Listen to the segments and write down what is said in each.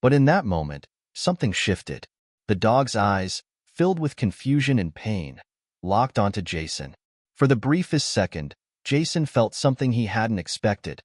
But in that moment, something shifted. The dog's eyes, filled with confusion and pain, locked onto Jason. For the briefest second, Jason felt something he hadn't expected.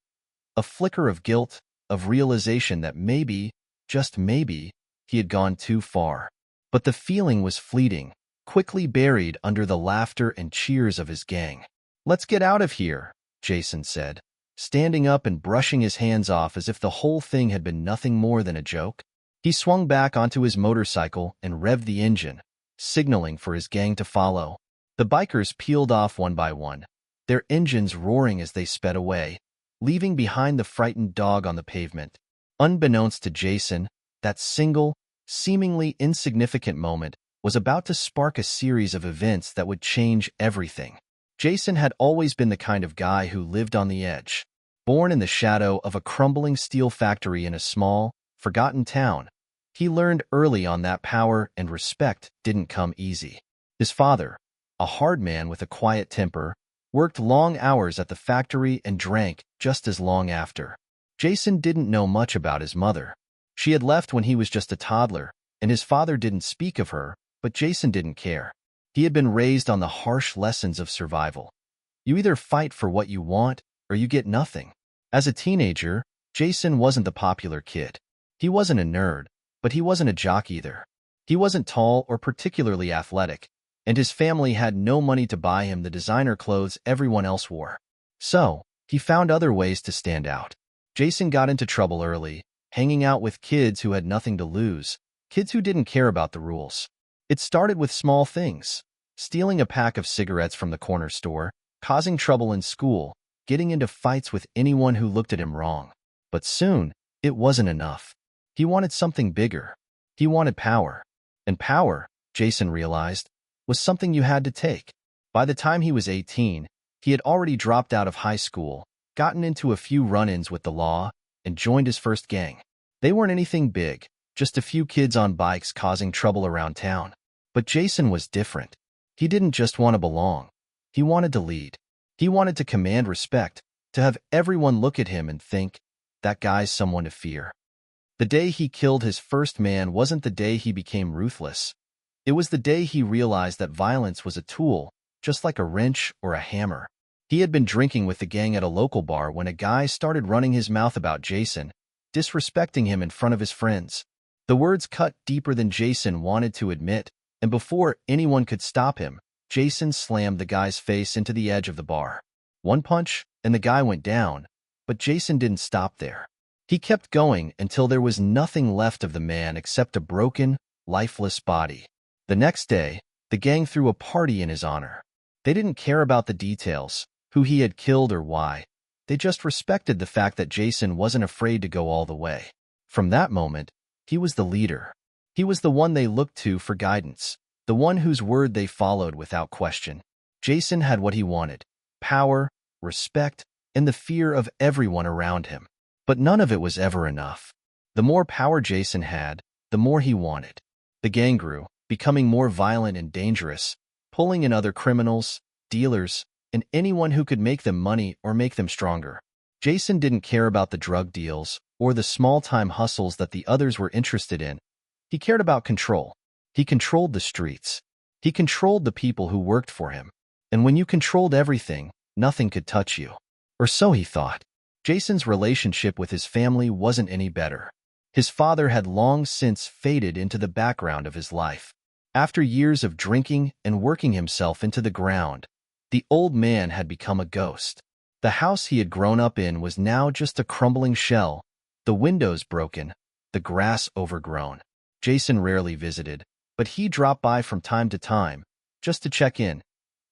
A flicker of guilt, of realization that maybe, just maybe, he had gone too far. But the feeling was fleeting, quickly buried under the laughter and cheers of his gang. "Let's get out of here," Jason said, standing up and brushing his hands off as if the whole thing had been nothing more than a joke. He swung back onto his motorcycle and revved the engine, signaling for his gang to follow. The bikers peeled off one by one, their engines roaring as they sped away, leaving behind the frightened dog on the pavement. Unbeknownst to Jason, that single, seemingly insignificant moment was about to spark a series of events that would change everything. Jason had always been the kind of guy who lived on the edge. Born in the shadow of a crumbling steel factory in a small, forgotten town, he learned early on that power and respect didn't come easy. His father, a hard man with a quiet temper, worked long hours at the factory and drank just as long after. Jason didn't know much about his mother. She had left when he was just a toddler, and his father didn't speak of her, but Jason didn't care. He had been raised on the harsh lessons of survival. You either fight for what you want, or you get nothing. As a teenager, Jason wasn't the popular kid. He wasn't a nerd, but he wasn't a jock either. He wasn't tall or particularly athletic, and his family had no money to buy him the designer clothes everyone else wore. So, he found other ways to stand out. Jason got into trouble early, hanging out with kids who had nothing to lose, kids who didn't care about the rules. It started with small things: stealing a pack of cigarettes from the corner store, causing trouble in school, getting into fights with anyone who looked at him wrong. But soon, it wasn't enough. He wanted something bigger. He wanted power. And power, Jason realized, was something you had to take. By the time he was 18, he had already dropped out of high school, gotten into a few run-ins with the law, and joined his first gang. They weren't anything big, just a few kids on bikes causing trouble around town. But Jason was different. He didn't just want to belong. He wanted to lead. He wanted to command respect, to have everyone look at him and think, that guy's someone to fear. The day he killed his first man wasn't the day he became ruthless. It was the day he realized that violence was a tool, just like a wrench or a hammer. He had been drinking with the gang at a local bar when a guy started running his mouth about Jason, disrespecting him in front of his friends. The words cut deeper than Jason wanted to admit, and before anyone could stop him, Jason slammed the guy's face into the edge of the bar. One punch, and the guy went down, but Jason didn't stop there. He kept going until there was nothing left of the man except a broken, lifeless body. The next day, the gang threw a party in his honor. They didn't care about the details, who he had killed or why. They just respected the fact that Jason wasn't afraid to go all the way. From that moment, he was the leader. He was the one they looked to for guidance, the one whose word they followed without question. Jason had what he wanted: power, respect, and the fear of everyone around him. But none of it was ever enough. The more power Jason had, the more he wanted. The gang grew, becoming more violent and dangerous, pulling in other criminals, dealers, and anyone who could make them money or make them stronger. Jason didn't care about the drug deals or the small-time hustles that the others were interested in. He cared about control. He controlled the streets. He controlled the people who worked for him. And when you controlled everything, nothing could touch you. Or so he thought. Jason's relationship with his family wasn't any better. His father had long since faded into the background of his life. After years of drinking and working himself into the ground, the old man had become a ghost. The house he had grown up in was now just a crumbling shell, the windows broken, the grass overgrown. Jason rarely visited, but he dropped by from time to time, just to check in,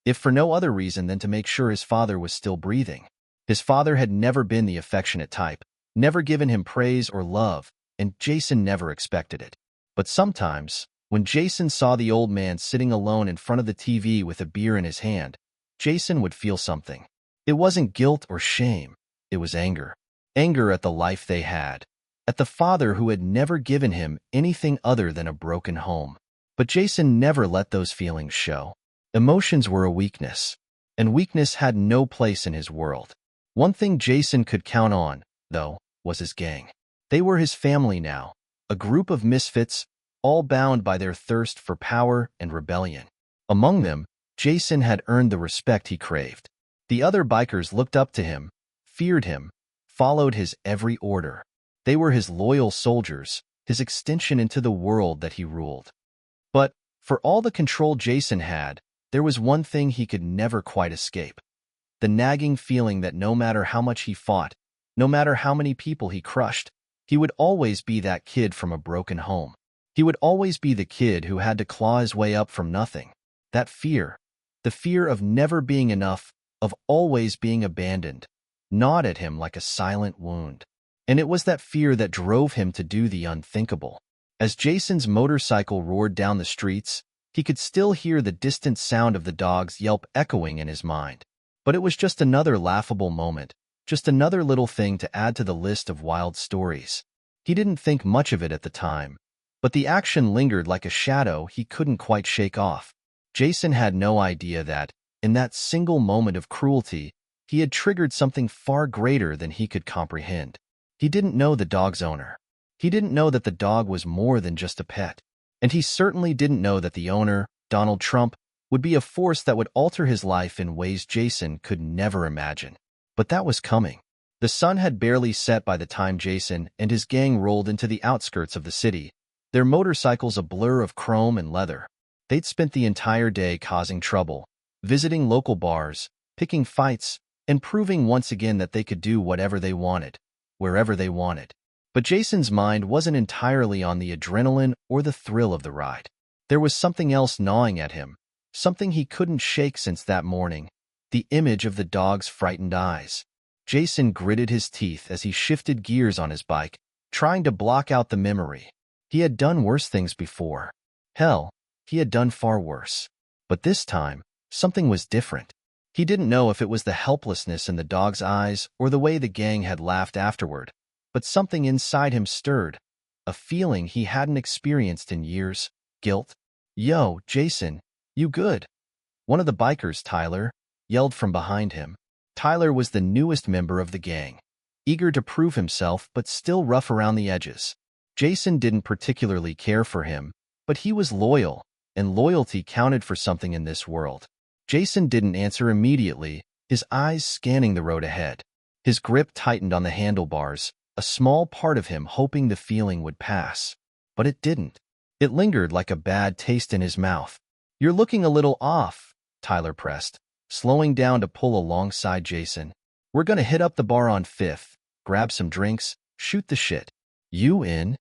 if for no other reason than to make sure his father was still breathing. His father had never been the affectionate type, never given him praise or love, and Jason never expected it. But sometimes, when Jason saw the old man sitting alone in front of the TV with a beer in his hand, Jason would feel something. It wasn't guilt or shame, it was anger. Anger at the life they had, at the father who had never given him anything other than a broken home. But Jason never let those feelings show. Emotions were a weakness, and weakness had no place in his world. One thing Jason could count on, though, was his gang. They were his family now, a group of misfits, all bound by their thirst for power and rebellion. Among them, Jason had earned the respect he craved. The other bikers looked up to him, feared him, followed his every order. They were his loyal soldiers, his extension into the world that he ruled. But, for all the control Jason had, there was one thing he could never quite escape. The nagging feeling that no matter how much he fought, no matter how many people he crushed, he would always be that kid from a broken home. He would always be the kid who had to claw his way up from nothing. That fear, the fear of never being enough, of always being abandoned, gnawed at him like a silent wound. And it was that fear that drove him to do the unthinkable. As Jason's motorcycle roared down the streets, he could still hear the distant sound of the dog's yelp echoing in his mind. But it was just another laughable moment, just another little thing to add to the list of wild stories. He didn't think much of it at the time, but the action lingered like a shadow he couldn't quite shake off. Jason had no idea that, in that single moment of cruelty, he had triggered something far greater than he could comprehend. He didn't know the dog's owner. He didn't know that the dog was more than just a pet. And he certainly didn't know that the owner, Donald Trump, would be a force that would alter his life in ways Jason could never imagine. But that was coming. The sun had barely set by the time Jason and his gang rolled into the outskirts of the city, their motorcycles a blur of chrome and leather. They'd spent the entire day causing trouble, visiting local bars, picking fights, and proving once again that they could do whatever they wanted, wherever they wanted. But Jason's mind wasn't entirely on the adrenaline or the thrill of the ride. There was something else gnawing at him, something he couldn't shake since that morning, the image of the dog's frightened eyes. Jason gritted his teeth as he shifted gears on his bike, trying to block out the memory. He had done worse things before. Hell, he had done far worse. But this time, something was different. He didn't know if it was the helplessness in the dog's eyes or the way the gang had laughed afterward, but something inside him stirred, a feeling he hadn't experienced in years, guilt. "Yo, Jason, you good?" One of the bikers, Tyler, yelled from behind him. Tyler was the newest member of the gang, eager to prove himself but still rough around the edges. Jason didn't particularly care for him, but he was loyal, and loyalty counted for something in this world. Jason didn't answer immediately, his eyes scanning the road ahead. His grip tightened on the handlebars, a small part of him hoping the feeling would pass. But it didn't. It lingered like a bad taste in his mouth. "You're looking a little off," Tyler pressed, slowing down to pull alongside Jason. "We're gonna hit up the bar on 5th, grab some drinks, shoot the shit. You in?"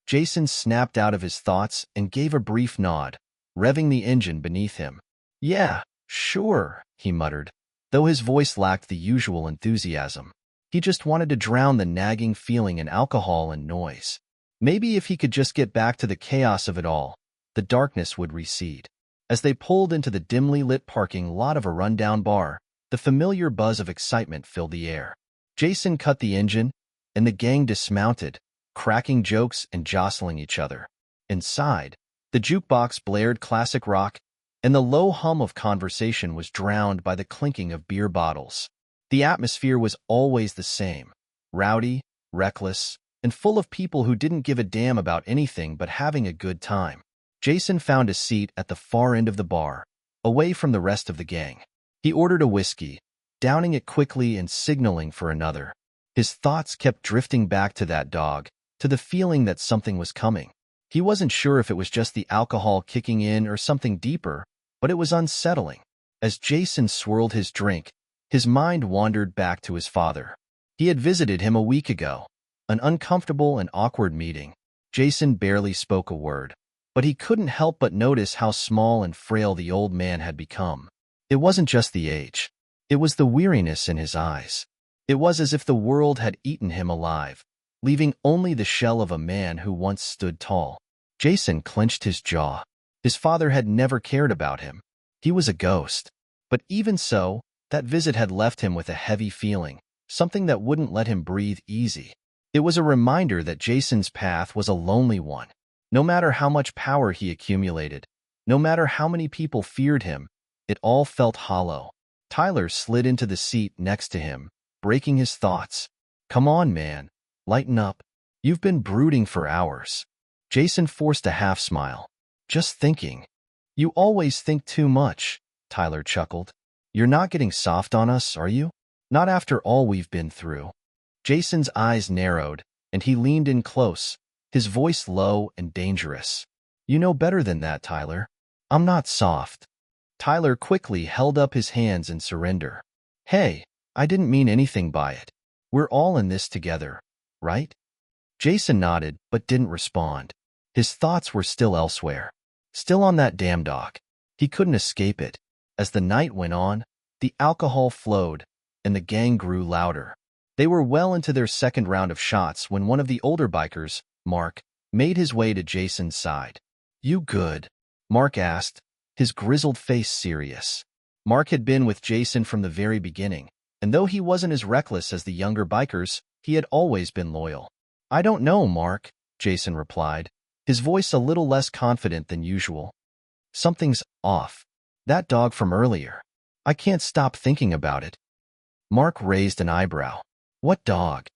Jason snapped out of his thoughts and gave a brief nod, revving the engine beneath him. "Yeah, sure," he muttered, though his voice lacked the usual enthusiasm. He just wanted to drown the nagging feeling in alcohol and noise. Maybe if he could just get back to the chaos of it all, the darkness would recede. As they pulled into the dimly lit parking lot of a rundown bar, the familiar buzz of excitement filled the air. Jason cut the engine, and the gang dismounted, cracking jokes and jostling each other. Inside, the jukebox blared classic rock, and the low hum of conversation was drowned by the clinking of beer bottles. The atmosphere was always the same, rowdy, reckless, and full of people who didn't give a damn about anything but having a good time. Jason found a seat at the far end of the bar, away from the rest of the gang. He ordered a whiskey, downing it quickly and signaling for another. His thoughts kept drifting back to that dog, to the feeling that something was coming. He wasn't sure if it was just the alcohol kicking in or something deeper, but it was unsettling. As Jason swirled his drink, his mind wandered back to his father. He had visited him a week ago, an uncomfortable and awkward meeting. Jason barely spoke a word, but he couldn't help but notice how small and frail the old man had become. It wasn't just the age. It was the weariness in his eyes. It was as if the world had eaten him alive, leaving only the shell of a man who once stood tall. Jason clenched his jaw. His father had never cared about him. He was a ghost. But even so, that visit had left him with a heavy feeling, something that wouldn't let him breathe easy. It was a reminder that Jason's path was a lonely one. No matter how much power he accumulated, no matter how many people feared him, it all felt hollow. Tyler slid into the seat next to him, breaking his thoughts. "Come on, man. Lighten up." You've been brooding for hours. Jason forced a half-smile. Just thinking. You always think too much, Tyler chuckled. You're not getting soft on us, are you? Not after all we've been through. Jason's eyes narrowed, and he leaned in close, his voice low and dangerous. You know better than that, Tyler. I'm not soft. Tyler quickly held up his hands in surrender. Hey, I didn't mean anything by it. We're all in this together, right? Jason nodded but didn't respond. His thoughts were still elsewhere. Still on that damn dog. He couldn't escape it. As the night went on, the alcohol flowed, and the gang grew louder. They were well into their second round of shots when one of the older bikers, Mark, made his way to Jason's side. You good? Mark asked, his grizzled face serious. Mark had been with Jason from the very beginning, and though he wasn't as reckless as the younger bikers, he had always been loyal. I don't know, Mark, Jason replied, his voice a little less confident than usual. Something's off. That dog from earlier. I can't stop thinking about it. Mark raised an eyebrow. What dog?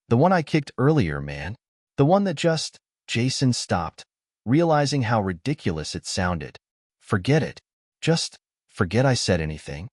The one I kicked earlier, man. The one that just... Jason stopped, realizing how ridiculous it sounded. Forget it. Just forget I said anything.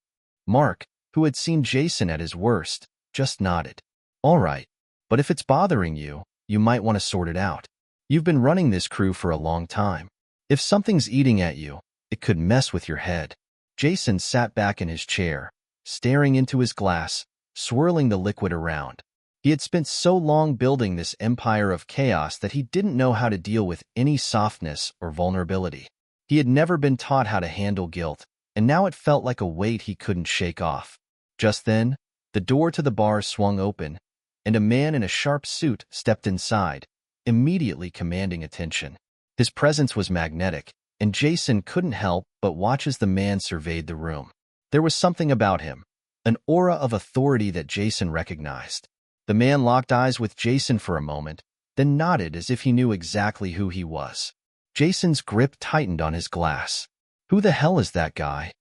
Mark, who had seen Jason at his worst, just nodded. All right, but if it's bothering you, you might want to sort it out. You've been running this crew for a long time. If something's eating at you, it could mess with your head. Jason sat back in his chair, staring into his glass, swirling the liquid around. He had spent so long building this empire of chaos that he didn't know how to deal with any softness or vulnerability. He had never been taught how to handle guilt, and now it felt like a weight he couldn't shake off. Just then, the door to the bar swung open, and a man in a sharp suit stepped inside, immediately commanding attention. His presence was magnetic, and Jason couldn't help but watch as the man surveyed the room. There was something about him, an aura of authority that Jason recognized. The man locked eyes with Jason for a moment, then nodded as if he knew exactly who he was. Jason's grip tightened on his glass. Who the hell is that guy?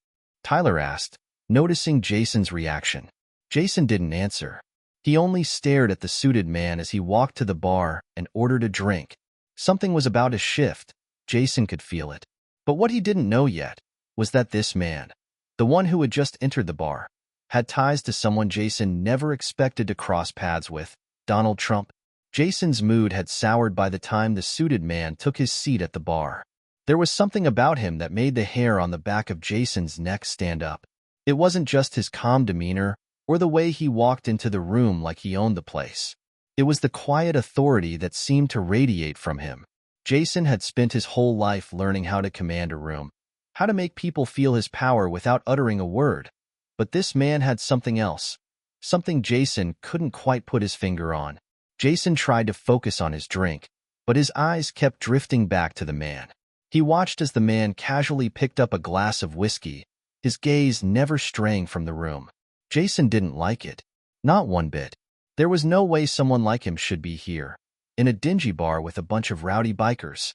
Tyler asked, noticing Jason's reaction. Jason didn't answer. He only stared at the suited man as he walked to the bar and ordered a drink. Something was about to shift. Jason could feel it. But what he didn't know yet was that this man, the one who had just entered the bar, had ties to someone Jason never expected to cross paths with, Donald Trump. Jason's mood had soured by the time the suited man took his seat at the bar. There was something about him that made the hair on the back of Jason's neck stand up. It wasn't just his calm demeanor or the way he walked into the room like he owned the place. It was the quiet authority that seemed to radiate from him. Jason had spent his whole life learning how to command a room, how to make people feel his power without uttering a word. But this man had something else, something Jason couldn't quite put his finger on. Jason tried to focus on his drink, but his eyes kept drifting back to the man. He watched as the man casually picked up a glass of whiskey, his gaze never straying from the room. Jason didn't like it. Not one bit. There was no way someone like him should be here, in a dingy bar with a bunch of rowdy bikers.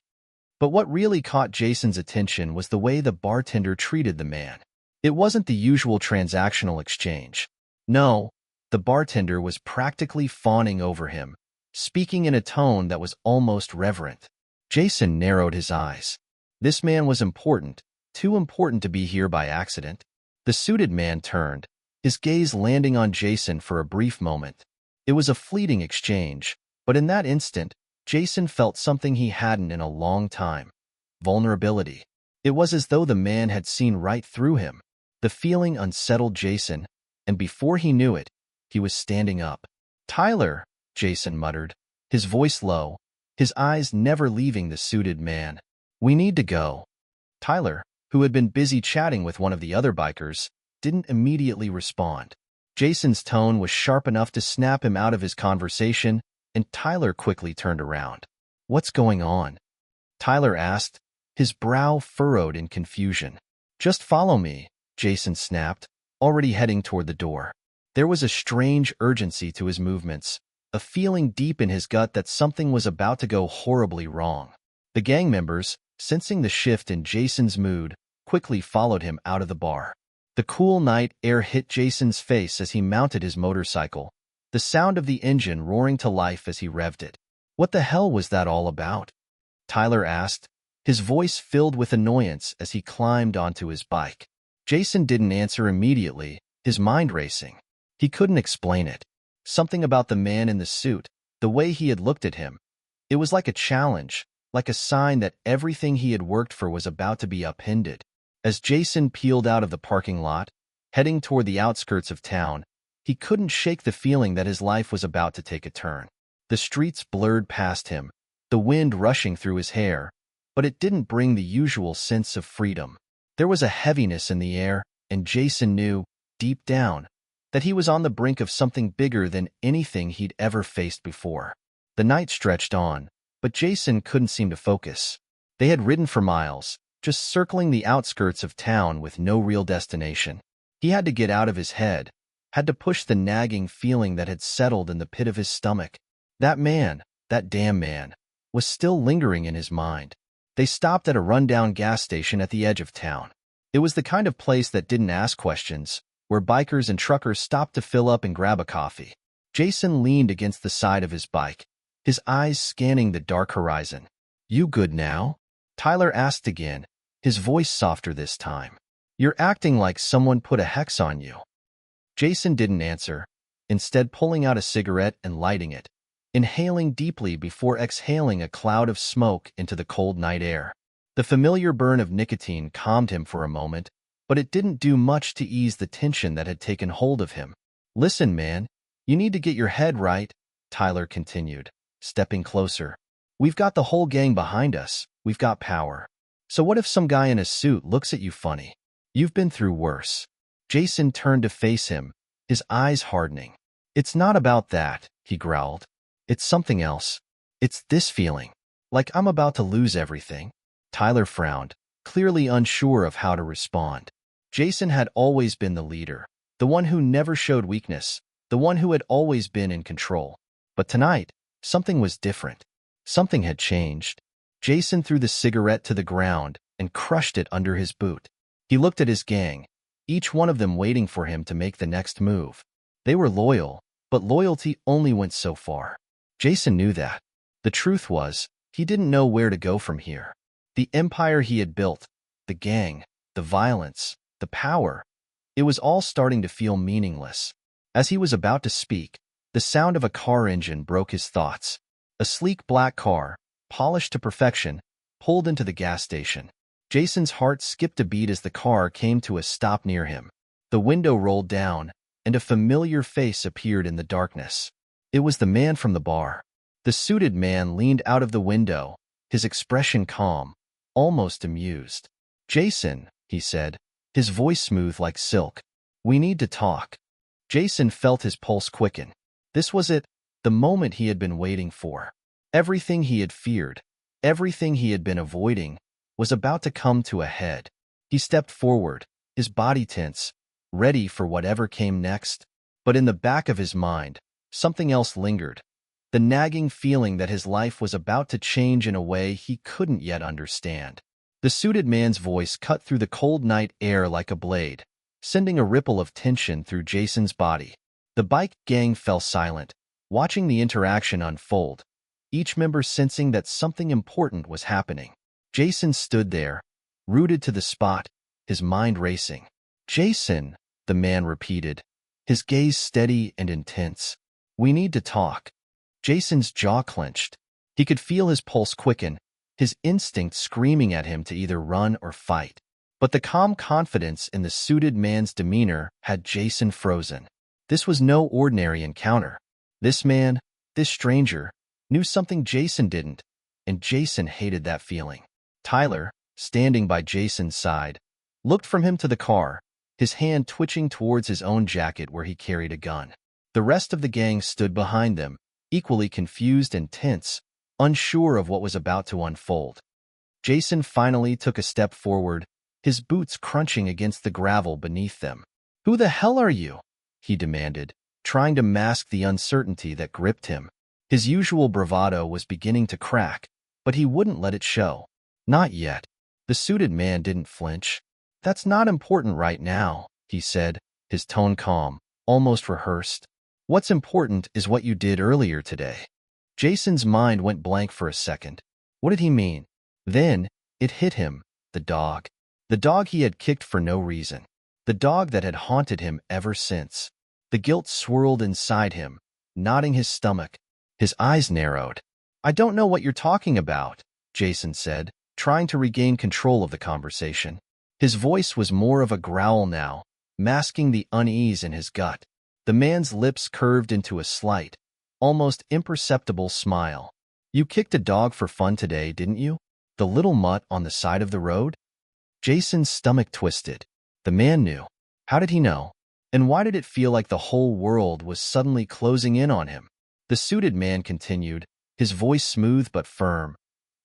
But what really caught Jason's attention was the way the bartender treated the man. It wasn't the usual transactional exchange. No, the bartender was practically fawning over him, speaking in a tone that was almost reverent. Jason narrowed his eyes. This man was important, too important to be here by accident. The suited man turned, his gaze landing on Jason for a brief moment. It was a fleeting exchange, but in that instant, Jason felt something he hadn't in a long time. Vulnerability. It was as though the man had seen right through him. The feeling unsettled Jason, and before he knew it, he was standing up. Tyler, Jason muttered, his voice low, his eyes never leaving the suited man. We need to go. Tyler, who had been busy chatting with one of the other bikers, didn't immediately respond. Jason's tone was sharp enough to snap him out of his conversation, and Tyler quickly turned around. What's going on? Tyler asked, his brow furrowed in confusion. Just follow me, Jason snapped, already heading toward the door. There was a strange urgency to his movements, a feeling deep in his gut that something was about to go horribly wrong. The gang members, sensing the shift in Jason's mood, quickly followed him out of the bar. The cool night air hit Jason's face as he mounted his motorcycle, the sound of the engine roaring to life as he revved it. What the hell was that all about? Tyler asked, his voice filled with annoyance as he climbed onto his bike. Jason didn't answer immediately, his mind racing. He couldn't explain it. Something about the man in the suit, the way he had looked at him. It was like a challenge, like a sign that everything he had worked for was about to be upended. As Jason peeled out of the parking lot, heading toward the outskirts of town, he couldn't shake the feeling that his life was about to take a turn. The streets blurred past him, the wind rushing through his hair, but it didn't bring the usual sense of freedom. There was a heaviness in the air, and Jason knew, deep down, that he was on the brink of something bigger than anything he'd ever faced before. The night stretched on, but Jason couldn't seem to focus. They had ridden for miles, just circling the outskirts of town with no real destination. He had to get out of his head, had to push the nagging feeling that had settled in the pit of his stomach. That man, that damn man, was still lingering in his mind. They stopped at a rundown gas station at the edge of town. It was the kind of place that didn't ask questions, where bikers and truckers stopped to fill up and grab a coffee. Jason leaned against the side of his bike, his eyes scanning the dark horizon. "You good now?" Tyler asked again, his voice softer this time. "You're acting like someone put a hex on you." Jason didn't answer, instead pulling out a cigarette and lighting it, inhaling deeply before exhaling a cloud of smoke into the cold night air. The familiar burn of nicotine calmed him for a moment, but it didn't do much to ease the tension that had taken hold of him. "Listen, man, you need to get your head right," Tyler continued, stepping closer. "We've got the whole gang behind us. We've got power. So what if some guy in a suit looks at you funny? You've been through worse." Jason turned to face him, his eyes hardening. "It's not about that," he growled. "It's something else. It's this feeling, like I'm about to lose everything." Tyler frowned, clearly unsure of how to respond. Jason had always been the leader, the one who never showed weakness, the one who had always been in control. But tonight, something was different. Something had changed. Jason threw the cigarette to the ground and crushed it under his boot. He looked at his gang, each one of them waiting for him to make the next move. They were loyal, but loyalty only went so far. Jason knew that. The truth was, he didn't know where to go from here. The empire he had built, the gang, the violence, the power, it was all starting to feel meaningless. As he was about to speak, the sound of a car engine broke his thoughts. A sleek black car, polished to perfection, pulled into the gas station. Jason's heart skipped a beat as the car came to a stop near him. The window rolled down, and a familiar face appeared in the darkness. It was the man from the bar. The suited man leaned out of the window, his expression calm, almost amused. "Jason," he said, his voice smooth like silk. "We need to talk." Jason felt his pulse quicken. This was it, the moment he had been waiting for. Everything he had feared, everything he had been avoiding, was about to come to a head. He stepped forward, his body tense, ready for whatever came next. But in the back of his mind, something else lingered. The nagging feeling that his life was about to change in a way he couldn't yet understand. The suited man's voice cut through the cold night air like a blade, sending a ripple of tension through Jason's body. The bike gang fell silent, watching the interaction unfold, each member sensing that something important was happening. Jason stood there, rooted to the spot, his mind racing. "Jason," the man repeated, his gaze steady and intense. "We need to talk." Jason's jaw clenched. He could feel his pulse quicken, his instinct screaming at him to either run or fight. But the calm confidence in the suited man's demeanor had Jason frozen. This was no ordinary encounter. This man, this stranger, knew something Jason didn't, and Jason hated that feeling. Tyler, standing by Jason's side, looked from him to the car, his hand twitching towards his own jacket where he carried a gun. The rest of the gang stood behind them, equally confused and tense, unsure of what was about to unfold. Jason finally took a step forward, his boots crunching against the gravel beneath them. "Who the hell are you?" he demanded, trying to mask the uncertainty that gripped him. His usual bravado was beginning to crack, but he wouldn't let it show. "Not yet." The suited man didn't flinch. "That's not important right now," he said, his tone calm, almost rehearsed. "What's important is what you did earlier today." Jason's mind went blank for a second. What did he mean? Then, it hit him. The dog. The dog he had kicked for no reason. The dog that had haunted him ever since. The guilt swirled inside him, knotting his stomach. His eyes narrowed. I don't know what you're talking about, Jason said, trying to regain control of the conversation. His voice was more of a growl now, masking the unease in his gut. The man's lips curved into a slight, almost imperceptible smile. You kicked a dog for fun today, didn't you? The little mutt on the side of the road? Jason's stomach twisted. The man knew. How did he know? And why did it feel like the whole world was suddenly closing in on him? The suited man continued, his voice smooth but firm.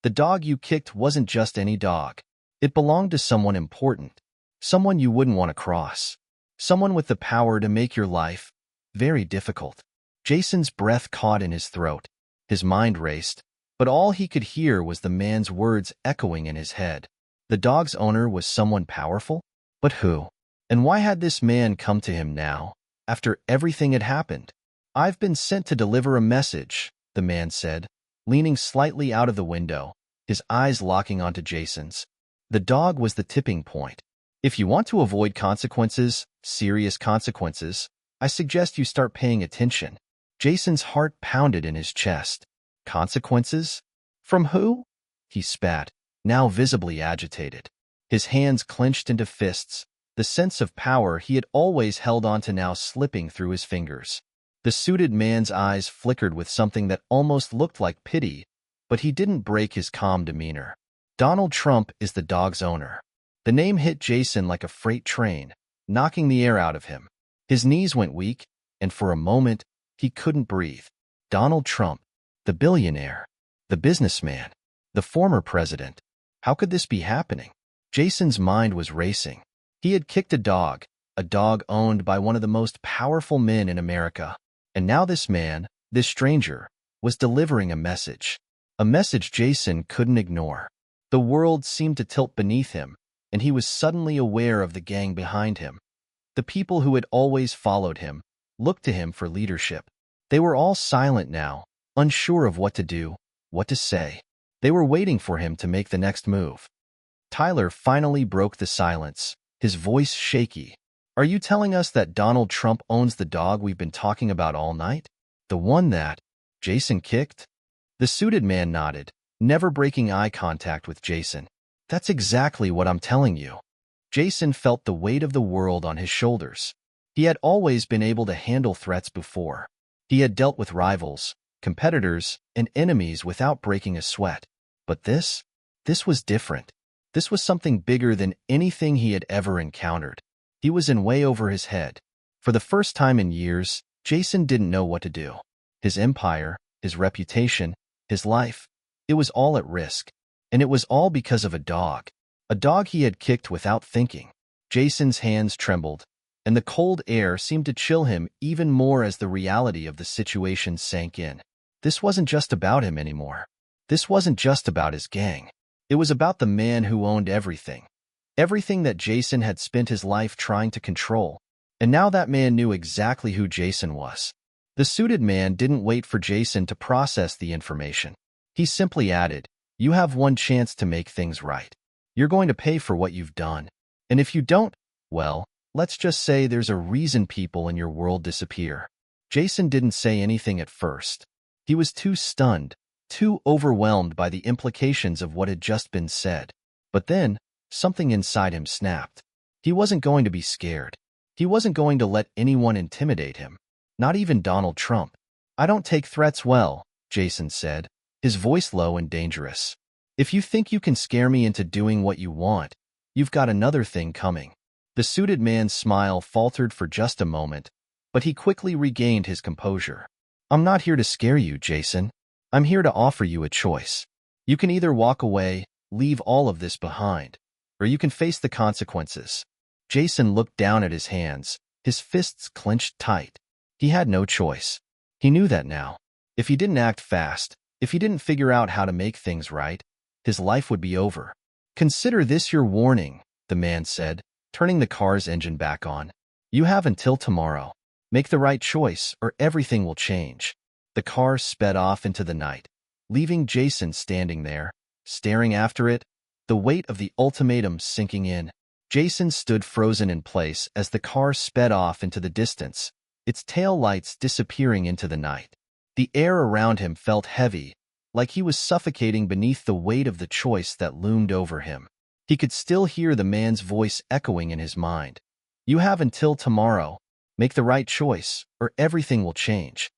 The dog you kicked wasn't just any dog. It belonged to someone important, someone you wouldn't want to cross, someone with the power to make your life very difficult. Jason's breath caught in his throat. His mind raced, but all he could hear was the man's words echoing in his head. The dog's owner was someone powerful? But who? And why had this man come to him now, after everything had happened? I've been sent to deliver a message, the man said, leaning slightly out of the window, his eyes locking onto Jason's. The dog was the tipping point. If you want to avoid consequences, serious consequences, I suggest you start paying attention. Jason's heart pounded in his chest. Consequences? From who? He spat, now visibly agitated. His hands clenched into fists, the sense of power he had always held on to now slipping through his fingers. The suited man's eyes flickered with something that almost looked like pity, but he didn't break his calm demeanor. Donald Trump is the dog's owner. The name hit Jason like a freight train, knocking the air out of him. His knees went weak, and for a moment, he couldn't breathe. Donald Trump, the billionaire, the businessman, the former president. How could this be happening? Jason's mind was racing. He had kicked a dog owned by one of the most powerful men in America. And now this man, this stranger, was delivering a message Jason couldn't ignore. The world seemed to tilt beneath him, and he was suddenly aware of the gang behind him. The people who had always followed him, looked to him for leadership. They were all silent now, unsure of what to do, what to say. They were waiting for him to make the next move. Tyler finally broke the silence, his voice shaky. Are you telling us that Donald Trump owns the dog we've been talking about all night? The one that Jason kicked? The suited man nodded, never breaking eye contact with Jason. That's exactly what I'm telling you. Jason felt the weight of the world on his shoulders. He had always been able to handle threats before. He had dealt with rivals, competitors, and enemies without breaking a sweat. But this was different. This was something bigger than anything he had ever encountered. He was in way over his head. For the first time in years, Jason didn't know what to do. His empire, his reputation, his life, it was all at risk. And it was all because of a dog he had kicked without thinking. Jason's hands trembled, and the cold air seemed to chill him even more as the reality of the situation sank in. This wasn't just about him anymore. This wasn't just about his gang. It was about the man who owned everything. Everything that Jason had spent his life trying to control. And now that man knew exactly who Jason was. The suited man didn't wait for Jason to process the information. He simply added, "You have one chance to make things right. You're going to pay for what you've done. And if you don't, well, let's just say there's a reason people in your world disappear." Jason didn't say anything at first. He was too stunned, too overwhelmed by the implications of what had just been said. But then, something inside him snapped. He wasn't going to be scared. He wasn't going to let anyone intimidate him. Not even Donald Trump. "I don't take threats well," Jason said, his voice low and dangerous. "If you think you can scare me into doing what you want, you've got another thing coming." The suited man's smile faltered for just a moment, but he quickly regained his composure. "I'm not here to scare you, Jason. I'm here to offer you a choice. You can either walk away, leave all of this behind, or you can face the consequences." Jason looked down at his hands, his fists clenched tight. He had no choice. He knew that now. If he didn't act fast, if he didn't figure out how to make things right, his life would be over. "Consider this your warning," the man said, turning the car's engine back on. "You have until tomorrow. Make the right choice, or everything will change." The car sped off into the night, leaving Jason standing there, staring after it, the weight of the ultimatum sinking in. Jason stood frozen in place as the car sped off into the distance, its tail lights disappearing into the night. The air around him felt heavy, like he was suffocating beneath the weight of the choice that loomed over him. He could still hear the man's voice echoing in his mind. "You have until tomorrow. Make the right choice, or everything will change."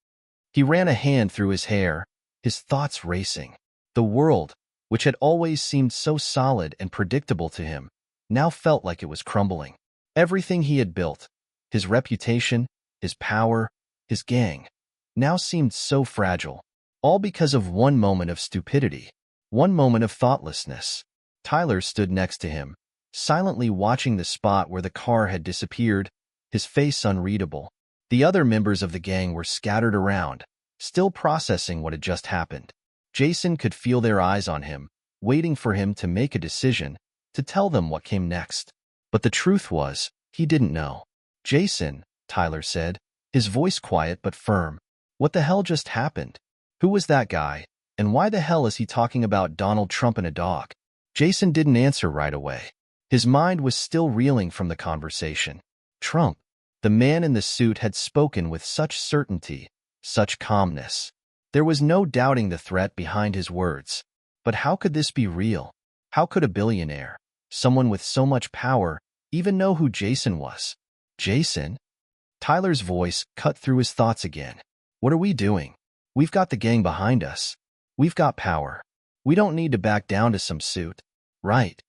He ran a hand through his hair, his thoughts racing. The world, which had always seemed so solid and predictable to him, now felt like it was crumbling. Everything he had built, his reputation, his power, his gang, now seemed so fragile. All because of one moment of stupidity, one moment of thoughtlessness. Tyler stood next to him, silently watching the spot where the car had disappeared, his face unreadable. The other members of the gang were scattered around, still processing what had just happened. Jason could feel their eyes on him, waiting for him to make a decision, to tell them what came next. But the truth was, he didn't know. "Jason," Tyler said, his voice quiet but firm. "What the hell just happened? Who was that guy, and why the hell is he talking about Donald Trump and a dog?" Jason didn't answer right away. His mind was still reeling from the conversation. Trump. The man in the suit had spoken with such certainty, such calmness. There was no doubting the threat behind his words. But how could this be real? How could a billionaire, someone with so much power, even know who Jason was? "Jason?" Tyler's voice cut through his thoughts again. "What are we doing? We've got the gang behind us. We've got power. We don't need to back down to some suit, right?"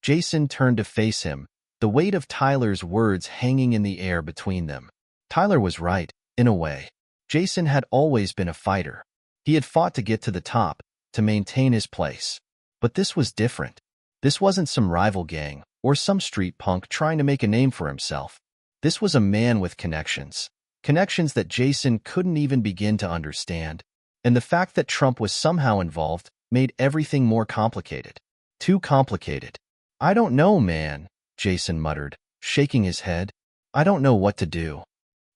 Jason turned to face him, the weight of Tyler's words hanging in the air between them. Tyler was right, in a way. Jason had always been a fighter. He had fought to get to the top, to maintain his place. But this was different. This wasn't some rival gang, or some street punk trying to make a name for himself. This was a man with connections. Connections that Jason couldn't even begin to understand. And the fact that Trump was somehow involved made everything more complicated. Too complicated. "I don't know, man," Jason muttered, shaking his head. "I don't know what to do."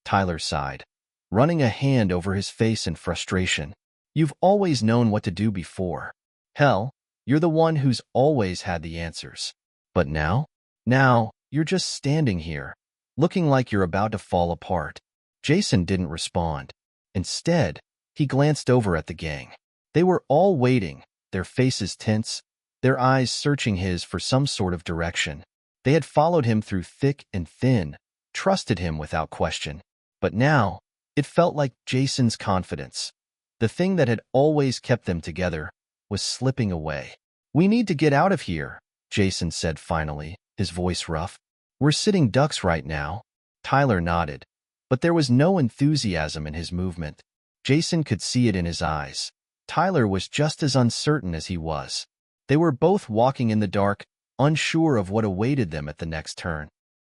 Tyler sighed, running a hand over his face in frustration. "You've always known what to do before. Hell, you're the one who's always had the answers. But now? Now, you're just standing here, looking like you're about to fall apart." Jason didn't respond. Instead, he glanced over at the gang. They were all waiting, their faces tense, their eyes searching his for some sort of direction. They had followed him through thick and thin, trusted him without question. But now, it felt like Jason's confidence, the thing that had always kept them together, was slipping away. "We need to get out of here," Jason said finally, his voice rough. "We're sitting ducks right now." Tyler nodded, but there was no enthusiasm in his movement. Jason could see it in his eyes. Tyler was just as uncertain as he was. They were both walking in the dark, unsure of what awaited them at the next turn.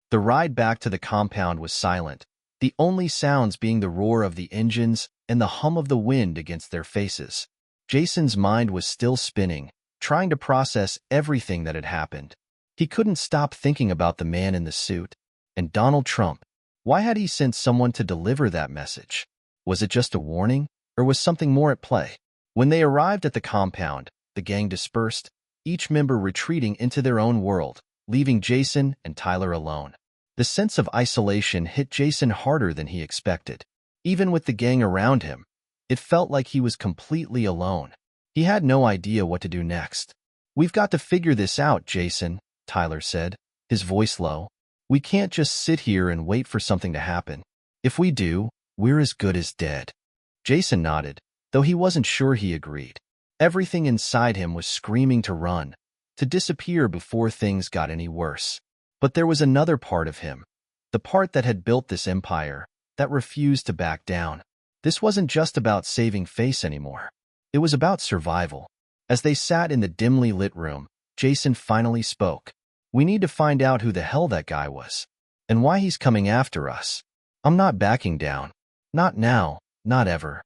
The ride back to the compound was silent, the only sounds being the roar of the engines and the hum of the wind against their faces. Jason's mind was still spinning, trying to process everything that had happened. He couldn't stop thinking about the man in the suit. And Donald Trump. Why had he sent someone to deliver that message? Was it just a warning, or was something more at play? When they arrived at the compound, the gang dispersed, each member retreating into their own world, leaving Jason and Tyler alone. The sense of isolation hit Jason harder than he expected. Even with the gang around him, it felt like he was completely alone. He had no idea what to do next. "We've got to figure this out, Jason," Tyler said, his voice low. "We can't just sit here and wait for something to happen. If we do, we're as good as dead." Jason nodded, though he wasn't sure he agreed. Everything inside him was screaming to run, to disappear before things got any worse. But there was another part of him, the part that had built this empire, that refused to back down. This wasn't just about saving face anymore. It was about survival. As they sat in the dimly lit room, Jason finally spoke. "We need to find out who the hell that guy was, and why he's coming after us. I'm not backing down. Not now, not ever."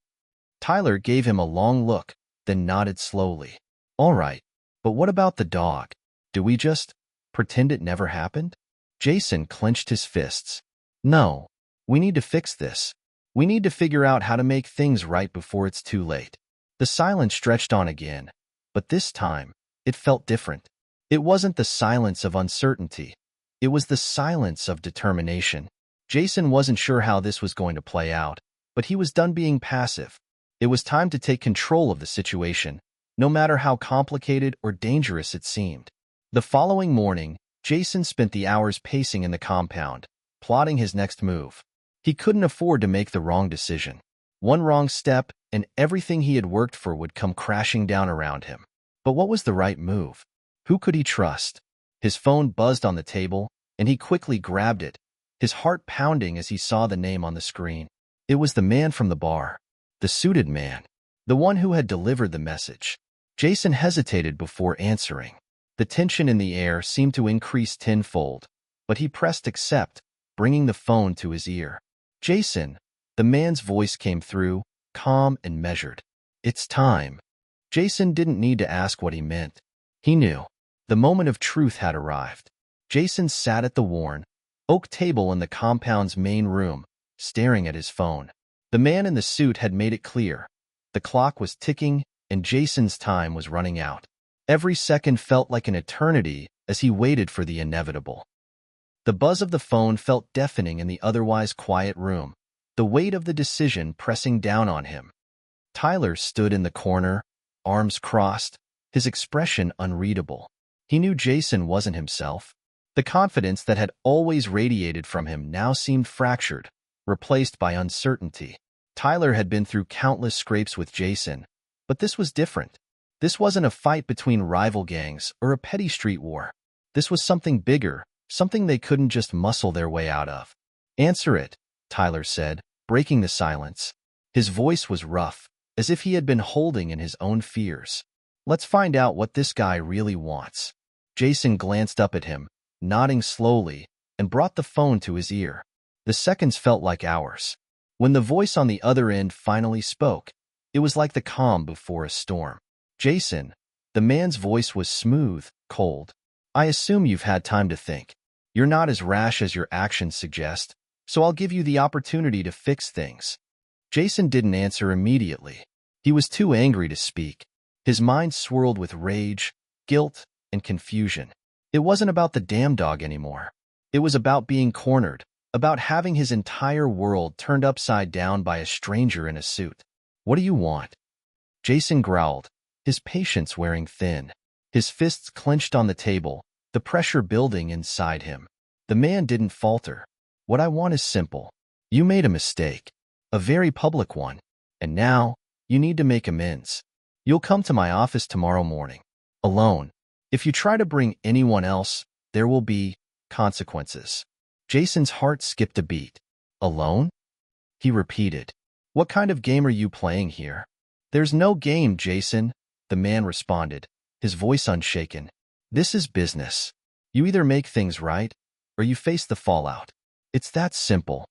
Tyler gave him a long look, then nodded slowly. "All right, but what about the dog? Do we just pretend it never happened?" Jason clenched his fists. "No, we need to fix this. We need to figure out how to make things right before it's too late. The silence stretched on again, but this time, it felt different. It wasn't the silence of uncertainty. It was the silence of determination. Jason wasn't sure how this was going to play out, but he was done being passive. It was time to take control of the situation, no matter how complicated or dangerous it seemed. The following morning, Jason spent the hours pacing in the compound, plotting his next move. He couldn't afford to make the wrong decision. One wrong step, and everything he had worked for would come crashing down around him. But what was the right move? Who could he trust? His phone buzzed on the table, and he quickly grabbed it, his heart pounding as he saw the name on the screen. It was the man from the bar, the suited man, the one who had delivered the message. Jason hesitated before answering. The tension in the air seemed to increase tenfold, but he pressed accept, bringing the phone to his ear. Jason, the man's voice came through, calm and measured. It's time. Jason didn't need to ask what he meant. He knew. The moment of truth had arrived. Jason sat at the worn, oak table in the compound's main room, staring at his phone. The man in the suit had made it clear. The clock was ticking, and Jason's time was running out. Every second felt like an eternity as he waited for the inevitable. The buzz of the phone felt deafening in the otherwise quiet room, the weight of the decision pressing down on him. Tyler stood in the corner, arms crossed, his expression unreadable. He knew Jason wasn't himself. The confidence that had always radiated from him now seemed fractured, replaced by uncertainty. Tyler had been through countless scrapes with Jason, but this was different. This wasn't a fight between rival gangs or a petty street war. This was something bigger, something they couldn't just muscle their way out of. Answer it, Tyler said, breaking the silence. His voice was rough, as if he had been holding in his own fears. Let's find out what this guy really wants. Jason glanced up at him, nodding slowly, and brought the phone to his ear. The seconds felt like hours. When the voice on the other end finally spoke, it was like the calm before a storm. Jason, the man's voice was smooth, cold. I assume you've had time to think. You're not as rash as your actions suggest, so I'll give you the opportunity to fix things. Jason didn't answer immediately. He was too angry to speak. His mind swirled with rage, guilt, and confusion. It wasn't about the damn dog anymore. It was about being cornered, about having his entire world turned upside down by a stranger in a suit. What do you want? Jason growled, his patience wearing thin. His fists clenched on the table, the pressure building inside him. The man didn't falter. What I want is simple. You made a mistake, a very public one, and now you need to make amends. You'll come to my office tomorrow morning, alone. If you try to bring anyone else, there will be consequences. Jason's heart skipped a beat. Alone? He repeated. What kind of game are you playing here? There's no game, Jason, the man responded, his voice unshaken. This is business. You either make things right, or you face the fallout. It's that simple.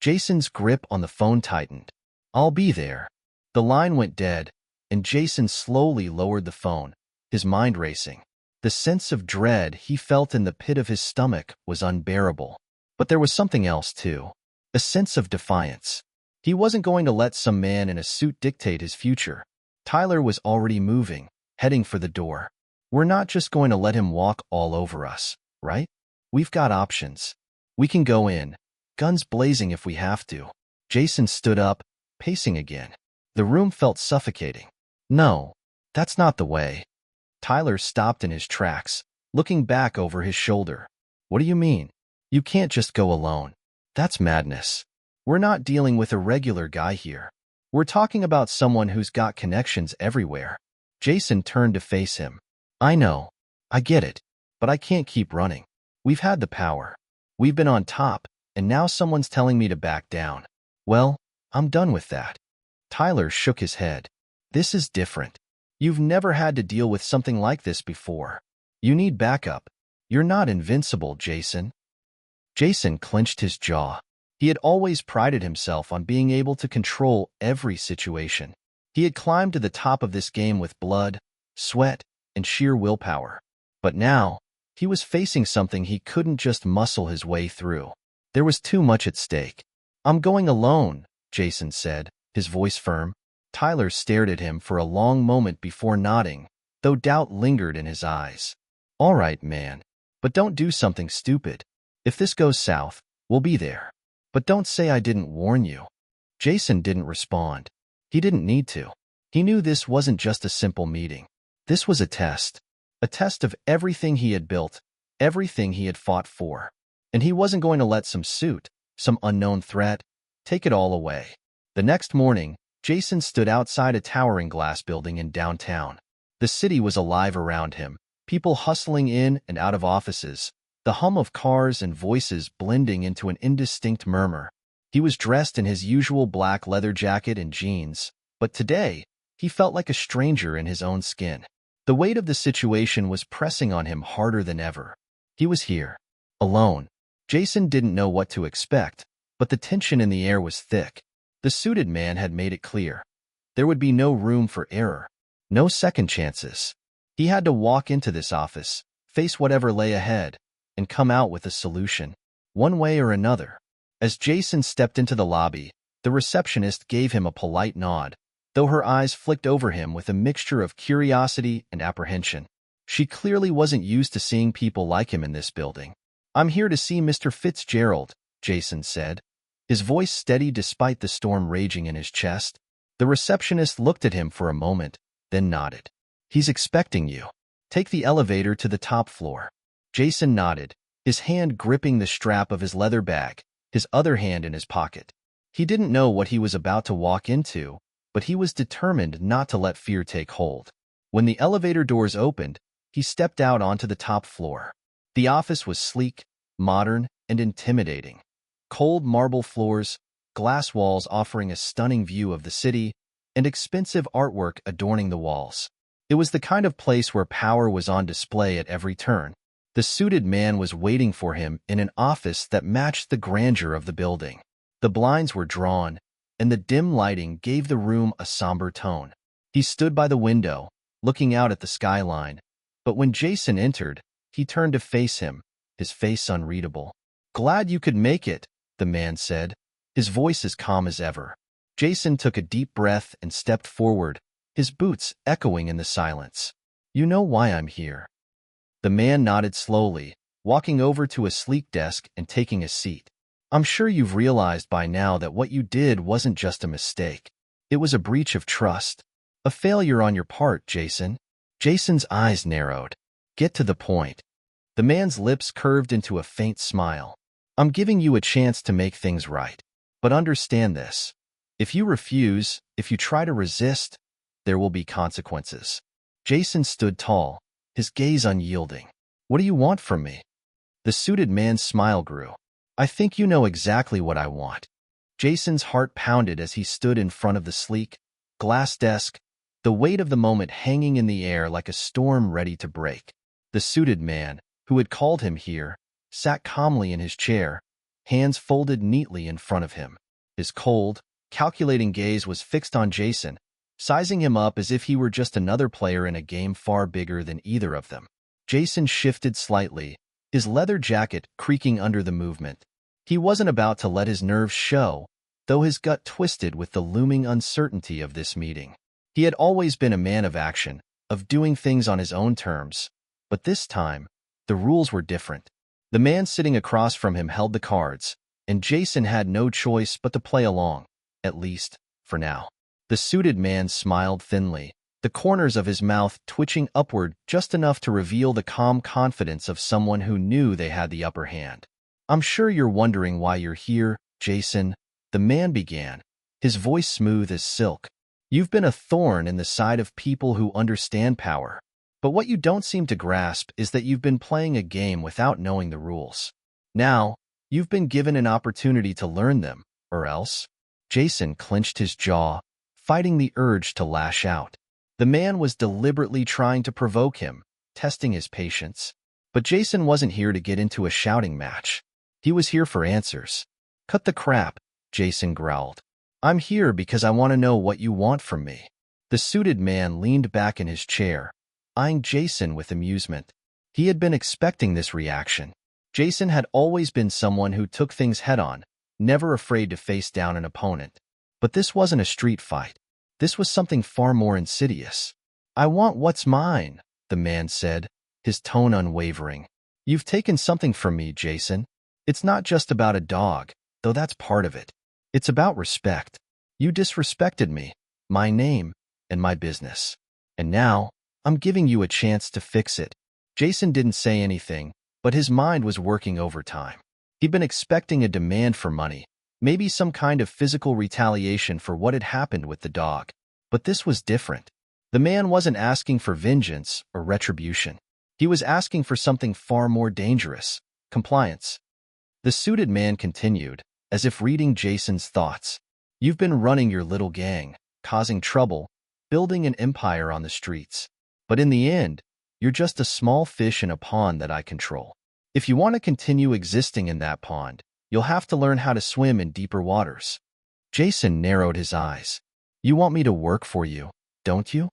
Jason's grip on the phone tightened. I'll be there. The line went dead, and Jason slowly lowered the phone, his mind racing. The sense of dread he felt in the pit of his stomach was unbearable. But there was something else, too. A sense of defiance. He wasn't going to let some man in a suit dictate his future. Tyler was already moving, heading for the door. We're not just going to let him walk all over us, right? We've got options. We can go in, guns blazing if we have to. Jason stood up, pacing again. The room felt suffocating. No, that's not the way. Tyler stopped in his tracks, looking back over his shoulder. What do you mean? You can't just go alone. That's madness. We're not dealing with a regular guy here. We're talking about someone who's got connections everywhere. Jason turned to face him. I know. I get it. But I can't keep running. We've had the power. We've been on top, and now someone's telling me to back down. Well, I'm done with that. Tyler shook his head. This is different. You've never had to deal with something like this before. You need backup. You're not invincible, Jason. Jason clenched his jaw. He had always prided himself on being able to control every situation. He had climbed to the top of this game with blood, sweat, and sheer willpower. But now, he was facing something he couldn't just muscle his way through. There was too much at stake. I'm going alone, Jason said, his voice firm. Tyler stared at him for a long moment before nodding, though doubt lingered in his eyes. All right, man. But don't do something stupid. If this goes south, we'll be there. But don't say I didn't warn you. Jason didn't respond. He didn't need to. He knew this wasn't just a simple meeting. This was a test. A test of everything he had built, everything he had fought for. And he wasn't going to let some suit, some unknown threat, take it all away. The next morning, Jason stood outside a towering glass building in downtown. The city was alive around him, people hustling in and out of offices, the hum of cars and voices blending into an indistinct murmur. He was dressed in his usual black leather jacket and jeans, but today, he felt like a stranger in his own skin. The weight of the situation was pressing on him harder than ever. He was here, alone. Jason didn't know what to expect, but the tension in the air was thick. The suited man had made it clear. There would be no room for error, no second chances. He had to walk into this office, face whatever lay ahead, and come out with a solution, one way or another. As Jason stepped into the lobby, the receptionist gave him a polite nod, though her eyes flicked over him with a mixture of curiosity and apprehension. She clearly wasn't used to seeing people like him in this building. "I'm here to see Mr. Fitzgerald," Jason said, his voice steady despite the storm raging in his chest. The receptionist looked at him for a moment, then nodded. "He's expecting you. Take the elevator to the top floor." Jason nodded, his hand gripping the strap of his leather bag, his other hand in his pocket. He didn't know what he was about to walk into, but he was determined not to let fear take hold. When the elevator doors opened, he stepped out onto the top floor. The office was sleek, modern, and intimidating. Cold marble floors, glass walls offering a stunning view of the city, and expensive artwork adorning the walls. It was the kind of place where power was on display at every turn. The suited man was waiting for him in an office that matched the grandeur of the building. The blinds were drawn, and the dim lighting gave the room a somber tone. He stood by the window, looking out at the skyline, but when Jason entered, he turned to face him, his face unreadable. "Glad you could make it," the man said, his voice as calm as ever. Jason took a deep breath and stepped forward, his boots echoing in the silence. "You know why I'm here." The man nodded slowly, walking over to a sleek desk and taking a seat. "I'm sure you've realized by now that what you did wasn't just a mistake. It was a breach of trust. A failure on your part, Jason." Jason's eyes narrowed. "Get to the point." The man's lips curved into a faint smile. "I'm giving you a chance to make things right. But understand this. If you refuse, if you try to resist, there will be consequences." Jason stood tall, his gaze unyielding. "What do you want from me?" The suited man's smile grew. "I think you know exactly what I want." Jason's heart pounded as he stood in front of the sleek, glass desk, the weight of the moment hanging in the air like a storm ready to break. The suited man, who had called him here, sat calmly in his chair, hands folded neatly in front of him. His cold, calculating gaze was fixed on Jason, sizing him up as if he were just another player in a game far bigger than either of them. Jason shifted slightly, his leather jacket creaking under the movement. He wasn't about to let his nerves show, though his gut twisted with the looming uncertainty of this meeting. He had always been a man of action, of doing things on his own terms, but this time, the rules were different. The man sitting across from him held the cards, and Jason had no choice but to play along, at least, for now. The suited man smiled thinly, the corners of his mouth twitching upward just enough to reveal the calm confidence of someone who knew they had the upper hand. "I'm sure you're wondering why you're here, Jason," the man began, his voice smooth as silk. "You've been a thorn in the side of people who understand power. But what you don't seem to grasp is that you've been playing a game without knowing the rules. Now, you've been given an opportunity to learn them, or else." Jason clenched his jaw, fighting the urge to lash out. The man was deliberately trying to provoke him, testing his patience. But Jason wasn't here to get into a shouting match. He was here for answers. "Cut the crap," Jason growled. "I'm here because I want to know what you want from me." The suited man leaned back in his chair, eyeing Jason with amusement. He had been expecting this reaction. Jason had always been someone who took things head-on, never afraid to face down an opponent. But this wasn't a street fight. This was something far more insidious. "I want what's mine," the man said, his tone unwavering. "You've taken something from me, Jason. It's not just about a dog, though that's part of it. It's about respect. You disrespected me, my name, and my business. And now, I'm giving you a chance to fix it." Jason didn't say anything, but his mind was working overtime. He'd been expecting a demand for money, maybe some kind of physical retaliation for what had happened with the dog. But this was different. The man wasn't asking for vengeance or retribution. He was asking for something far more dangerous: compliance. The suited man continued, as if reading Jason's thoughts. "You've been running your little gang, causing trouble, building an empire on the streets. But in the end, you're just a small fish in a pond that I control. If you want to continue existing in that pond, you'll have to learn how to swim in deeper waters." Jason narrowed his eyes. "You want me to work for you, don't you?"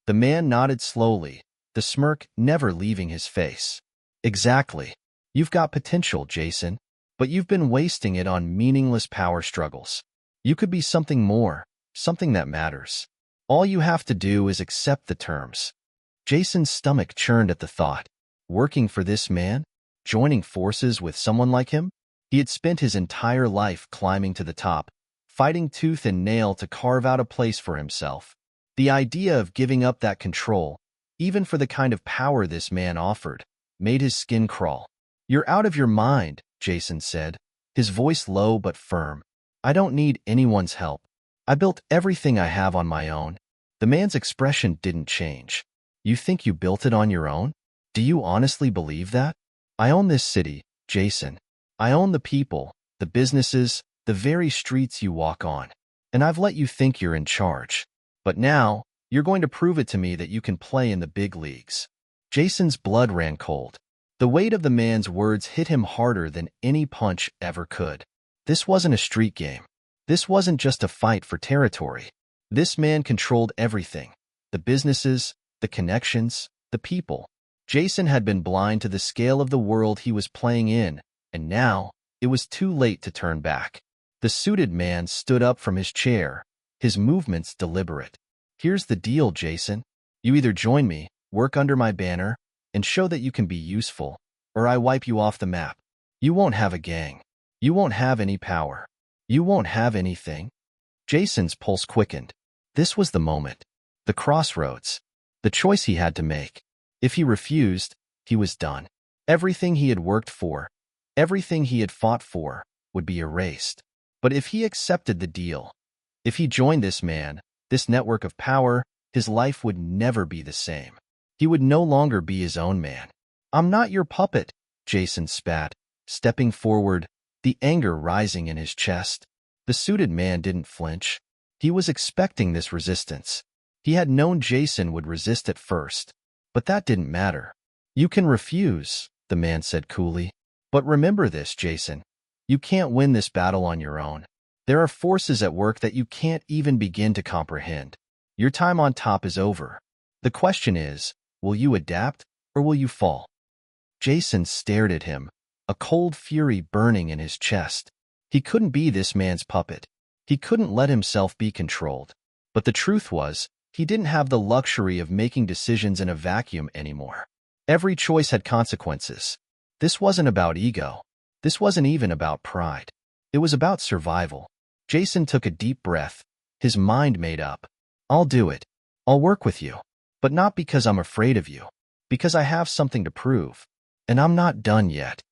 The man nodded slowly, the smirk never leaving his face. "Exactly. You've got potential, Jason, but you've been wasting it on meaningless power struggles. You could be something more, something that matters. All you have to do is accept the terms." Jason's stomach churned at the thought. Working for this man? Joining forces with someone like him? He had spent his entire life climbing to the top, fighting tooth and nail to carve out a place for himself. The idea of giving up that control, even for the kind of power this man offered, made his skin crawl. "You're out of your mind," Jason said, his voice low but firm. "I don't need anyone's help. I built everything I have on my own." The man's expression didn't change. "You think you built it on your own? Do you honestly believe that?" "I own this city, Jason. I own the people, the businesses, the very streets you walk on. And I've let you think you're in charge. But now, you're going to prove it to me that you can play in the big leagues." Jason's blood ran cold. The weight of the man's words hit him harder than any punch ever could. This wasn't a street game. This wasn't just a fight for territory. This man controlled everything: the businesses, the connections, the people. Jason had been blind to the scale of the world he was playing in, and now it was too late to turn back. The suited man stood up from his chair, his movements deliberate. "Here's the deal, Jason. You either join me, work under my banner, and show that you can be useful, or I wipe you off the map. You won't have a gang. You won't have any power. You won't have anything." Jason's pulse quickened. This was the moment. The crossroads. The choice he had to make. If he refused, he was done. Everything he had worked for, everything he had fought for, would be erased. But if he accepted the deal, if he joined this man, this network of power, his life would never be the same. He would no longer be his own man. "I'm not your puppet," Jason spat, stepping forward, the anger rising in his chest. The suited man didn't flinch. He was expecting this resistance. He had known Jason would resist at first, but that didn't matter. "You can refuse," the man said coolly. "But remember this, Jason. You can't win this battle on your own. There are forces at work that you can't even begin to comprehend. Your time on top is over. The question is, will you adapt or will you fall?" Jason stared at him, a cold fury burning in his chest. He couldn't be this man's puppet. He couldn't let himself be controlled. But the truth was, he didn't have the luxury of making decisions in a vacuum anymore. Every choice had consequences. This wasn't about ego. This wasn't even about pride. It was about survival. Jason took a deep breath, his mind made up. "I'll do it. I'll work with you. But not because I'm afraid of you. Because I have something to prove. And I'm not done yet."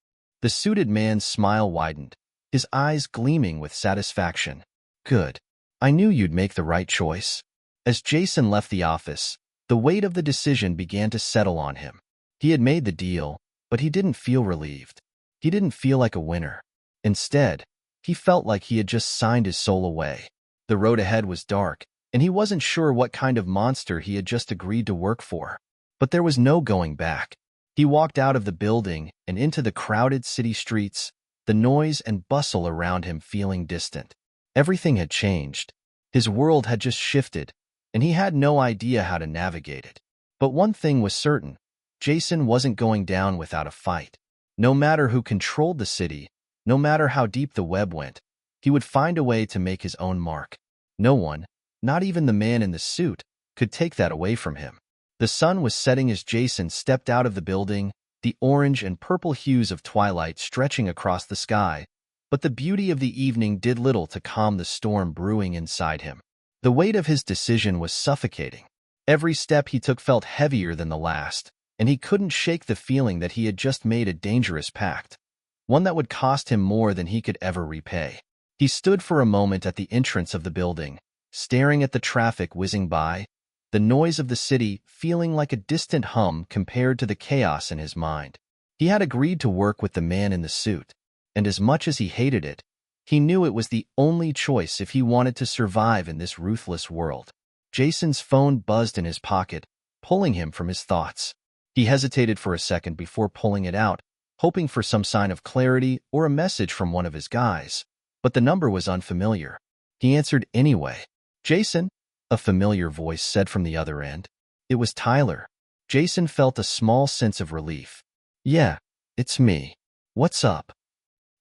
The suited man's smile widened, his eyes gleaming with satisfaction. "Good. I knew you'd make the right choice." As Jason left the office, the weight of the decision began to settle on him. He had made the deal, but he didn't feel relieved. He didn't feel like a winner. Instead, he felt like he had just signed his soul away. The road ahead was dark, and he wasn't sure what kind of monster he had just agreed to work for. But there was no going back. He walked out of the building and into the crowded city streets, the noise and bustle around him feeling distant. Everything had changed. His world had just shifted, and he had no idea how to navigate it. But one thing was certain: Jason wasn't going down without a fight. No matter who controlled the city, no matter how deep the web went, he would find a way to make his own mark. No one, not even the man in the suit, could take that away from him. The sun was setting as Jason stepped out of the building, the orange and purple hues of twilight stretching across the sky, but the beauty of the evening did little to calm the storm brewing inside him. The weight of his decision was suffocating. Every step he took felt heavier than the last, and he couldn't shake the feeling that he had just made a dangerous pact, one that would cost him more than he could ever repay. He stood for a moment at the entrance of the building, staring at the traffic whizzing by, the noise of the city feeling like a distant hum compared to the chaos in his mind. He had agreed to work with the man in the suit, and as much as he hated it, he knew it was the only choice if he wanted to survive in this ruthless world. Jason's phone buzzed in his pocket, pulling him from his thoughts. He hesitated for a second before pulling it out, hoping for some sign of clarity or a message from one of his guys. But the number was unfamiliar. He answered anyway. "Jason?" a familiar voice said from the other end. It was Tyler. Jason felt a small sense of relief. "Yeah, it's me. What's up?"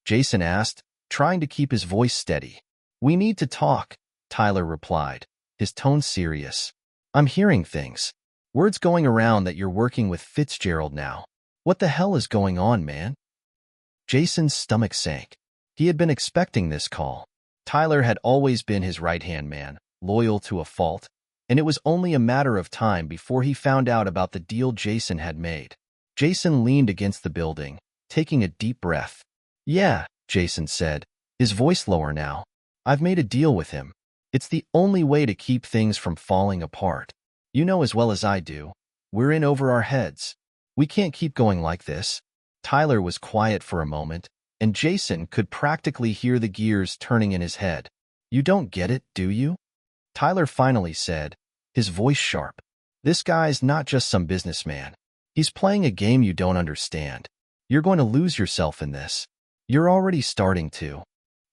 Jason asked, trying to keep his voice steady. "We need to talk," Tyler replied, his tone serious. "I'm hearing things. Word's going around that you're working with Fitzgerald now. What the hell is going on, man?" Jason's stomach sank. He had been expecting this call. Tyler had always been his right-hand man, loyal to a fault, and it was only a matter of time before he found out about the deal Jason had made. Jason leaned against the building, taking a deep breath. "Yeah," Jason said, his voice lower now. "I've made a deal with him. It's the only way to keep things from falling apart. You know as well as I do, we're in over our heads. We can't keep going like this." Tyler was quiet for a moment, and Jason could practically hear the gears turning in his head. "You don't get it, do you?" Tyler finally said, his voice sharp. "This guy's not just some businessman. He's playing a game you don't understand. You're going to lose yourself in this. You're already starting to."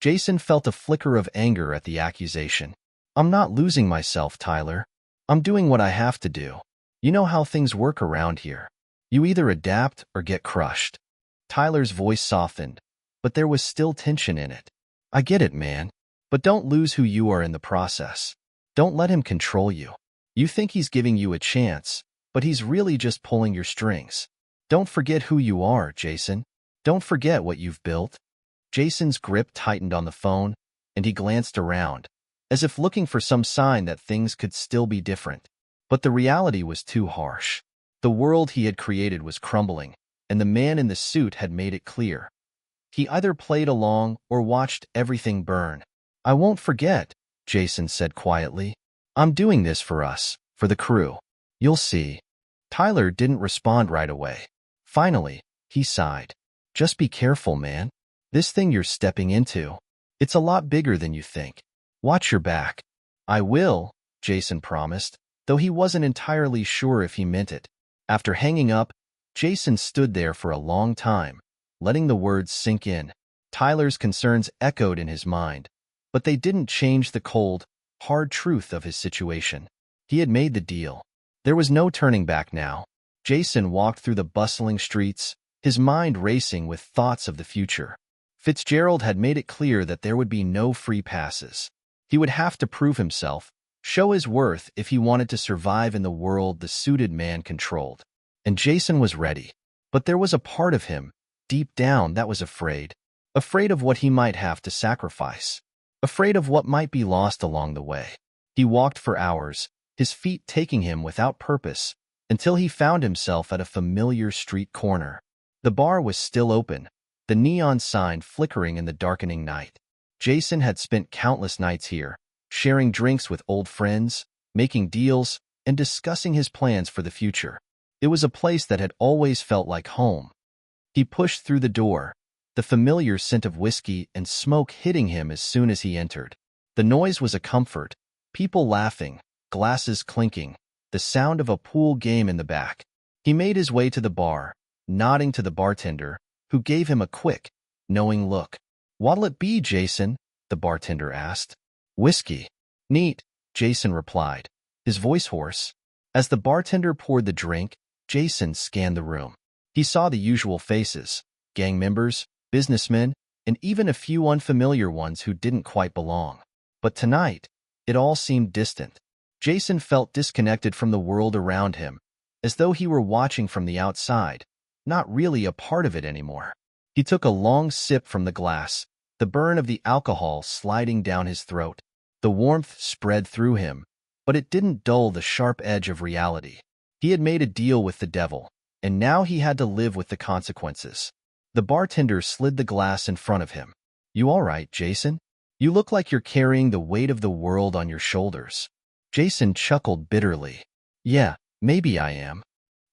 Jason felt a flicker of anger at the accusation. "I'm not losing myself, Tyler. I'm doing what I have to do. You know how things work around here. You either adapt or get crushed." Tyler's voice softened, but there was still tension in it. "I get it, man. But don't lose who you are in the process. Don't let him control you. You think he's giving you a chance, but he's really just pulling your strings. Don't forget who you are, Jason. Don't forget what you've built." Jason's grip tightened on the phone, and he glanced around, as if looking for some sign that things could still be different. But the reality was too harsh. The world he had created was crumbling, and the man in the suit had made it clear. He either played along or watched everything burn. "I won't forget," Jason said quietly. "I'm doing this for us, for the crew. You'll see." Tyler didn't respond right away. Finally, he sighed. "Just be careful, man. This thing you're stepping into, it's a lot bigger than you think. Watch your back." "I will," Jason promised, though he wasn't entirely sure if he meant it. After hanging up, Jason stood there for a long time, letting the words sink in. Tyler's concerns echoed in his mind, but they didn't change the cold, hard truth of his situation. He had made the deal. There was no turning back now. Jason walked through the bustling streets, his mind racing with thoughts of the future. Fitzgerald had made it clear that there would be no free passes. He would have to prove himself, show his worth if he wanted to survive in the world the suited man controlled. And Jason was ready. But there was a part of him, deep down, that was afraid. Afraid of what he might have to sacrifice. Afraid of what might be lost along the way. He walked for hours, his feet taking him without purpose, until he found himself at a familiar street corner. The bar was still open, the neon sign flickering in the darkening night. Jason had spent countless nights here, sharing drinks with old friends, making deals, and discussing his plans for the future. It was a place that had always felt like home. He pushed through the door, the familiar scent of whiskey and smoke hitting him as soon as he entered. The noise was a comfort, people laughing, glasses clinking, the sound of a pool game in the back. He made his way to the bar, nodding to the bartender, who gave him a quick, knowing look. "What'll it be, Jason?" the bartender asked. "Whiskey." "Neat," Jason replied, his voice hoarse. As the bartender poured the drink, Jason scanned the room. He saw the usual faces, gang members, businessmen, and even a few unfamiliar ones who didn't quite belong. But tonight, It all seemed distant. Jason felt disconnected from the world around him, as though he were watching from the outside, not really a part of it anymore. He took a long sip from the glass, the burn of the alcohol sliding down his throat. The warmth spread through him, but it didn't dull the sharp edge of reality. He had made a deal with the devil, and now he had to live with the consequences. The bartender slid the glass in front of him. "You all right, Jason? You look like you're carrying the weight of the world on your shoulders." Jason chuckled bitterly. "Yeah, maybe I am."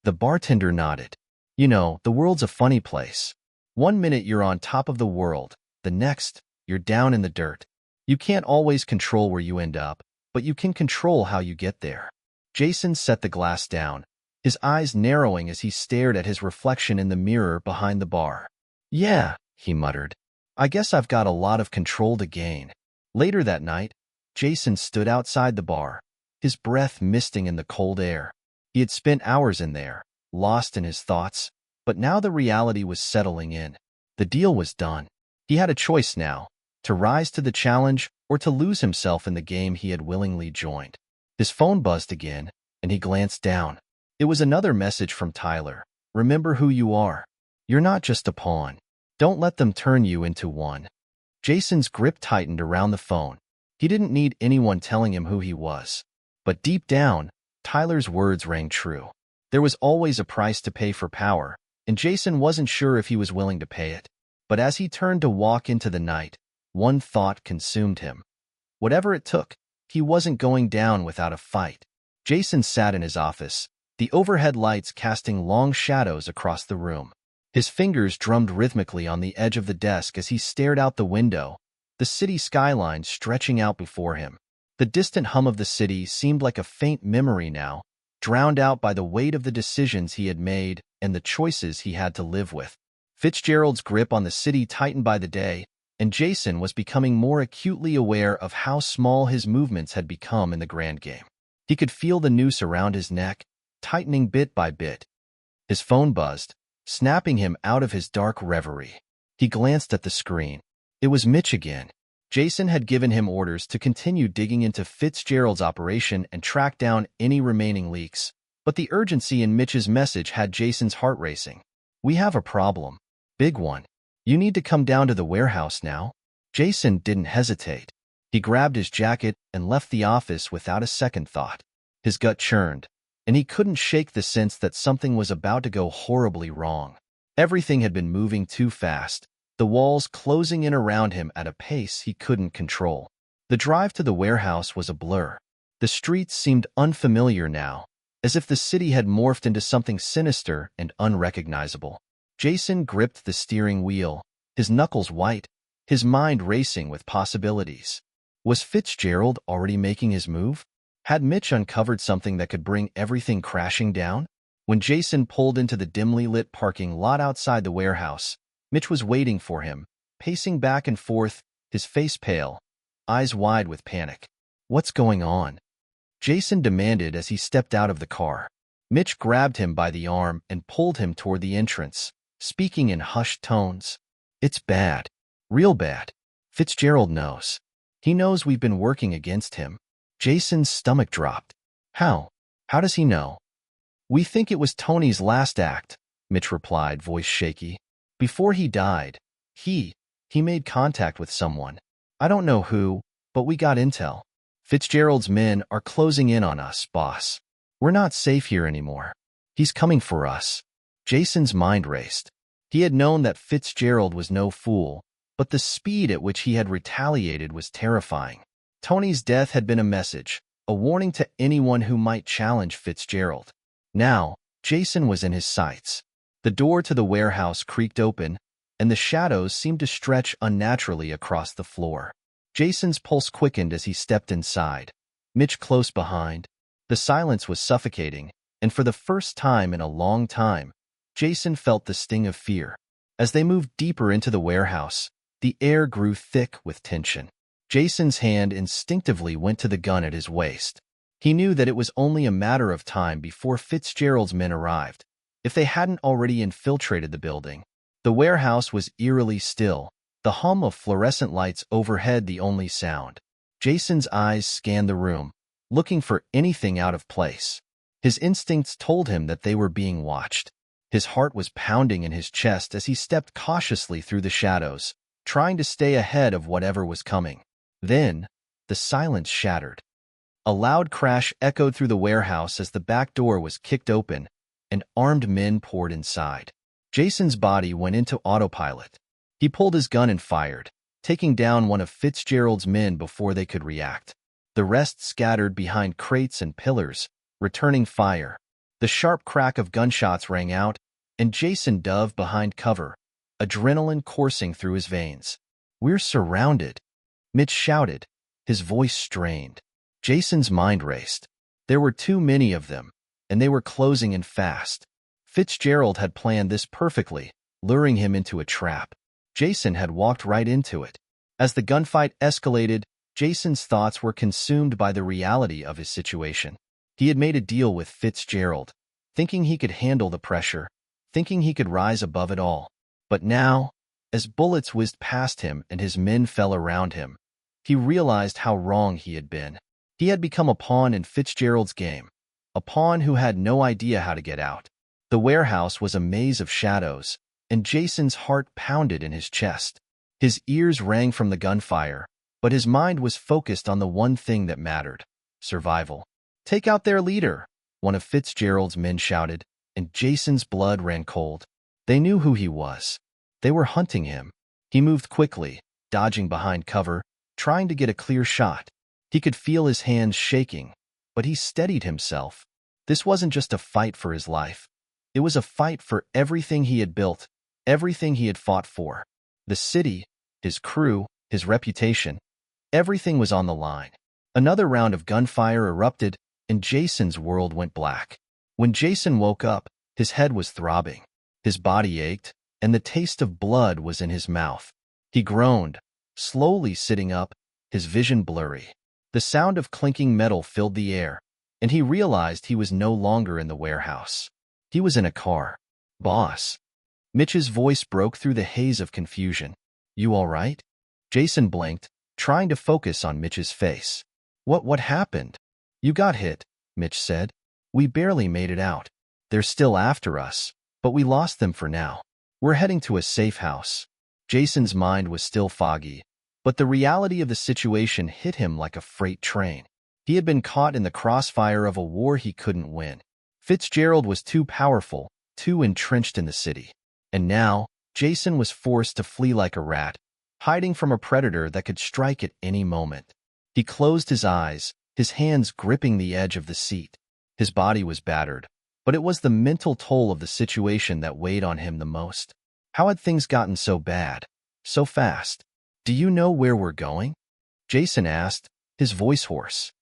The bartender nodded. "You know, the world's a funny place. One minute you're on top of the world, the next, you're down in the dirt. You can't always control where you end up, but you can control how you get there." Jason set the glass down, his eyes narrowing as he stared at his reflection in the mirror behind the bar. "Yeah," he muttered. "I guess I've got a lot of control to gain." Later that night, Jason stood outside the bar, his breath misting in the cold air. He had spent hours in there, lost in his thoughts, but now the reality was settling in. The deal was done. He had a choice now, to rise to the challenge or to lose himself in the game he had willingly joined. His phone buzzed again, and he glanced down. It was another message from Tyler. "Remember who you are. You're not just a pawn. Don't let them turn you into one." Jason's grip tightened around the phone. He didn't need anyone telling him who he was. But deep down, Tyler's words rang true. There was always a price to pay for power, and Jason wasn't sure if he was willing to pay it. But as he turned to walk into the night, one thought consumed him. Whatever it took, he wasn't going down without a fight. Jason sat in his office, the overhead lights casting long shadows across the room. His fingers drummed rhythmically on the edge of the desk as he stared out the window, the city skyline stretching out before him. The distant hum of the city seemed like a faint memory now, drowned out by the weight of the decisions he had made and the choices he had to live with. Fitzgerald's grip on the city tightened by the day, and Jason was becoming more acutely aware of how small his movements had become in the grand game. He could feel the noose around his neck, tightening bit by bit. His phone buzzed, snapping him out of his dark reverie. He glanced at the screen. It was Mitch again. Jason had given him orders to continue digging into Fitzgerald's operation and track down any remaining leaks, but the urgency in Mitch's message had Jason's heart racing. "We have a problem. Big one. You need to come down to the warehouse now." Jason didn't hesitate. He grabbed his jacket and left the office without a second thought. His gut churned, and he couldn't shake the sense that something was about to go horribly wrong. Everything had been moving too fast, the walls closing in around him at a pace he couldn't control. The drive to the warehouse was a blur. The streets seemed unfamiliar now, as if the city had morphed into something sinister and unrecognizable. Jason gripped the steering wheel, his knuckles white, his mind racing with possibilities. Was Fitzgerald already making his move? Had Mitch uncovered something that could bring everything crashing down? When Jason pulled into the dimly lit parking lot outside the warehouse, Mitch was waiting for him, pacing back and forth, his face pale, eyes wide with panic. "What's going on?" Jason demanded as he stepped out of the car. Mitch grabbed him by the arm and pulled him toward the entrance, speaking in hushed tones. "It's bad. Real bad. Fitzgerald knows. He knows we've been working against him." Jason's stomach dropped. "How? How does he know?" "We think it was Tony's last act," Mitch replied, voice shaky. "Before he died, he made contact with someone. I don't know who, but we got intel. Fitzgerald's men are closing in on us, boss. We're not safe here anymore. He's coming for us." Jason's mind raced. He had known that Fitzgerald was no fool, but the speed at which he had retaliated was terrifying. Tony's death had been a message, a warning to anyone who might challenge Fitzgerald. Now, Jason was in his sights. The door to the warehouse creaked open, and the shadows seemed to stretch unnaturally across the floor. Jason's pulse quickened as he stepped inside, Mitch close behind. The silence was suffocating, and for the first time in a long time, Jason felt the sting of fear. As they moved deeper into the warehouse, the air grew thick with tension. Jason's hand instinctively went to the gun at his waist. He knew that it was only a matter of time before Fitzgerald's men arrived, if they hadn't already infiltrated the building. The warehouse was eerily still, the hum of fluorescent lights overhead the only sound. Jason's eyes scanned the room, looking for anything out of place. His instincts told him that they were being watched. His heart was pounding in his chest as he stepped cautiously through the shadows, trying to stay ahead of whatever was coming. Then, the silence shattered. A loud crash echoed through the warehouse as the back door was kicked open, and armed men poured inside. Jason's body went into autopilot. He pulled his gun and fired, taking down one of Fitzgerald's men before they could react. The rest scattered behind crates and pillars, returning fire. The sharp crack of gunshots rang out, and Jason dove behind cover, adrenaline coursing through his veins. "We're surrounded," Mitch shouted, his voice strained. Jason's mind raced. There were too many of them, and they were closing in fast. Fitzgerald had planned this perfectly, luring him into a trap. Jason had walked right into it. As the gunfight escalated, Jason's thoughts were consumed by the reality of his situation. He had made a deal with Fitzgerald, thinking he could handle the pressure, thinking he could rise above it all. But now, as bullets whizzed past him and his men fell around him, he realized how wrong he had been. He had become a pawn in Fitzgerald's game, a pawn who had no idea how to get out. The warehouse was a maze of shadows, and Jason's heart pounded in his chest. His ears rang from the gunfire, but his mind was focused on the one thing that mattered: survival. "Take out their leader," one of Fitzgerald's men shouted, and Jason's blood ran cold. They knew who he was. They were hunting him. He moved quickly, dodging behind cover, trying to get a clear shot. He could feel his hands shaking, but he steadied himself. This wasn't just a fight for his life. It was a fight for everything he had built, everything he had fought for. The city, his crew, his reputation, everything was on the line. Another round of gunfire erupted, and Jason's world went black. When Jason woke up, his head was throbbing. His body ached, and the taste of blood was in his mouth. He groaned, slowly sitting up, his vision blurry. The sound of clinking metal filled the air, and he realized he was no longer in the warehouse. He was in a car. "Boss." Mitch's voice broke through the haze of confusion. "You all right?" Jason blinked, trying to focus on Mitch's face. What happened?" "You got hit," Mitch said. "We barely made it out. They're still after us, but we lost them for now. We're heading to a safe house." Jason's mind was still foggy, but the reality of the situation hit him like a freight train. He had been caught in the crossfire of a war he couldn't win. Fitzgerald was too powerful, too entrenched in the city. And now, Jason was forced to flee like a rat, hiding from a predator that could strike at any moment. He closed his eyes, his hands gripping the edge of the seat. His body was battered, but it was the mental toll of the situation that weighed on him the most. How had things gotten so bad, so fast? "Do you know where we're going?" Jason asked, his voice hoarse.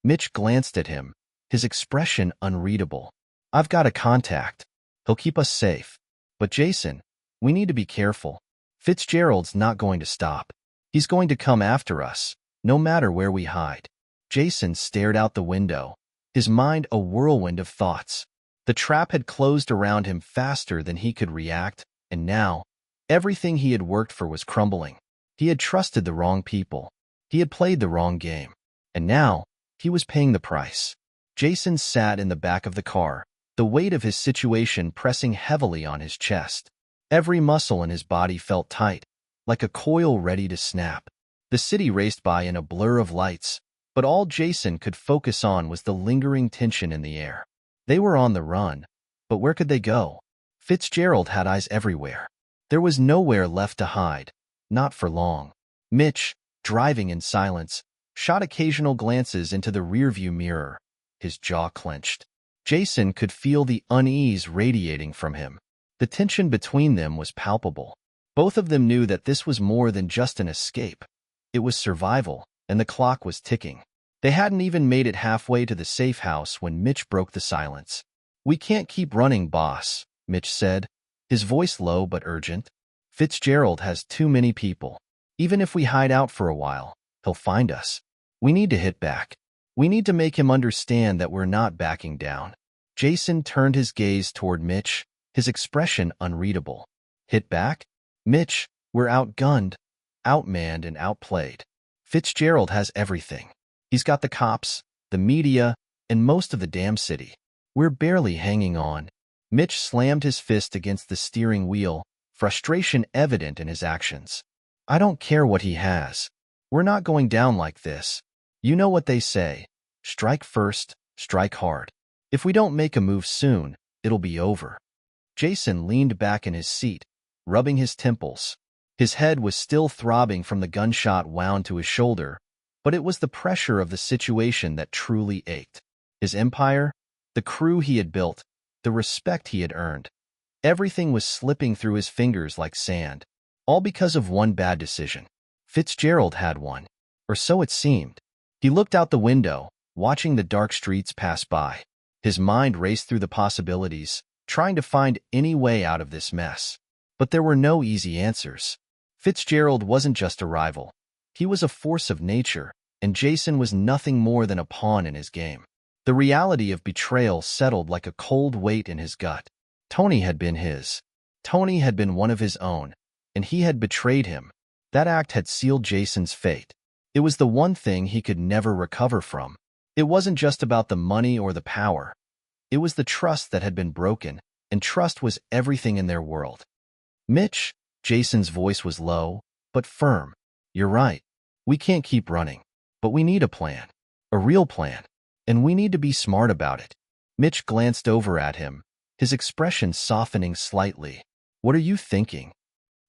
Mitch glanced at him, his expression unreadable. "I've got a contact. He'll keep us safe. But Jason, we need to be careful. Fitzgerald's not going to stop. He's going to come after us, no matter where we hide." Jason stared out the window, his mind a whirlwind of thoughts. The trap had closed around him faster than he could react, and now, everything he had worked for was crumbling. He had trusted the wrong people. He had played the wrong game. And now, he was paying the price. Jason sat in the back of the car, the weight of his situation pressing heavily on his chest. Every muscle in his body felt tight, like a coil ready to snap. The city raced by in a blur of lights, but all Jason could focus on was the lingering tension in the air. They were on the run, but where could they go? Fitzgerald had eyes everywhere. There was nowhere left to hide, not for long. Mitch, driving in silence, shot occasional glances into the rearview mirror, his jaw clenched. Jason could feel the unease radiating from him. The tension between them was palpable. Both of them knew that this was more than just an escape. It was survival, and the clock was ticking. They hadn't even made it halfway to the safe house when Mitch broke the silence. "We can't keep running, boss," Mitch said, his voice low but urgent. "Fitzgerald has too many people. Even if we hide out for a while, he'll find us. We need to hit back. We need to make him understand that we're not backing down." Jason turned his gaze toward Mitch, his expression unreadable. "Hit back? Mitch, we're outgunned, outmanned, and outplayed. Fitzgerald has everything. He's got the cops, the media, and most of the damn city. We're barely hanging on. Mitch slammed his fist against the steering wheel, frustration evident in his actions. I don't care what he has. We're not going down like this. You know what they say. Strike first, strike hard. If we don't make a move soon, it'll be over. Jason leaned back in his seat, rubbing his temples. His head was still throbbing from the gunshot wound to his shoulder, but it was the pressure of the situation that truly ached. His empire, the crew he had built, the respect he had earned. Everything was slipping through his fingers like sand, all because of one bad decision. Fitzgerald had one, or so it seemed. He looked out the window, watching the dark streets pass by. His mind raced through the possibilities, trying to find any way out of this mess. But there were no easy answers. Fitzgerald wasn't just a rival. He was a force of nature, and Jason was nothing more than a pawn in his game. The reality of betrayal settled like a cold weight in his gut. Tony had been his. Tony had been one of his own, and he had betrayed him. That act had sealed Jason's fate. It was the one thing he could never recover from. It wasn't just about the money or the power. It was the trust that had been broken, and trust was everything in their world. Mitch, Jason's voice was low, but firm. You're right. We can't keep running. But we need a plan. A real plan. And we need to be smart about it. Mitch glanced over at him, his expression softening slightly. What are you thinking?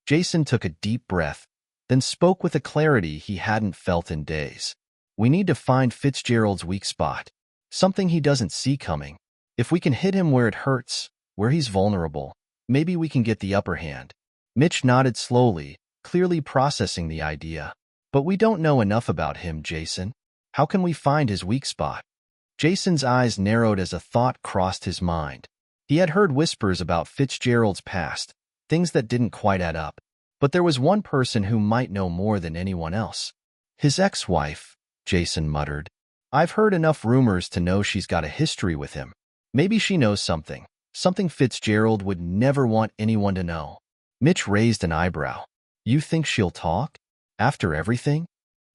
Jason took a deep breath, then spoke with a clarity he hadn't felt in days. We need to find Fitzgerald's weak spot. Something he doesn't see coming. If we can hit him where it hurts, where he's vulnerable, maybe we can get the upper hand. Mitch nodded slowly, clearly processing the idea. But we don't know enough about him, Jason. How can we find his weak spot? Jason's eyes narrowed as a thought crossed his mind. He had heard whispers about Fitzgerald's past, things that didn't quite add up. But there was one person who might know more than anyone else. His ex-wife, Jason muttered. I've heard enough rumors to know she's got a history with him. Maybe she knows something Fitzgerald would never want anyone to know. Mitch raised an eyebrow. You think she'll talk? After everything?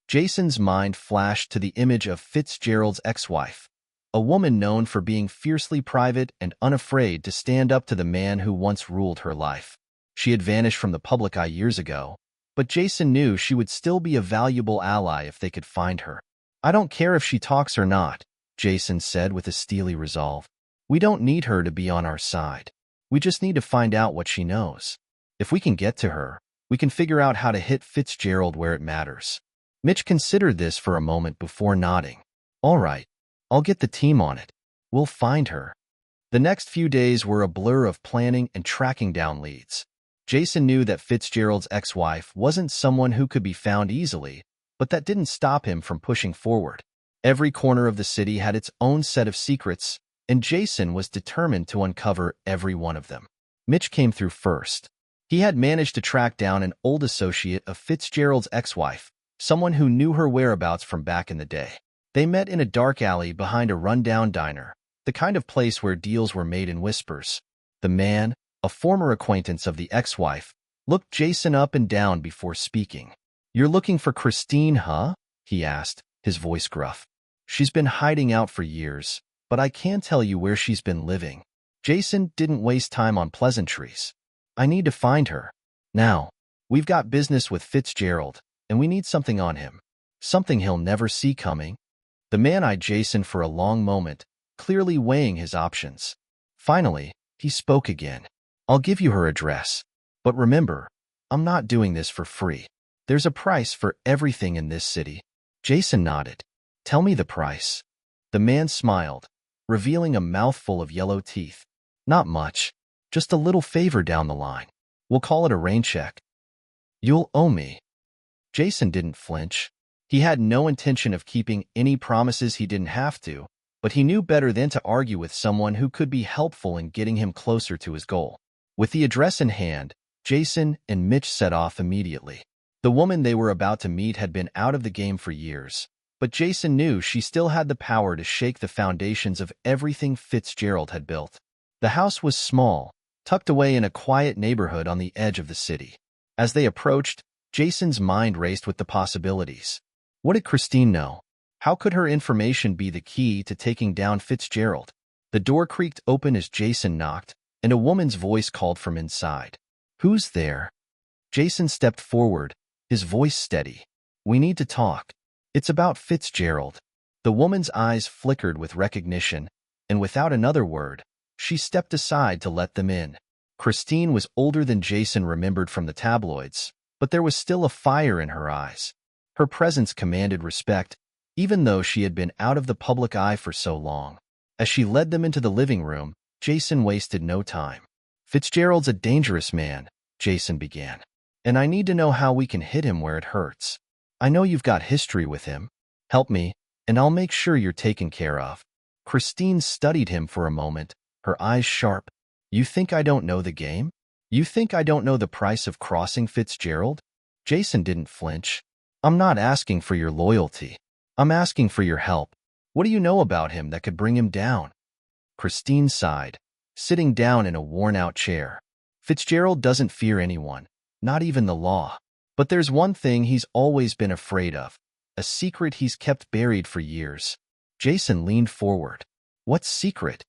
Jason's mind flashed to the image of Fitzgerald's ex-wife, a woman known for being fiercely private and unafraid to stand up to the man who once ruled her life. She had vanished from the public eye years ago, but Jason knew she would still be a valuable ally if they could find her. I don't care if she talks or not, Jason said with a steely resolve. We don't need her to be on our side. We just need to find out what she knows. If we can get to her, we can figure out how to hit Fitzgerald where it matters. Mitch considered this for a moment before nodding. All right, I'll get the team on it. We'll find her. The next few days were a blur of planning and tracking down leads. Jason knew that Fitzgerald's ex-wife wasn't someone who could be found easily, but that didn't stop him from pushing forward. Every corner of the city had its own set of secrets, and Jason was determined to uncover every one of them. Mitch came through first. He had managed to track down an old associate of Fitzgerald's ex-wife, someone who knew her whereabouts from back in the day. They met in a dark alley behind a rundown diner, the kind of place where deals were made in whispers. The man, a former acquaintance of the ex-wife, looked Jason up and down before speaking. You're looking for Christine, huh? He asked, his voice gruff. She's been hiding out for years, but I can tell you where she's been living. Jason didn't waste time on pleasantries. I need to find her. Now, we've got business with Fitzgerald, and we need something on him. Something he'll never see coming. The man eyed Jason for a long moment, clearly weighing his options. Finally, he spoke again. I'll give you her address. But remember, I'm not doing this for free. There's a price for everything in this city. Jason nodded. Tell me the price. The man smiled, revealing a mouthful of yellow teeth. Not much. Just a little favor down the line. We'll call it a rain check. You'll owe me. Jason didn't flinch. He had no intention of keeping any promises he didn't have to, but he knew better than to argue with someone who could be helpful in getting him closer to his goal. With the address in hand, Jason and Mitch set off immediately. The woman they were about to meet had been out of the game for years, but Jason knew she still had the power to shake the foundations of everything Fitzgerald had built. The house was small, tucked away in a quiet neighborhood on the edge of the city. As they approached, Jason's mind raced with the possibilities. What did Christine know? How could her information be the key to taking down Fitzgerald? The door creaked open as Jason knocked, and a woman's voice called from inside. "Who's there?" Jason stepped forward, his voice steady. "We need to talk. It's about Fitzgerald." The woman's eyes flickered with recognition, and without another word, she stepped aside to let them in. Christine was older than Jason remembered from the tabloids, but there was still a fire in her eyes. Her presence commanded respect, even though she had been out of the public eye for so long. As she led them into the living room, Jason wasted no time. "Fitzgerald's a dangerous man," Jason began, "and I need to know how we can hit him where it hurts. I know you've got history with him. Help me, and I'll make sure you're taken care of." Christine studied him for a moment, her eyes sharp. "You think I don't know the game? You think I don't know the price of crossing Fitzgerald?" Jason didn't flinch. "I'm not asking for your loyalty. I'm asking for your help. What do you know about him that could bring him down?" Christine sighed, sitting down in a worn-out chair. "Fitzgerald doesn't fear anyone, not even the law. But there's one thing he's always been afraid of, a secret he's kept buried for years." Jason leaned forward. "What secret?"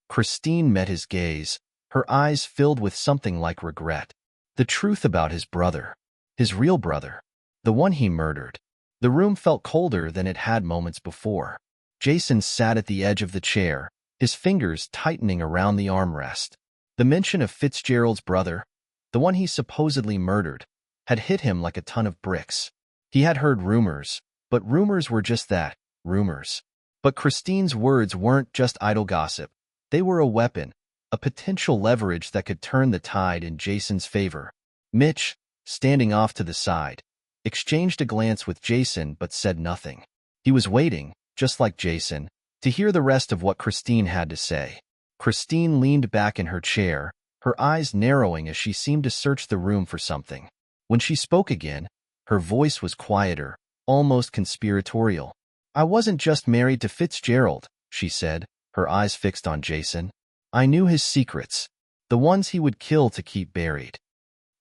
Christine met his gaze, her eyes filled with something like regret. "The truth about his brother. His real brother. The one he murdered." The room felt colder than it had moments before. Jason sat at the edge of the chair, his fingers tightening around the armrest. The mention of Fitzgerald's brother, the one he supposedly murdered, had hit him like a ton of bricks. He had heard rumors, but rumors were just that, rumors. But Christine's words weren't just idle gossip. They were a weapon, a potential leverage that could turn the tide in Jason's favor. Mitch, standing off to the side, exchanged a glance with Jason but said nothing. He was waiting, just like Jason, to hear the rest of what Christine had to say. Christine leaned back in her chair, her eyes narrowing as she seemed to search the room for something. When she spoke again, her voice was quieter, almost conspiratorial. "I wasn't just married to Fitzgerald," she said, her eyes fixed on Jason. "I knew his secrets, the ones he would kill to keep buried."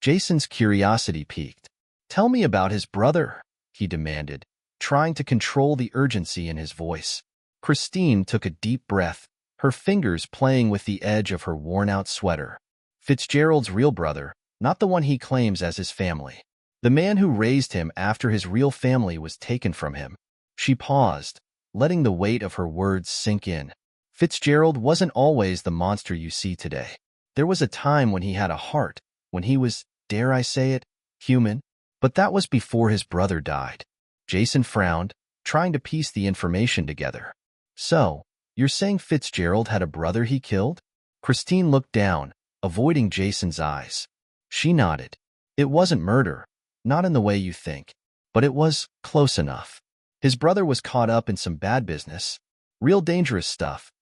Jason's curiosity piqued. "Tell me about his brother," he demanded, trying to control the urgency in his voice. Christine took a deep breath, her fingers playing with the edge of her worn-out sweater. "Fitzgerald's real brother, not the one he claims as his family. The man who raised him after his real family was taken from him." She paused, letting the weight of her words sink in. "Fitzgerald wasn't always the monster you see today. There was a time when he had a heart, when he was, dare I say it, human. But that was before his brother died." Jason frowned, trying to piece the information together. "So, you're saying Fitzgerald had a brother he killed?" Christine looked down, avoiding Jason's eyes. She nodded. "It wasn't murder, not in the way you think, but it was close enough. His brother was caught up in some bad business, real dangerous stuff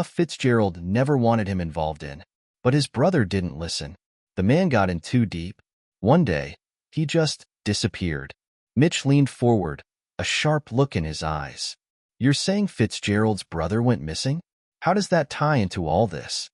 Fitzgerald never wanted him involved in. But his brother didn't listen. The man got in too deep. One day, he just disappeared." Mitch leaned forward, a sharp look in his eyes. "You're saying Fitzgerald's brother went missing? How does that tie into all this?"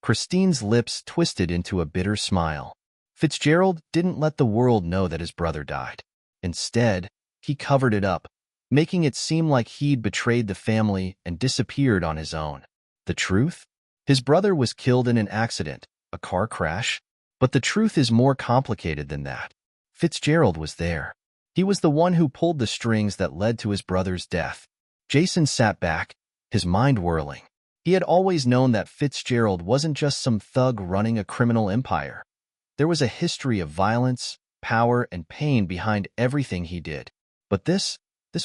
Christine's lips twisted into a bitter smile. "Fitzgerald didn't let the world know that his brother died. Instead, he covered it up, making it seem like he'd betrayed the family and disappeared on his own. The truth? His brother was killed in an accident, a car crash. But the truth is more complicated than that. Fitzgerald was there. He was the one who pulled the strings that led to his brother's death." Jason sat back, his mind whirling. He had always known that Fitzgerald wasn't just some thug running a criminal empire. There was a history of violence, power, and pain behind everything he did. But this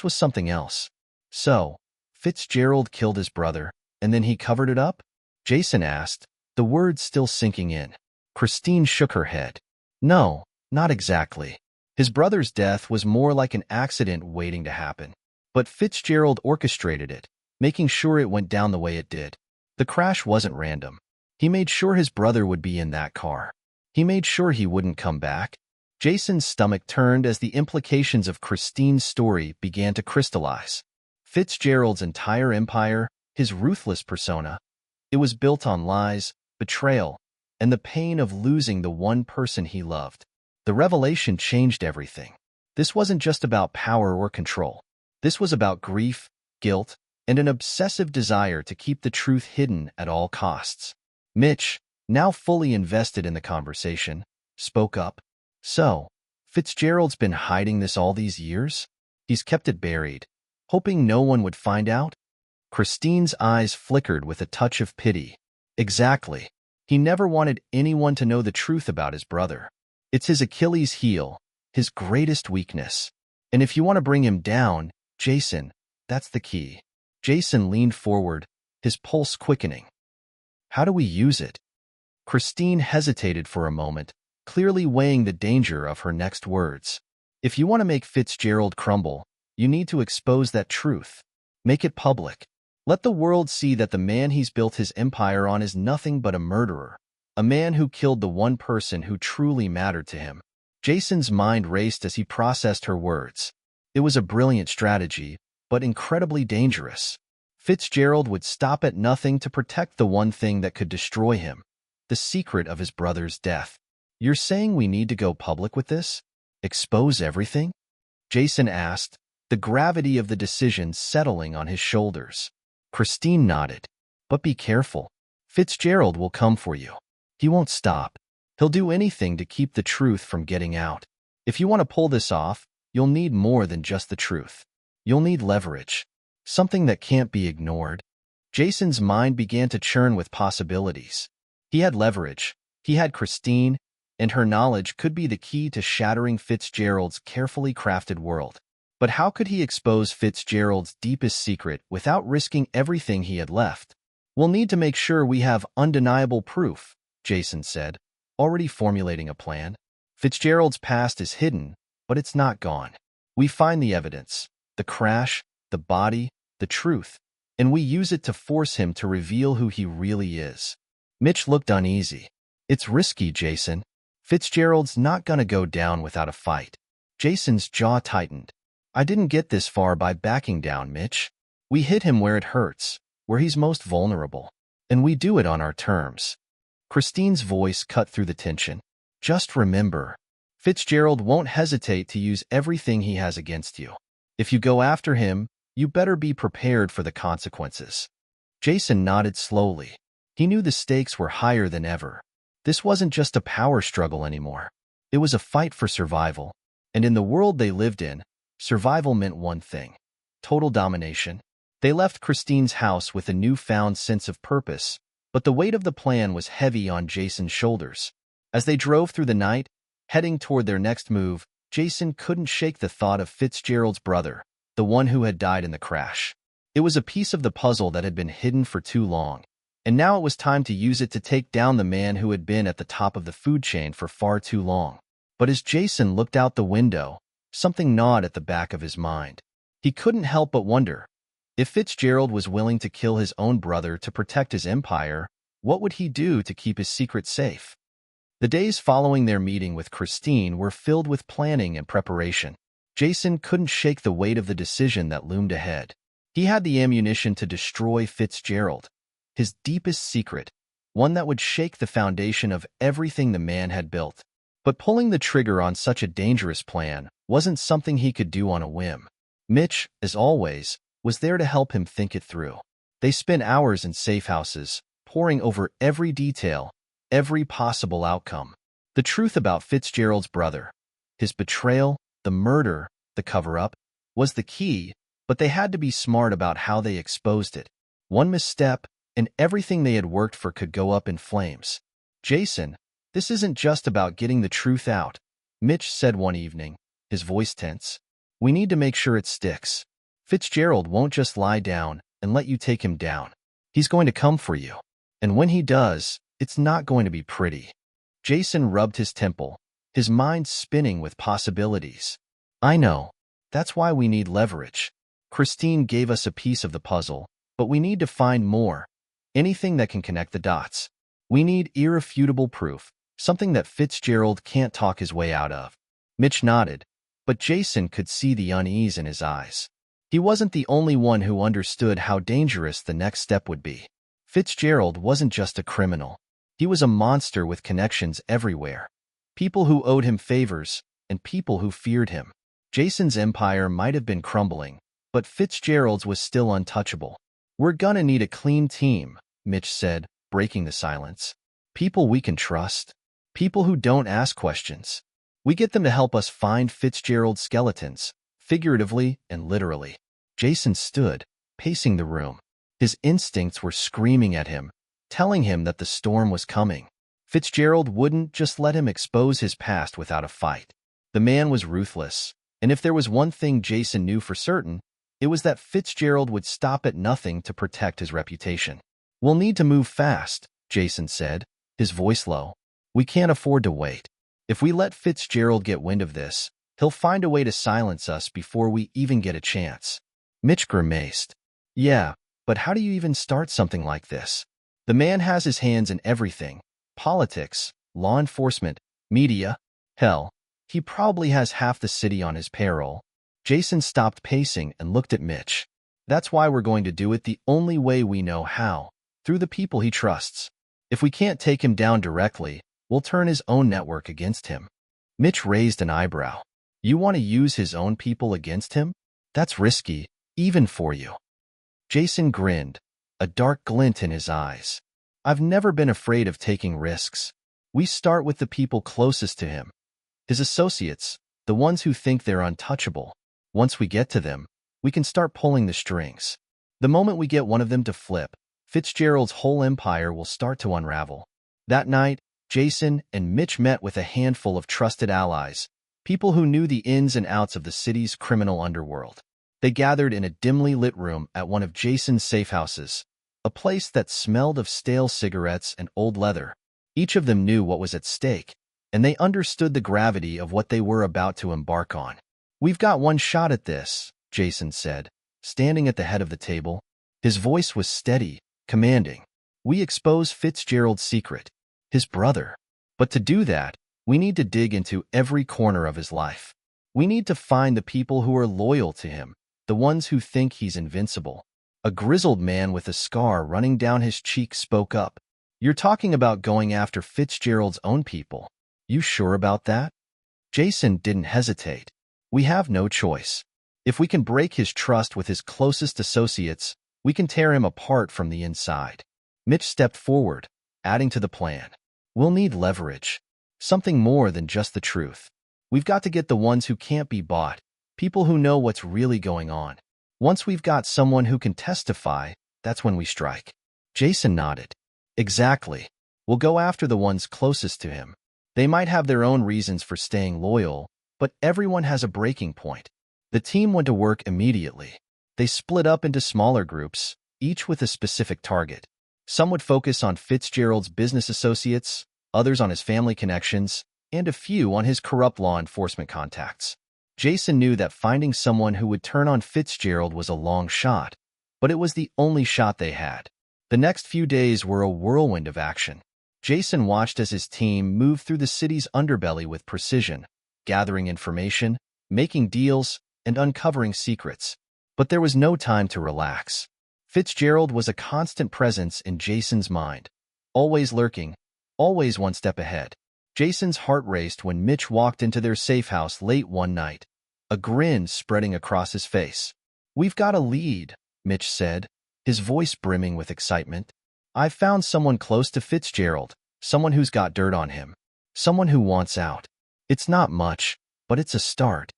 was something else. "So, Fitzgerald killed his brother, and then he covered it up?" Jason asked, the words still sinking in. Christine shook her head. "No, not exactly. His brother's death was more like an accident waiting to happen. But Fitzgerald orchestrated it, making sure it went down the way it did. The crash wasn't random. He made sure his brother would be in that car. He made sure he wouldn't come back." Jason's stomach turned as the implications of Christine's story began to crystallize. Fitzgerald's entire empire, his ruthless persona, it was built on lies, betrayal, and the pain of losing the one person he loved. The revelation changed everything. This wasn't just about power or control. This was about grief, guilt, and an obsessive desire to keep the truth hidden at all costs. Mitch, now fully invested in the conversation, spoke up. So, Fitzgerald's been hiding this all these years? He's kept it buried, hoping no one would find out? Christine's eyes flickered with a touch of pity. Exactly. He never wanted anyone to know the truth about his brother. It's his Achilles heel, his greatest weakness. And if you want to bring him down, Jason, that's the key. Jason leaned forward, his pulse quickening. How do we use it? Christine hesitated for a moment, clearly weighing the danger of her next words. If you want to make Fitzgerald crumble, you need to expose that truth. Make it public. Let the world see that the man he's built his empire on is nothing but a murderer, a man who killed the one person who truly mattered to him. Jason's mind raced as he processed her words. It was a brilliant strategy, but incredibly dangerous. Fitzgerald would stop at nothing to protect the one thing that could destroy him, the secret of his brother's death. You're saying we need to go public with this? Expose everything? Jason asked, the gravity of the decision settling on his shoulders. Christine nodded. But be careful. Fitzgerald will come for you. He won't stop. He'll do anything to keep the truth from getting out. If you want to pull this off, you'll need more than just the truth. You'll need leverage. Something that can't be ignored. Jason's mind began to churn with possibilities. He had leverage. He had Christine, and her knowledge could be the key to shattering Fitzgerald's carefully crafted world. But how could he expose Fitzgerald's deepest secret without risking everything he had left? We'll need to make sure we have undeniable proof, Jason said, already formulating a plan. Fitzgerald's past is hidden, but it's not gone. We find the evidence, the crash, the body, the truth, and we use it to force him to reveal who he really is. Mitch looked uneasy. It's risky, Jason. Fitzgerald's not gonna go down without a fight. Jason's jaw tightened. I didn't get this far by backing down, Mitch. We hit him where it hurts, where he's most vulnerable, and we do it on our terms. Christine's voice cut through the tension. Just remember, Fitzgerald won't hesitate to use everything he has against you. If you go after him, you better be prepared for the consequences. Jason nodded slowly. He knew the stakes were higher than ever. This wasn't just a power struggle anymore. It was a fight for survival, and in the world they lived in, survival meant one thing: total domination. They left Christine's house with a newfound sense of purpose, but the weight of the plan was heavy on Jason's shoulders. As they drove through the night, heading toward their next move, Jason couldn't shake the thought of Fitzgerald's brother, the one who had died in the crash. It was a piece of the puzzle that had been hidden for too long, and now it was time to use it to take down the man who had been at the top of the food chain for far too long. But as Jason looked out the window, something gnawed at the back of his mind. He couldn't help but wonder, if Fitzgerald was willing to kill his own brother to protect his empire, what would he do to keep his secret safe? The days following their meeting with Christine were filled with planning and preparation. Jason couldn't shake the weight of the decision that loomed ahead. He had the ammunition to destroy Fitzgerald, his deepest secret, one that would shake the foundation of everything the man had built. But pulling the trigger on such a dangerous plan wasn't something he could do on a whim. Mitch, as always, was there to help him think it through. They spent hours in safe houses, poring over every detail, every possible outcome. The truth about Fitzgerald's brother, his betrayal, the murder, the cover-up, was the key, but they had to be smart about how they exposed it. One misstep, and everything they had worked for could go up in flames. Jason, this isn't just about getting the truth out, Mitch said one evening, his voice tense. We need to make sure it sticks. Fitzgerald won't just lie down and let you take him down. He's going to come for you. And when he does, it's not going to be pretty. Jason rubbed his temple, his mind spinning with possibilities. I know. That's why we need leverage. Christine gave us a piece of the puzzle, but we need to find more. Anything that can connect the dots. We need irrefutable proof, something that Fitzgerald can't talk his way out of. Mitch nodded, but Jason could see the unease in his eyes. He wasn't the only one who understood how dangerous the next step would be. Fitzgerald wasn't just a criminal. He was a monster with connections everywhere. People who owed him favors, and people who feared him. Jason's empire might have been crumbling, but Fitzgerald's was still untouchable. "We're gonna need a clean team," Mitch said, breaking the silence. "People we can trust. People who don't ask questions. We get them to help us find Fitzgerald's skeletons, figuratively and literally." Jason stood, pacing the room. His instincts were screaming at him, telling him that the storm was coming. Fitzgerald wouldn't just let him expose his past without a fight. The man was ruthless, and if there was one thing Jason knew for certain, it was that Fitzgerald would stop at nothing to protect his reputation. "We'll need to move fast," Jason said, his voice low. "We can't afford to wait. If we let Fitzgerald get wind of this, he'll find a way to silence us before we even get a chance." Mitch grimaced. "Yeah, but how do you even start something like this? The man has his hands in everything. Politics, law enforcement, media. Hell, he probably has half the city on his payroll." Jason stopped pacing and looked at Mitch. "That's why we're going to do it the only way we know how, through the people he trusts. If we can't take him down directly, we'll turn his own network against him." Mitch raised an eyebrow. "You want to use his own people against him? That's risky, even for you." Jason grinned, a dark glint in his eyes. "I've never been afraid of taking risks. We start with the people closest to him. His associates, the ones who think they're untouchable. Once we get to them, we can start pulling the strings. The moment we get one of them to flip, Fitzgerald's whole empire will start to unravel." That night, Jason and Mitch met with a handful of trusted allies, people who knew the ins and outs of the city's criminal underworld. They gathered in a dimly lit room at one of Jason's safe houses, a place that smelled of stale cigarettes and old leather. Each of them knew what was at stake, and they understood the gravity of what they were about to embark on. "We've got one shot at this," Jason said, standing at the head of the table. His voice was steady, commanding. "We expose Fitzgerald's secret, his brother. But to do that, we need to dig into every corner of his life. We need to find the people who are loyal to him, the ones who think he's invincible." A grizzled man with a scar running down his cheek spoke up. "You're talking about going after Fitzgerald's own people. You sure about that?" Jason didn't hesitate. "We have no choice. If we can break his trust with his closest associates, we can tear him apart from the inside." Mitch stepped forward, adding to the plan. "We'll need leverage. Something more than just the truth. We've got to get the ones who can't be bought, people who know what's really going on. Once we've got someone who can testify, that's when we strike." Jason nodded. "Exactly. We'll go after the ones closest to him. They might have their own reasons for staying loyal, but everyone has a breaking point." The team went to work immediately. They split up into smaller groups, each with a specific target. Some would focus on Fitzgerald's business associates, others on his family connections, and a few on his corrupt law enforcement contacts. Jason knew that finding someone who would turn on Fitzgerald was a long shot, but it was the only shot they had. The next few days were a whirlwind of action. Jason watched as his team moved through the city's underbelly with precision, gathering information, making deals, and uncovering secrets. But there was no time to relax. Fitzgerald was a constant presence in Jason's mind, always lurking, always one step ahead. Jason's heart raced when Mitch walked into their safe house late one night, a grin spreading across his face. "We've got a lead," Mitch said, his voice brimming with excitement. "I've found someone close to Fitzgerald, someone who's got dirt on him, someone who wants out. It's not much, but it's a start."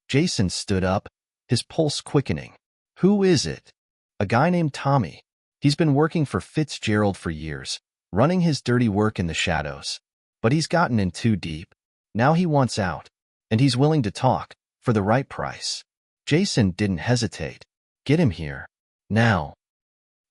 Jason stood up, his pulse quickening. "Who is it?" "A guy named Tommy. He's been working for Fitzgerald for years, running his dirty work in the shadows. But he's gotten in too deep. Now he wants out, and he's willing to talk, for the right price." Jason didn't hesitate. "Get him here. Now."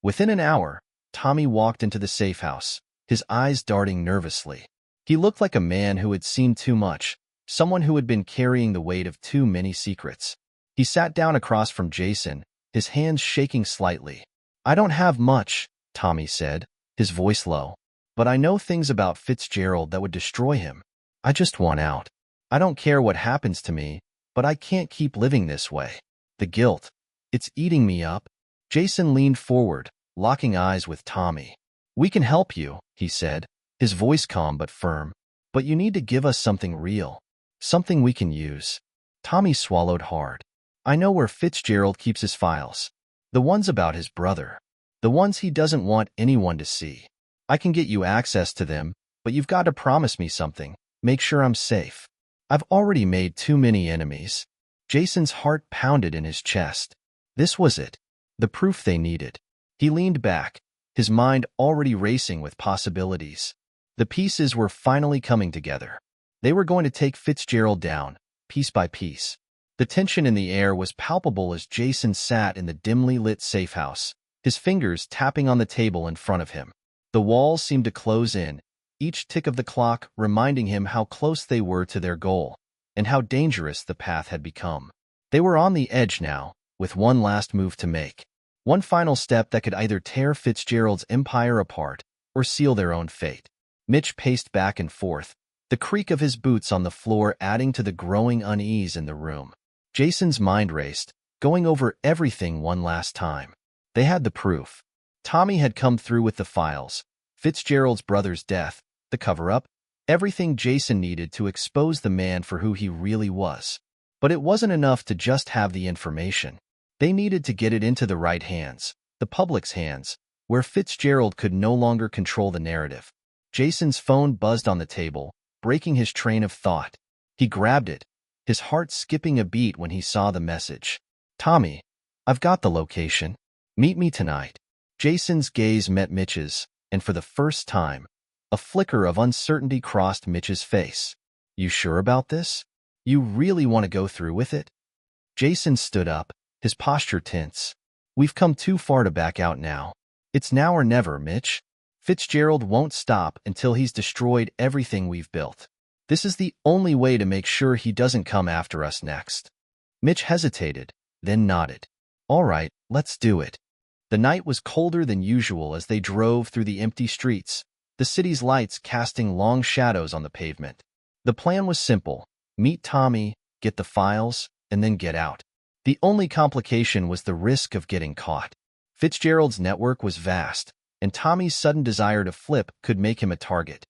Within an hour, Tommy walked into the safe house, his eyes darting nervously. He looked like a man who had seen too much, someone who had been carrying the weight of too many secrets. He sat down across from Jason, his hands shaking slightly. "I don't have much," Tommy said, his voice low. "But I know things about Fitzgerald that would destroy him. I just want out. I don't care what happens to me, but I can't keep living this way. The guilt, it's eating me up." Jason leaned forward, locking eyes with Tommy. "We can help you," he said, his voice calm but firm. "But you need to give us something real, something we can use." Tommy swallowed hard. I know where Fitzgerald keeps his files. The ones about his brother. The ones he doesn't want anyone to see. I can get you access to them, but you've got to promise me something. Make sure I'm safe. I've already made too many enemies. Jason's heart pounded in his chest. This was it. The proof they needed. He leaned back, his mind already racing with possibilities. The pieces were finally coming together. They were going to take Fitzgerald down, piece by piece. The tension in the air was palpable as Jason sat in the dimly lit safe house, his fingers tapping on the table in front of him. The walls seemed to close in, each tick of the clock reminding him how close they were to their goal, and how dangerous the path had become. They were on the edge now, with one last move to make. One final step that could either tear Fitzgerald's empire apart or seal their own fate. Mitch paced back and forth, the creak of his boots on the floor adding to the growing unease in the room. Jason's mind raced, going over everything one last time. They had the proof. Tommy had come through with the files, Fitzgerald's brother's death, the cover-up, everything Jason needed to expose the man for who he really was. But it wasn't enough to just have the information. They needed to get it into the right hands, the public's hands, where Fitzgerald could no longer control the narrative. Jason's phone buzzed on the table, breaking his train of thought. He grabbed it, his heart skipping a beat when he saw the message. Tommy, I've got the location. Meet me tonight. Jason's gaze met Mitch's, and for the first time, a flicker of uncertainty crossed Mitch's face. You sure about this? You really want to go through with it? Jason stood up, his posture tense. We've come too far to back out now. It's now or never, Mitch. Fitzgerald won't stop until he's destroyed everything we've built. This is the only way to make sure he doesn't come after us next. Mitch hesitated, then nodded. All right, let's do it. The night was colder than usual as they drove through the empty streets, the city's lights casting long shadows on the pavement. The plan was simple. Meet Tommy, get the files, and then get out. The only complication was the risk of getting caught. Fitzgerald's network was vast, and Tommy's sudden desire to flip could make him a target.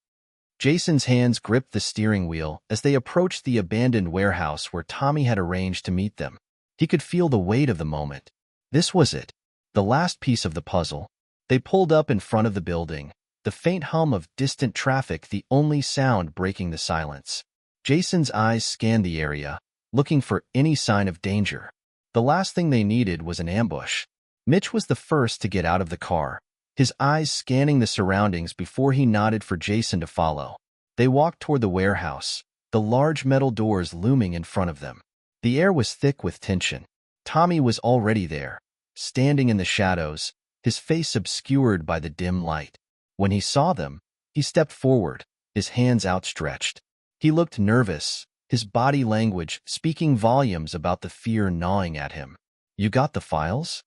Jason's hands gripped the steering wheel as they approached the abandoned warehouse where Tommy had arranged to meet them. He could feel the weight of the moment. This was it, the last piece of the puzzle. They pulled up in front of the building, the faint hum of distant traffic the only sound breaking the silence. Jason's eyes scanned the area, looking for any sign of danger. The last thing they needed was an ambush. Mitch was the first to get out of the car, his eyes scanning the surroundings before he nodded for Jason to follow. They walked toward the warehouse, the large metal doors looming in front of them. The air was thick with tension. Tommy was already there, standing in the shadows, his face obscured by the dim light. When he saw them, he stepped forward, his hands outstretched. He looked nervous, his body language speaking volumes about the fear gnawing at him. You got the files?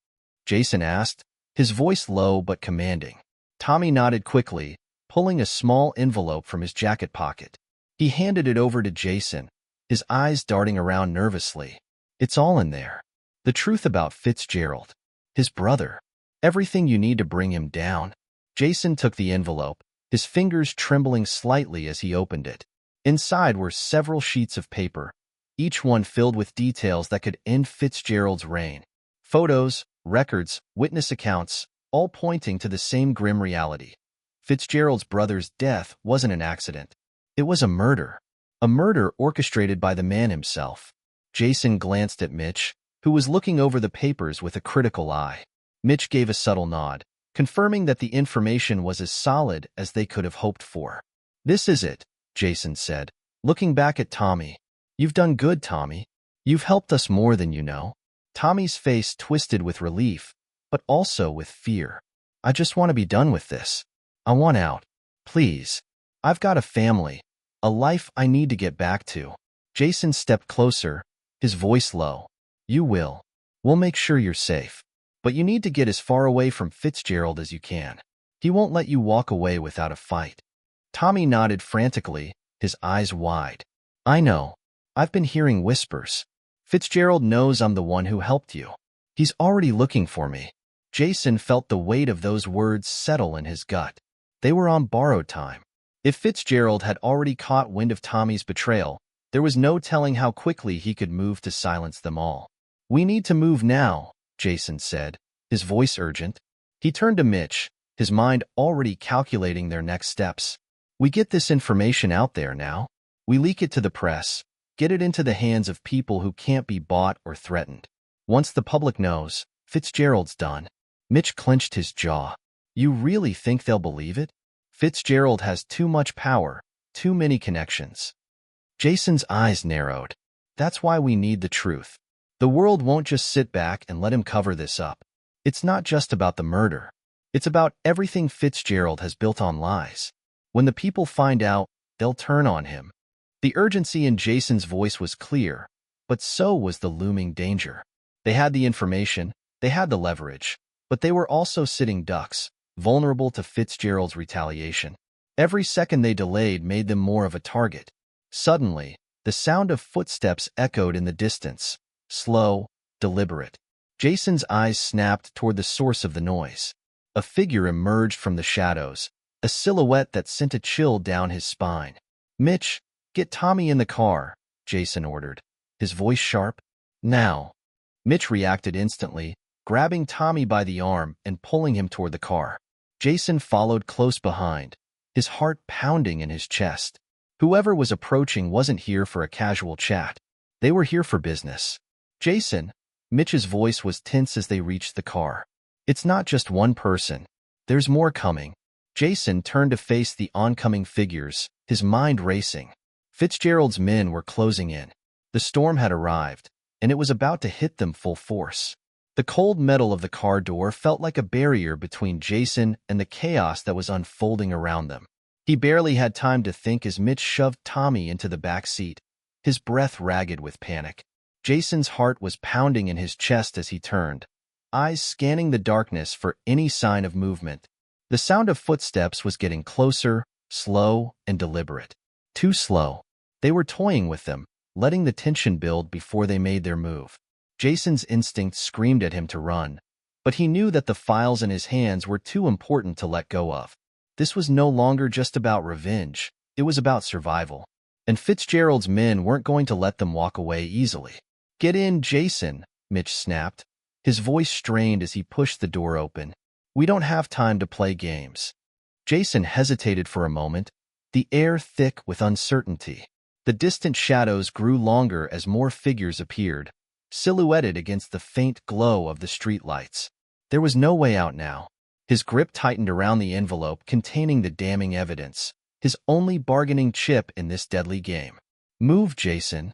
Jason asked, his voice low but commanding. Tommy nodded quickly, pulling a small envelope from his jacket pocket. He handed it over to Jason, his eyes darting around nervously. It's all in there. The truth about Fitzgerald, his brother, everything you need to bring him down. Jason took the envelope, his fingers trembling slightly as he opened it. Inside were several sheets of paper, each one filled with details that could end Fitzgerald's reign. Photos, records, witness accounts, all pointing to the same grim reality. Fitzgerald's brother's death wasn't an accident. It was a murder orchestrated by the man himself. Jason glanced at Mitch, who was looking over the papers with a critical eye. Mitch gave a subtle nod, confirming that the information was as solid as they could have hoped for. This is it, Jason said, looking back at Tommy. You've done good, Tommy. You've helped us more than you know. Tommy's face twisted with relief, but also with fear. I just want to be done with this. I want out. Please. I've got a family, a life I need to get back to. Jason stepped closer, his voice low. You will. We'll make sure you're safe. But you need to get as far away from Fitzgerald as you can. He won't let you walk away without a fight. Tommy nodded frantically, his eyes wide. I know. I've been hearing whispers. Fitzgerald knows I'm the one who helped you. He's already looking for me. Jason felt the weight of those words settle in his gut. They were on borrowed time. If Fitzgerald had already caught wind of Tommy's betrayal, There was no telling how quickly he could move to silence them all. "We need to move now," Jason said, his voice urgent. He turned to Mitch, his mind already calculating their next steps. "We get this information out there now. We leak it to the press, get it into the hands of people who can't be bought or threatened. Once the public knows, Fitzgerald's done." Mitch clenched his jaw. "You really think they'll believe it? Fitzgerald has too much power, too many connections." Jason's eyes narrowed. "That's why we need the truth. The world won't just sit back and let him cover this up. It's not just about the murder. It's about everything Fitzgerald has built on lies. When the people find out, they'll turn on him." The urgency in Jason's voice was clear, but so was the looming danger. They had the information, they had the leverage, but they were also sitting ducks, vulnerable to Fitzgerald's retaliation. Every second they delayed made them more of a target. Suddenly, the sound of footsteps echoed in the distance, slow, deliberate. Jason's eyes snapped toward the source of the noise. A figure emerged from the shadows, a silhouette that sent a chill down his spine. "Mitch, get Tommy in the car," Jason ordered, his voice sharp. "Now." Mitch reacted instantly, grabbing Tommy by the arm and pulling him toward the car. Jason followed close behind, his heart pounding in his chest. Whoever was approaching wasn't here for a casual chat. They were here for business. "Jason," Mitch's voice was tense as they reached the car. "It's not just one person. There's more coming." Jason turned to face the oncoming figures, his mind racing. Fitzgerald's men were closing in. The storm had arrived, and it was about to hit them full force. The cold metal of the car door felt like a barrier between Jason and the chaos that was unfolding around them. He barely had time to think as Mitch shoved Tommy into the back seat, his breath ragged with panic. Jason's heart was pounding in his chest as he turned, eyes scanning the darkness for any sign of movement. The sound of footsteps was getting closer, slow and deliberate. Too slow. They were toying with them, letting the tension build before they made their move. Jason's instinct screamed at him to run, but he knew that the files in his hands were too important to let go of. This was no longer just about revenge, it was about survival. And Fitzgerald's men weren't going to let them walk away easily. "Get in, Jason," Mitch snapped, his voice strained as he pushed the door open. "We don't have time to play games." Jason hesitated for a moment, the air thick with uncertainty. The distant shadows grew longer as more figures appeared, silhouetted against the faint glow of the streetlights. There was no way out now. His grip tightened around the envelope containing the damning evidence, his only bargaining chip in this deadly game. "Move, Jason."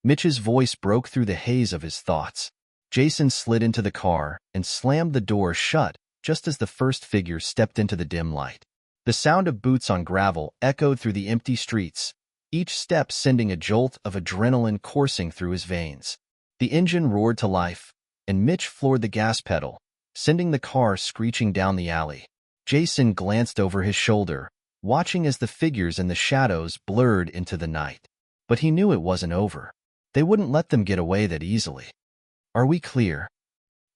Mitch's voice broke through the haze of his thoughts. Jason slid into the car and slammed the door shut just as the first figure stepped into the dim light. The sound of boots on gravel echoed through the empty streets, each step sending a jolt of adrenaline coursing through his veins. The engine roared to life, and Mitch floored the gas pedal, sending the car screeching down the alley. Jason glanced over his shoulder, watching as the figures in the shadows blurred into the night. But he knew it wasn't over. They wouldn't let them get away that easily. "Are we clear?"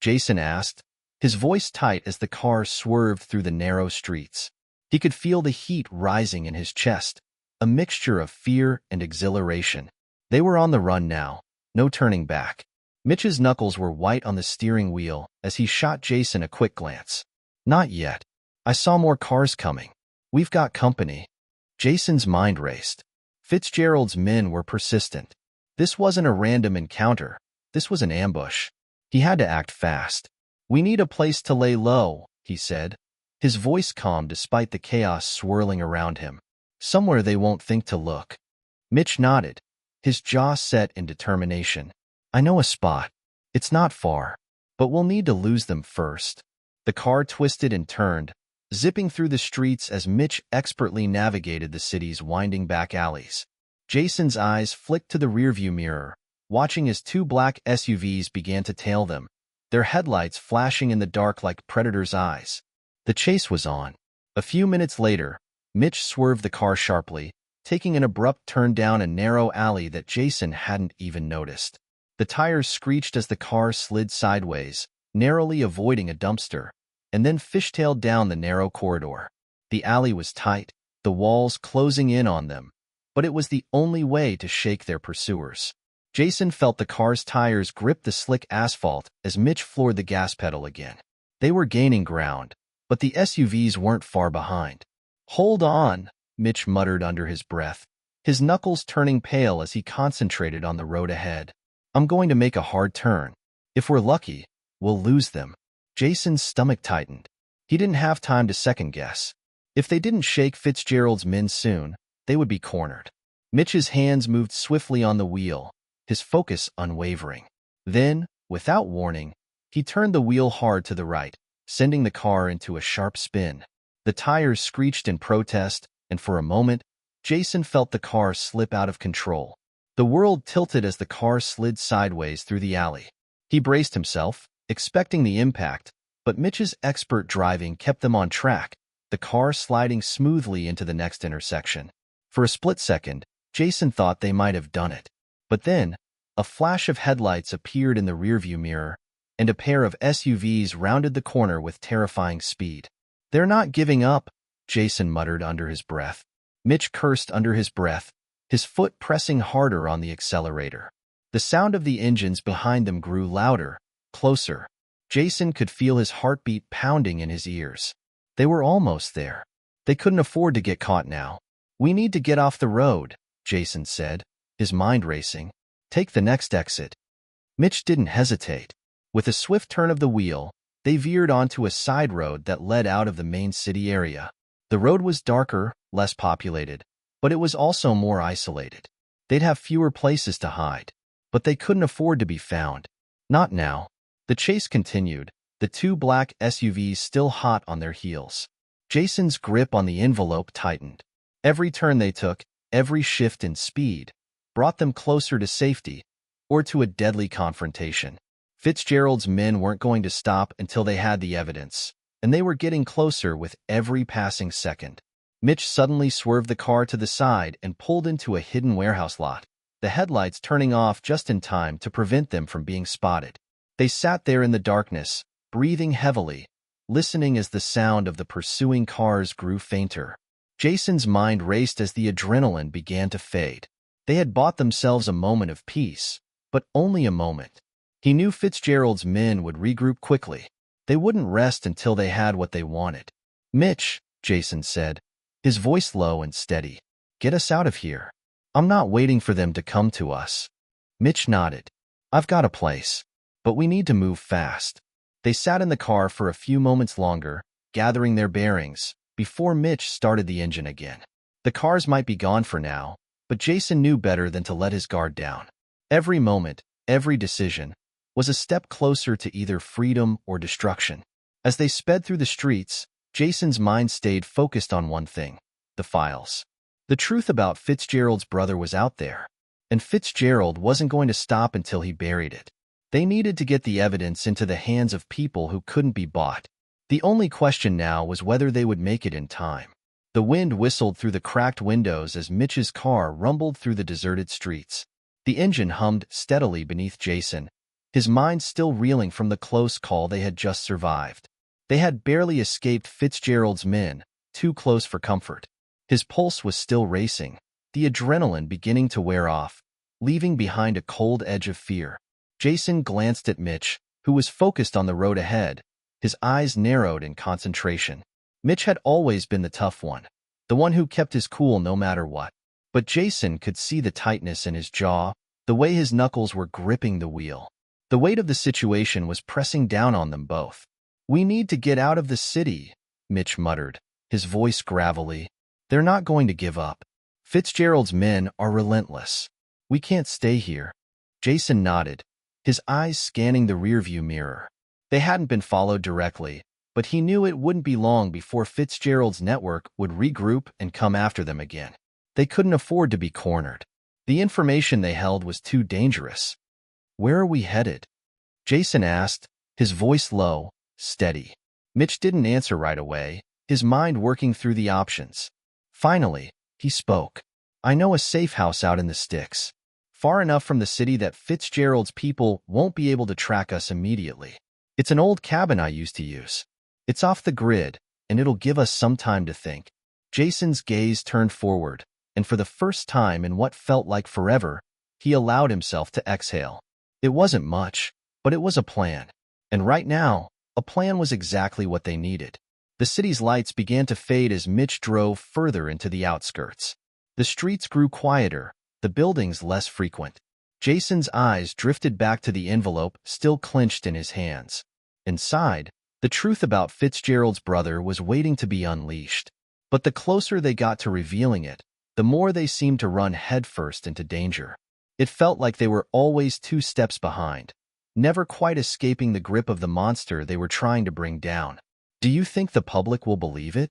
Jason asked, his voice tight as the car swerved through the narrow streets. He could feel the heat rising in his chest, a mixture of fear and exhilaration. They were on the run now, no turning back. Mitch's knuckles were white on the steering wheel as he shot Jason a quick glance. "Not yet. I saw more cars coming. We've got company." Jason's mind raced. Fitzgerald's men were persistent. This wasn't a random encounter. This was an ambush. He had to act fast. "We need a place to lay low," he said, his voice calm despite the chaos swirling around him. "Somewhere they won't think to look." Mitch nodded, his jaw set in determination. "I know a spot. It's not far, but we'll need to lose them first." The car twisted and turned, zipping through the streets as Mitch expertly navigated the city's winding back alleys. Jason's eyes flicked to the rearview mirror, watching as two black SUVs began to tail them, their headlights flashing in the dark like predators' eyes. The chase was on. A few minutes later, Mitch swerved the car sharply, taking an abrupt turn down a narrow alley that Jason hadn't even noticed. The tires screeched as the car slid sideways, narrowly avoiding a dumpster, and then fishtailed down the narrow corridor. The alley was tight, the walls closing in on them, but it was the only way to shake their pursuers. Jason felt the car's tires grip the slick asphalt as Mitch floored the gas pedal again. They were gaining ground, but the SUVs weren't far behind. "Hold on," Mitch muttered under his breath, his knuckles turning pale as he concentrated on the road ahead. "I'm going to make a hard turn. If we're lucky, we'll lose them." Jason's stomach tightened. He didn't have time to second-guess. If they didn't shake Fitzgerald's men soon, they would be cornered. Mitch's hands moved swiftly on the wheel, his focus unwavering. Then, without warning, he turned the wheel hard to the right, sending the car into a sharp spin. The tires screeched in protest, and for a moment, Jason felt the car slip out of control. The world tilted as the car slid sideways through the alley. He braced himself, expecting the impact, but Mitch's expert driving kept them on track, the car sliding smoothly into the next intersection. For a split second, Jason thought they might have done it. But then, a flash of headlights appeared in the rearview mirror, and a pair of SUVs rounded the corner with terrifying speed. "They're not giving up," Jason muttered under his breath. Mitch cursed under his breath, his foot pressing harder on the accelerator. The sound of the engines behind them grew louder, closer. Jason could feel his heartbeat pounding in his ears. They were almost there. They couldn't afford to get caught now. "We need to get off the road," Jason said, his mind racing. "Take the next exit." Mitch didn't hesitate. With a swift turn of the wheel, they veered onto a side road that led out of the main city area. The road was darker, less populated, but it was also more isolated. They'd have fewer places to hide, but they couldn't afford to be found. Not now. The chase continued, the two black SUVs still hot on their heels. Jason's grip on the envelope tightened. Every turn they took, every shift in speed, brought them closer to safety, or to a deadly confrontation. Fitzgerald's men weren't going to stop until they had the evidence, and they were getting closer with every passing second. Mitch suddenly swerved the car to the side and pulled into a hidden warehouse lot, the headlights turning off just in time to prevent them from being spotted. They sat there in the darkness, breathing heavily, listening as the sound of the pursuing cars grew fainter. Jason's mind raced as the adrenaline began to fade. They had bought themselves a moment of peace, but only a moment. He knew Fitzgerald's men would regroup quickly. They wouldn't rest until they had what they wanted. "Mitch," Jason said, his voice low and steady, "get us out of here. I'm not waiting for them to come to us." Mitch nodded. "I've got a place, but we need to move fast." They sat in the car for a few moments longer, gathering their bearings, before Mitch started the engine again. The cars might be gone for now, but Jason knew better than to let his guard down. Every moment, every decision, was a step closer to either freedom or destruction. As they sped through the streets, Jason's mind stayed focused on one thing: the files. The truth about Fitzgerald's brother was out there, and Fitzgerald wasn't going to stop until he buried it. They needed to get the evidence into the hands of people who couldn't be bought. The only question now was whether they would make it in time. The wind whistled through the cracked windows as Mitch's car rumbled through the deserted streets. The engine hummed steadily beneath Jason, his mind still reeling from the close call they had just survived. They had barely escaped Fitzgerald's men, too close for comfort. His pulse was still racing, the adrenaline beginning to wear off, leaving behind a cold edge of fear. Jason glanced at Mitch, who was focused on the road ahead, his eyes narrowed in concentration. Mitch had always been the tough one, the one who kept his cool no matter what. But Jason could see the tightness in his jaw, the way his knuckles were gripping the wheel. The weight of the situation was pressing down on them both. "We need to get out of the city," Mitch muttered, his voice gravelly. "They're not going to give up. Fitzgerald's men are relentless. We can't stay here." Jason nodded, his eyes scanning the rearview mirror. They hadn't been followed directly, but he knew it wouldn't be long before Fitzgerald's network would regroup and come after them again. They couldn't afford to be cornered. The information they held was too dangerous. "Where are we headed?" Jason asked, his voice low, steady. Mitch didn't answer right away, his mind working through the options. Finally, he spoke. "I know a safe house out in the sticks, far enough from the city that Fitzgerald's people won't be able to track us immediately. It's an old cabin I used to use. It's off the grid, and it'll give us some time to think." Jason's gaze turned forward, and for the first time in what felt like forever, he allowed himself to exhale. It wasn't much, but it was a plan. And right now, a plan was exactly what they needed. The city's lights began to fade as Mitch drove further into the outskirts. The streets grew quieter, the buildings less frequent. Jason's eyes drifted back to the envelope still clenched in his hands. Inside, the truth about Fitzgerald's brother was waiting to be unleashed. But the closer they got to revealing it, the more they seemed to run headfirst into danger. It felt like they were always 2 steps behind, never quite escaping the grip of the monster they were trying to bring down. "Do you think the public will believe it?"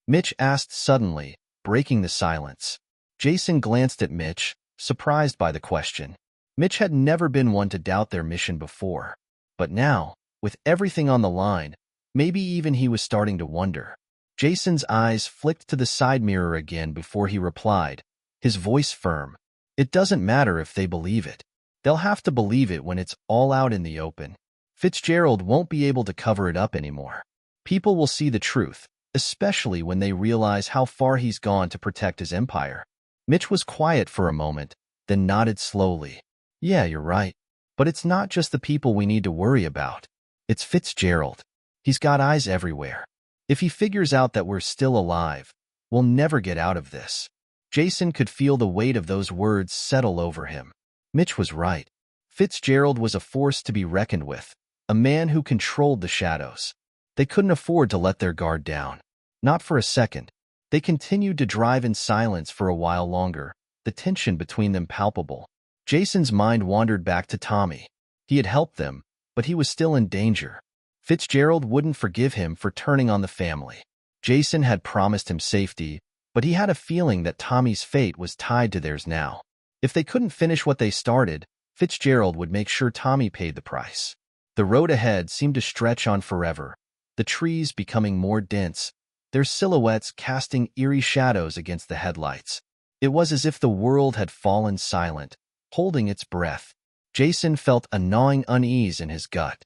Mitch asked suddenly, breaking the silence. Jason glanced at Mitch, surprised by the question. Mitch had never been one to doubt their mission before. But now, with everything on the line, maybe even he was starting to wonder. Jason's eyes flicked to the side mirror again before he replied, his voice firm. "It doesn't matter if they believe it. They'll have to believe it when it's all out in the open. Fitzgerald won't be able to cover it up anymore. People will see the truth, especially when they realize how far he's gone to protect his empire." Mitch was quiet for a moment, then nodded slowly. "Yeah, you're right. But it's not just the people we need to worry about. It's Fitzgerald. He's got eyes everywhere. If he figures out that we're still alive, we'll never get out of this." Jason could feel the weight of those words settle over him. Mitch was right. Fitzgerald was a force to be reckoned with, a man who controlled the shadows. They couldn't afford to let their guard down. Not for a second. They continued to drive in silence for a while longer, the tension between them palpable. Jason's mind wandered back to Tommy. He had helped them, but he was still in danger. Fitzgerald wouldn't forgive him for turning on the family. Jason had promised him safety, but he had a feeling that Tommy's fate was tied to theirs now. If they couldn't finish what they started, Fitzgerald would make sure Tommy paid the price. The road ahead seemed to stretch on forever, the trees becoming more dense, their silhouettes casting eerie shadows against the headlights. It was as if the world had fallen silent, holding its breath. Jason felt a gnawing unease in his gut.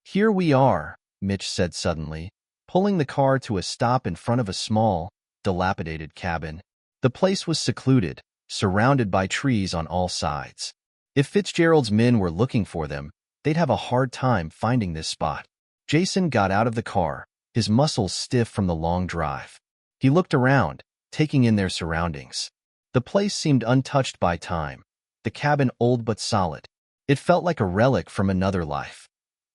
"Here we are," Mitch said suddenly, pulling the car to a stop in front of a small, dilapidated cabin. The place was secluded, surrounded by trees on all sides. If Fitzgerald's men were looking for them, they'd have a hard time finding this spot. Jason got out of the car, his muscles stiff from the long drive. He looked around, taking in their surroundings. The place seemed untouched by time, the cabin old but solid. It felt like a relic from another life.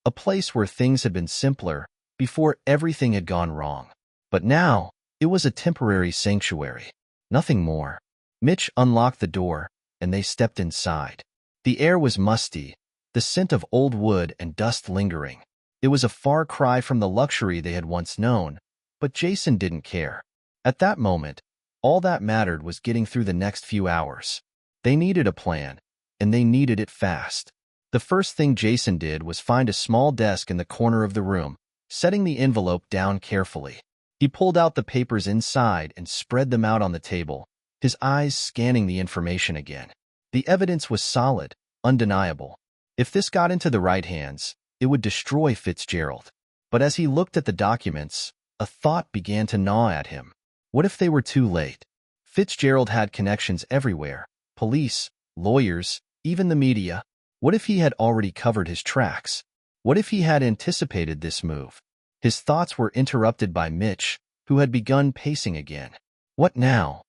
A place where things had been simpler, before everything had gone wrong. But now, it was a temporary sanctuary. Nothing more. Mitch unlocked the door, and they stepped inside. The air was musty, the scent of old wood and dust lingering. It was a far cry from the luxury they had once known, but Jason didn't care. At that moment, all that mattered was getting through the next few hours. They needed a plan, and they needed it fast. The first thing Jason did was find a small desk in the corner of the room, setting the envelope down carefully. He pulled out the papers inside and spread them out on the table, his eyes scanning the information again. The evidence was solid, undeniable. If this got into the right hands, it would destroy Fitzgerald. But as he looked at the documents, a thought began to gnaw at him. What if they were too late? Fitzgerald had connections everywhere. Police, lawyers, even the media. What if he had already covered his tracks? What if he had anticipated this move? His thoughts were interrupted by Mitch, who had begun pacing again. "What now?"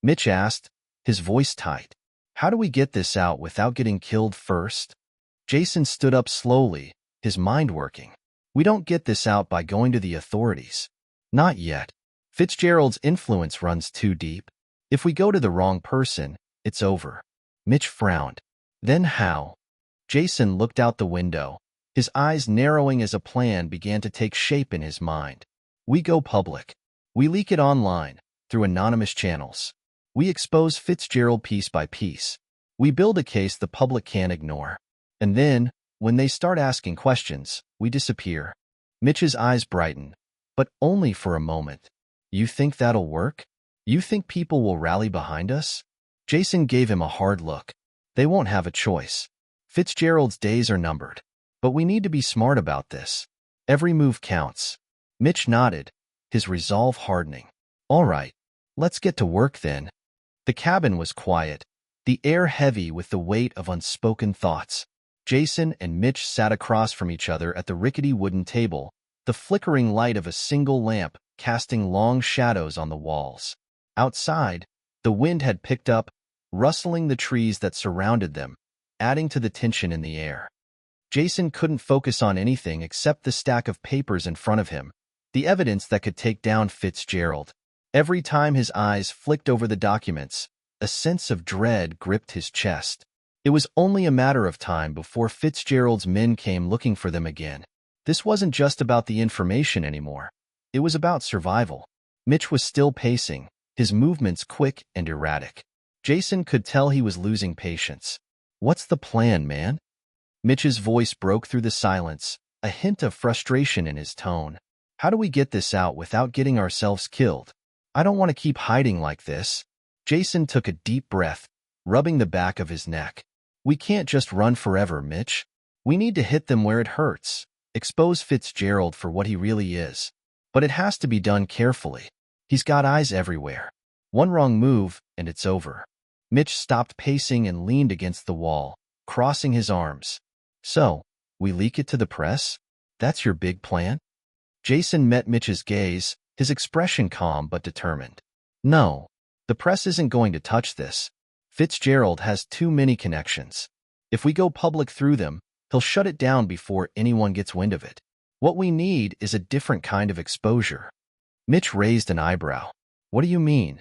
Mitch asked, his voice tight. "How do we get this out without getting killed first?" Jason stood up slowly, his mind working. "We don't get this out by going to the authorities. Not yet. Fitzgerald's influence runs too deep. If we go to the wrong person, it's over." Mitch frowned. "Then how?" Jason looked out the window, his eyes narrowing as a plan began to take shape in his mind. "We go public. We leak it online, through anonymous channels. We expose Fitzgerald piece by piece. We build a case the public can't ignore. And then, when they start asking questions, we disappear." Mitch's eyes brightened, but only for a moment. "You think that'll work? You think people will rally behind us?" Jason gave him a hard look. "They won't have a choice. Fitzgerald's days are numbered. But we need to be smart about this. Every move counts." Mitch nodded, his resolve hardening. "All right, let's get to work then." The cabin was quiet, the air heavy with the weight of unspoken thoughts. Jason and Mitch sat across from each other at the rickety wooden table, the flickering light of a single lamp casting long shadows on the walls. Outside, the wind had picked up, rustling the trees that surrounded them, adding to the tension in the air. Jason couldn't focus on anything except the stack of papers in front of him, the evidence that could take down Fitzgerald. Every time his eyes flicked over the documents, a sense of dread gripped his chest. It was only a matter of time before Fitzgerald's men came looking for them again. This wasn't just about the information anymore. It was about survival. Mitch was still pacing, his movements quick and erratic. Jason could tell he was losing patience. "What's the plan, man?" Mitch's voice broke through the silence, a hint of frustration in his tone. "How do we get this out without getting ourselves killed? I don't want to keep hiding like this." Jason took a deep breath, rubbing the back of his neck. "We can't just run forever, Mitch. We need to hit them where it hurts, expose Fitzgerald for what he really is. But it has to be done carefully. He's got eyes everywhere. One wrong move, and it's over." Mitch stopped pacing and leaned against the wall, crossing his arms. "So, we leak it to the press? That's your big plan?" Jason met Mitch's gaze, his expression calm but determined. "No, the press isn't going to touch this. Fitzgerald has too many connections. If we go public through them, he'll shut it down before anyone gets wind of it. What we need is a different kind of exposure." Mitch raised an eyebrow. "What do you mean?"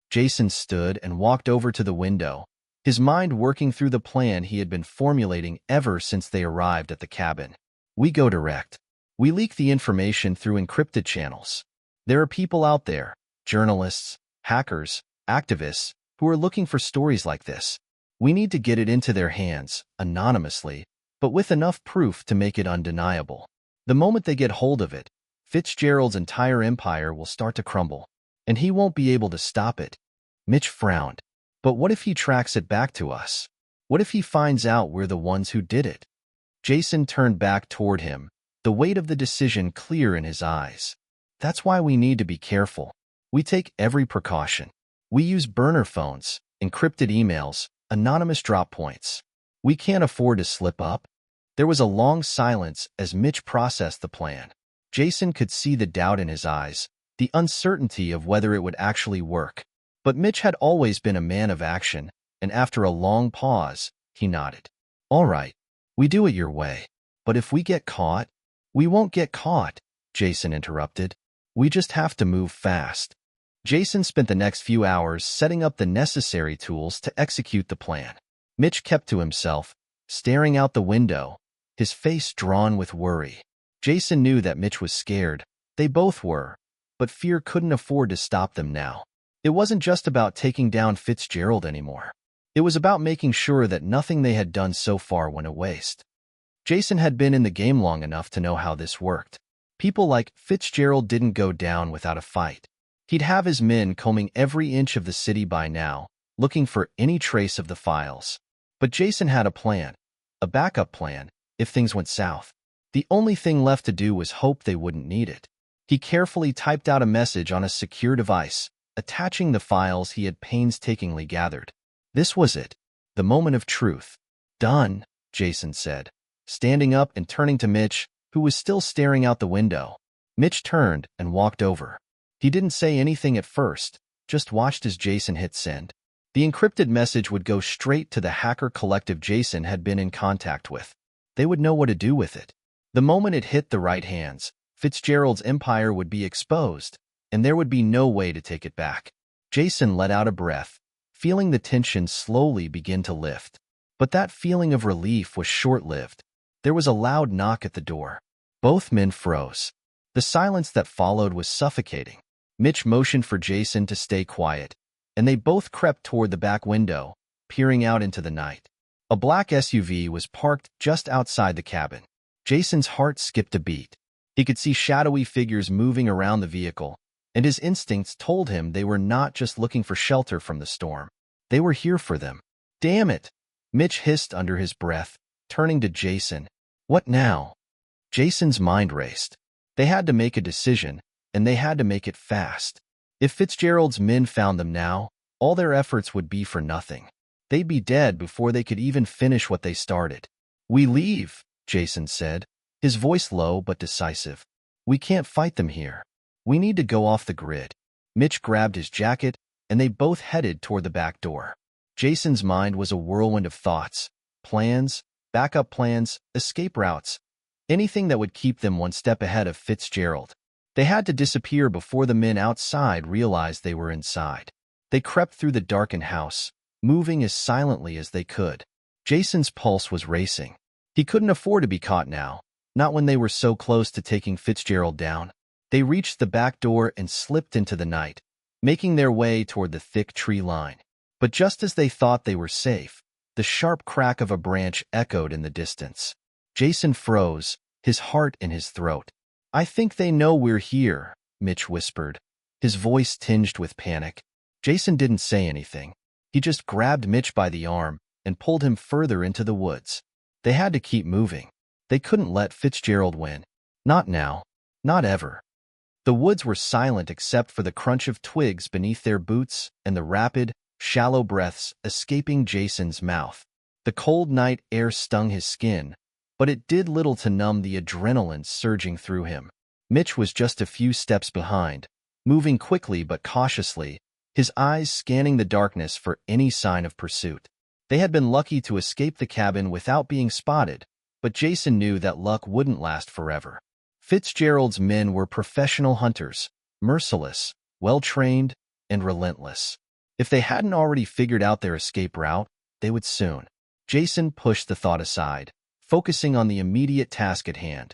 Jason stood and walked over to the window, his mind working through the plan he had been formulating ever since they arrived at the cabin. "We go direct. We leak the information through encrypted channels. There are people out there, journalists, hackers, activists, who are looking for stories like this. We need to get it into their hands, anonymously, but with enough proof to make it undeniable. The moment they get hold of it, Fitzgerald's entire empire will start to crumble, and he won't be able to stop it." Mitch frowned. "But what if he tracks it back to us? What if he finds out we're the ones who did it?" Jason turned back toward him, the weight of the decision clear in his eyes. "That's why we need to be careful. We take every precaution. We use burner phones, encrypted emails, anonymous drop points. We can't afford to slip up." There was a long silence as Mitch processed the plan. Jason could see the doubt in his eyes, the uncertainty of whether it would actually work. But Mitch had always been a man of action, and after a long pause, he nodded. "All right, we do it your way. But if we get caught—" "We won't get caught," Jason interrupted. "We just have to move fast." Jason spent the next few hours setting up the necessary tools to execute the plan. Mitch kept to himself, staring out the window, his face drawn with worry. Jason knew that Mitch was scared. They both were, but fear couldn't afford to stop them now. It wasn't just about taking down Fitzgerald anymore. It was about making sure that nothing they had done so far went to waste. Jason had been in the game long enough to know how this worked. People like Fitzgerald didn't go down without a fight. He'd have his men combing every inch of the city by now, looking for any trace of the files. But Jason had a plan, a backup plan, if things went south. The only thing left to do was hope they wouldn't need it. He carefully typed out a message on a secure device, attaching the files he had painstakingly gathered. This was it, the moment of truth. "Done," Jason said, standing up and turning to Mitch, who was still staring out the window. Mitch turned and walked over. He didn't say anything at first, just watched as Jason hit send. The encrypted message would go straight to the hacker collective Jason had been in contact with. They would know what to do with it. The moment it hit the right hands, Fitzgerald's empire would be exposed, and there would be no way to take it back. Jason let out a breath, feeling the tension slowly begin to lift. But that feeling of relief was short-lived. There was a loud knock at the door. Both men froze. The silence that followed was suffocating. Mitch motioned for Jason to stay quiet, and they both crept toward the back window, peering out into the night. A black SUV was parked just outside the cabin. Jason's heart skipped a beat. He could see shadowy figures moving around the vehicle, and his instincts told him they were not just looking for shelter from the storm. They were here for them. "Damn it!" Mitch hissed under his breath, turning to Jason. "What now?" Jason's mind raced. They had to make a decision, and they had to make it fast. If Fitzgerald's men found them now, All their efforts would be for nothing. They'd be dead before they could even finish what they started. "We leave," Jason said, his voice low but decisive. "We can't fight them here. We need to go off the grid." Mitch grabbed his jacket, and they both headed toward the back door. Jason's mind was a whirlwind of thoughts, plans, backup plans, escape routes, anything that would keep them one step ahead of Fitzgerald. They had to disappear before the men outside realized they were inside. They crept through the darkened house, moving as silently as they could. Jason's pulse was racing. He couldn't afford to be caught now, not when they were so close to taking Fitzgerald down. They reached the back door and slipped into the night, making their way toward the thick tree line. But just as they thought they were safe, the sharp crack of a branch echoed in the distance. Jason froze, his heart in his throat. "I think they know we're here," Mitch whispered, his voice tinged with panic. Jason didn't say anything. He just grabbed Mitch by the arm and pulled him further into the woods. They had to keep moving. They couldn't let Fitzgerald win. Not now. Not ever. The woods were silent except for the crunch of twigs beneath their boots and the rapid, shallow breaths escaping Jason's mouth. The cold night air stung his skin, but it did little to numb the adrenaline surging through him. Mitch was just a few steps behind, moving quickly but cautiously, his eyes scanning the darkness for any sign of pursuit. They had been lucky to escape the cabin without being spotted, but Jason knew that luck wouldn't last forever. Fitzgerald's men were professional hunters, merciless, well-trained, and relentless. If they hadn't already figured out their escape route, they would soon. Jason pushed the thought aside, focusing on the immediate task at hand,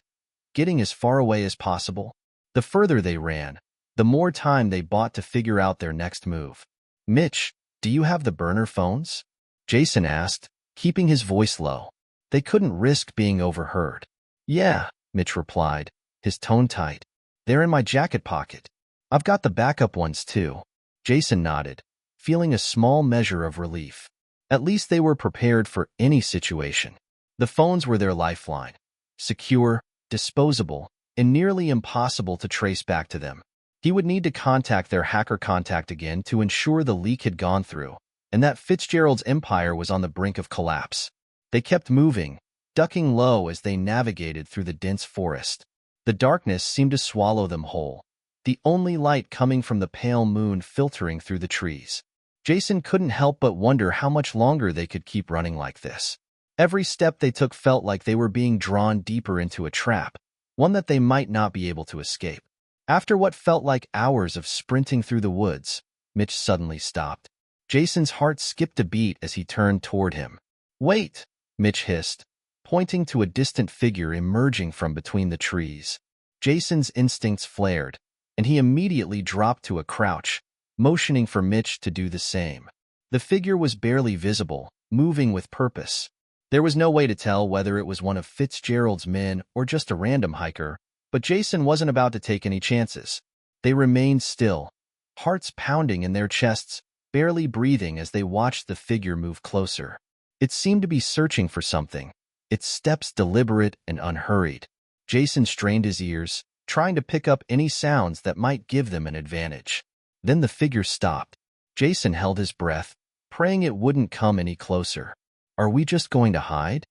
getting as far away as possible. The further they ran, the more time they bought to figure out their next move. "Mitch, do you have the burner phones?" Jason asked, keeping his voice low. They couldn't risk being overheard. "Yeah," Mitch replied, his tone tight. "They're in my jacket pocket. I've got the backup ones too." Jason nodded, feeling a small measure of relief. At least they were prepared for any situation. The phones were their lifeline. Secure, disposable, and nearly impossible to trace back to them. He would need to contact their hacker contact again to ensure the leak had gone through, and that Fitzgerald's empire was on the brink of collapse. They kept moving, ducking low as they navigated through the dense forest. The darkness seemed to swallow them whole, the only light coming from the pale moon filtering through the trees. Jason couldn't help but wonder how much longer they could keep running like this. Every step they took felt like they were being drawn deeper into a trap, one that they might not be able to escape. After what felt like hours of sprinting through the woods, Mitch suddenly stopped. Jason's heart skipped a beat as he turned toward him. "Wait," Mitch hissed, pointing to a distant figure emerging from between the trees. Jason's instincts flared, and he immediately dropped to a crouch, motioning for Mitch to do the same. The figure was barely visible, moving with purpose. There was no way to tell whether it was one of Fitzgerald's men or just a random hiker, but Jason wasn't about to take any chances. They remained still, hearts pounding in their chests, barely breathing as they watched the figure move closer. It seemed to be searching for something, its steps deliberate and unhurried. Jason strained his ears, trying to pick up any sounds that might give them an advantage. Then the figure stopped. Jason held his breath, praying it wouldn't come any closer. "Are we just going to hide?"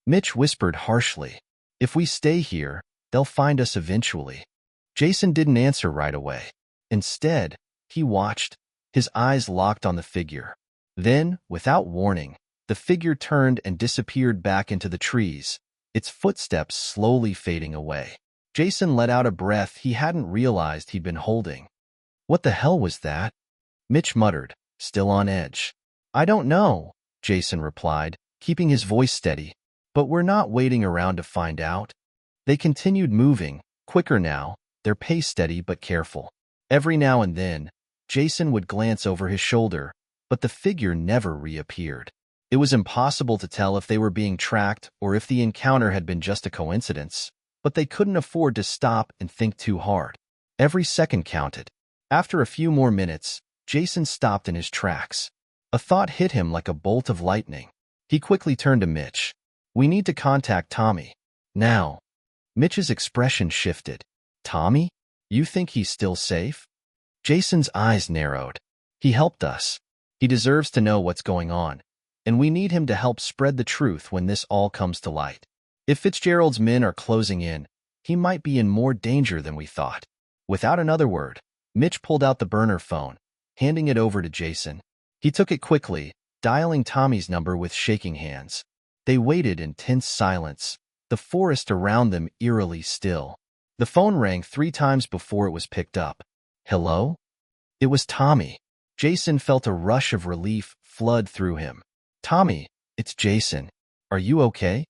Mitch whispered harshly. "If we stay here, they'll find us eventually." Jason didn't answer right away. Instead, he watched, his eyes locked on the figure. Then, without warning, the figure turned and disappeared back into the trees, its footsteps slowly fading away. Jason let out a breath he hadn't realized he'd been holding. "What the hell was that?" Mitch muttered, still on edge. "I don't know," Jason replied, keeping his voice steady. "But we're not waiting around to find out." They continued moving, quicker now, their pace steady but careful. Every now and then, Jason would glance over his shoulder, but the figure never reappeared. It was impossible to tell if they were being tracked or if the encounter had been just a coincidence, but they couldn't afford to stop and think too hard. Every second counted. After a few more minutes, Jason stopped in his tracks. A thought hit him like a bolt of lightning. He quickly turned to Mitch. "We need to contact Tommy. Now." Mitch's expression shifted. "Tommy? You think he's still safe?" Jason's eyes narrowed. "He helped us. He deserves to know what's going on, and we need him to help spread the truth when this all comes to light. If Fitzgerald's men are closing in, he might be in more danger than we thought." Without another word, Mitch pulled out the burner phone, handing it over to Jason. He took it quickly, dialing Tommy's number with shaking hands. They waited in tense silence, the forest around them eerily still. The phone rang 3 times before it was picked up. "Hello?" It was Tommy. Jason felt a rush of relief flood through him. "Tommy, it's Jason. Are you okay?"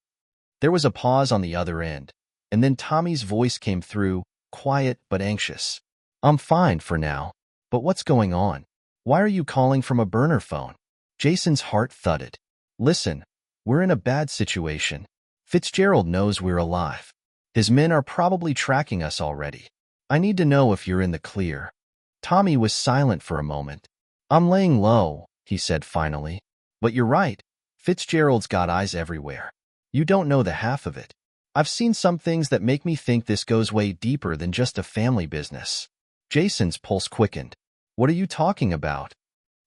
There was a pause on the other end, and then Tommy's voice came through, quiet but anxious. "I'm fine for now. But what's going on? Why are you calling from a burner phone?" Jason's heart thudded. "Listen, we're in a bad situation. Fitzgerald knows we're alive. His men are probably tracking us already. I need to know if you're in the clear." Tommy was silent for a moment. "I'm laying low," he said finally. "But you're right. Fitzgerald's got eyes everywhere. You don't know the half of it. I've seen some things that make me think this goes way deeper than just a family business." Jason's pulse quickened. "What are you talking about?"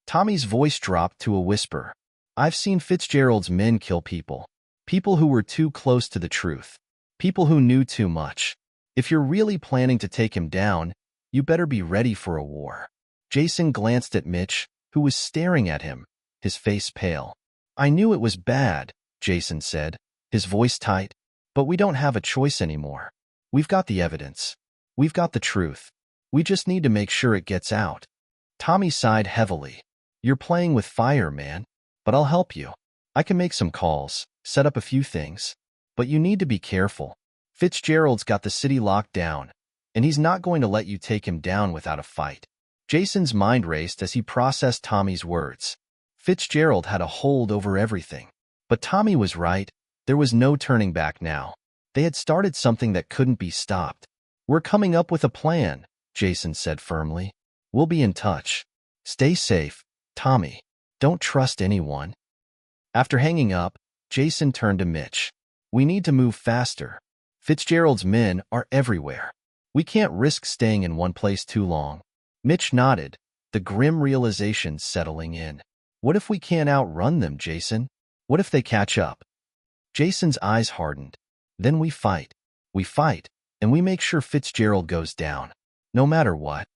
Tommy's voice dropped to a whisper. "I've seen Fitzgerald's men kill people. People who were too close to the truth. People who knew too much. If you're really planning to take him down, you better be ready for a war." Jason glanced at Mitch, who was staring at him, his face pale. "I knew it was bad," Jason said, his voice tight, "but we don't have a choice anymore. We've got the evidence. We've got the truth. We just need to make sure it gets out." Tommy sighed heavily. "You're playing with fire, man. But I'll help you. I can make some calls, set up a few things. But you need to be careful. Fitzgerald's got the city locked down, and he's not going to let you take him down without a fight." Jason's mind raced as he processed Tommy's words. Fitzgerald had a hold over everything. But Tommy was right. There was no turning back now. They had started something that couldn't be stopped. "We're coming up with a plan," Jason said firmly. "We'll be in touch. Stay safe, Tommy. Don't trust anyone." After hanging up, Jason turned to Mitch. "We need to move faster. Fitzgerald's men are everywhere. We can't risk staying in one place too long." Mitch nodded, the grim realization settling in. "What if we can't outrun them, Jason? What if they catch up?" Jason's eyes hardened. "Then we fight. We fight, and we make sure Fitzgerald goes down. No matter what."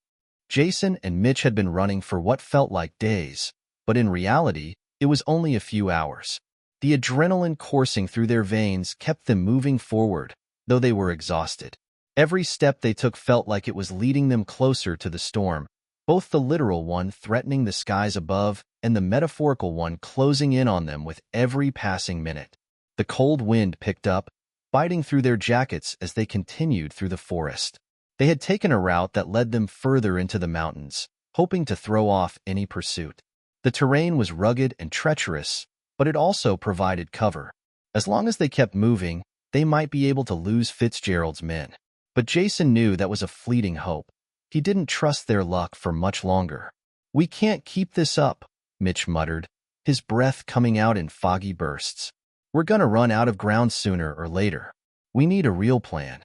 Jason and Mitch had been running for what felt like days, but in reality, it was only a few hours. The adrenaline coursing through their veins kept them moving forward, though they were exhausted. Every step they took felt like it was leading them closer to the storm, both the literal one threatening the skies above and the metaphorical one closing in on them with every passing minute. The cold wind picked up, biting through their jackets as they continued through the forest. They had taken a route that led them further into the mountains, hoping to throw off any pursuit. The terrain was rugged and treacherous, but it also provided cover. As long as they kept moving, they might be able to lose Fitzgerald's men. But Jason knew that was a fleeting hope. He didn't trust their luck for much longer. "We can't keep this up," Mitch muttered, his breath coming out in foggy bursts. "We're gonna run out of ground sooner or later. We need a real plan."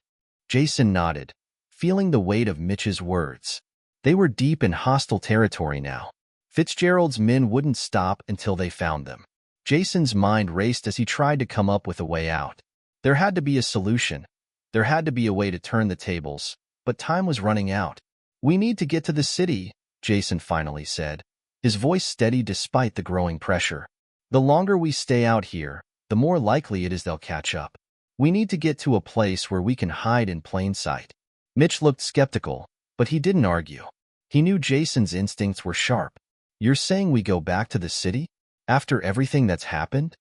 Jason nodded, feeling the weight of Mitch's words. They were deep in hostile territory now. Fitzgerald's men wouldn't stop until they found them. Jason's mind raced as he tried to come up with a way out. There had to be a solution. There had to be a way to turn the tables, but time was running out. "We need to get to the city," Jason finally said, his voice steady despite the growing pressure. "The longer we stay out here, the more likely it is they'll catch up. We need to get to a place where we can hide in plain sight." Mitch looked skeptical, but he didn't argue. He knew Jason's instincts were sharp. "You're saying we go back to the city? After everything that's happened?"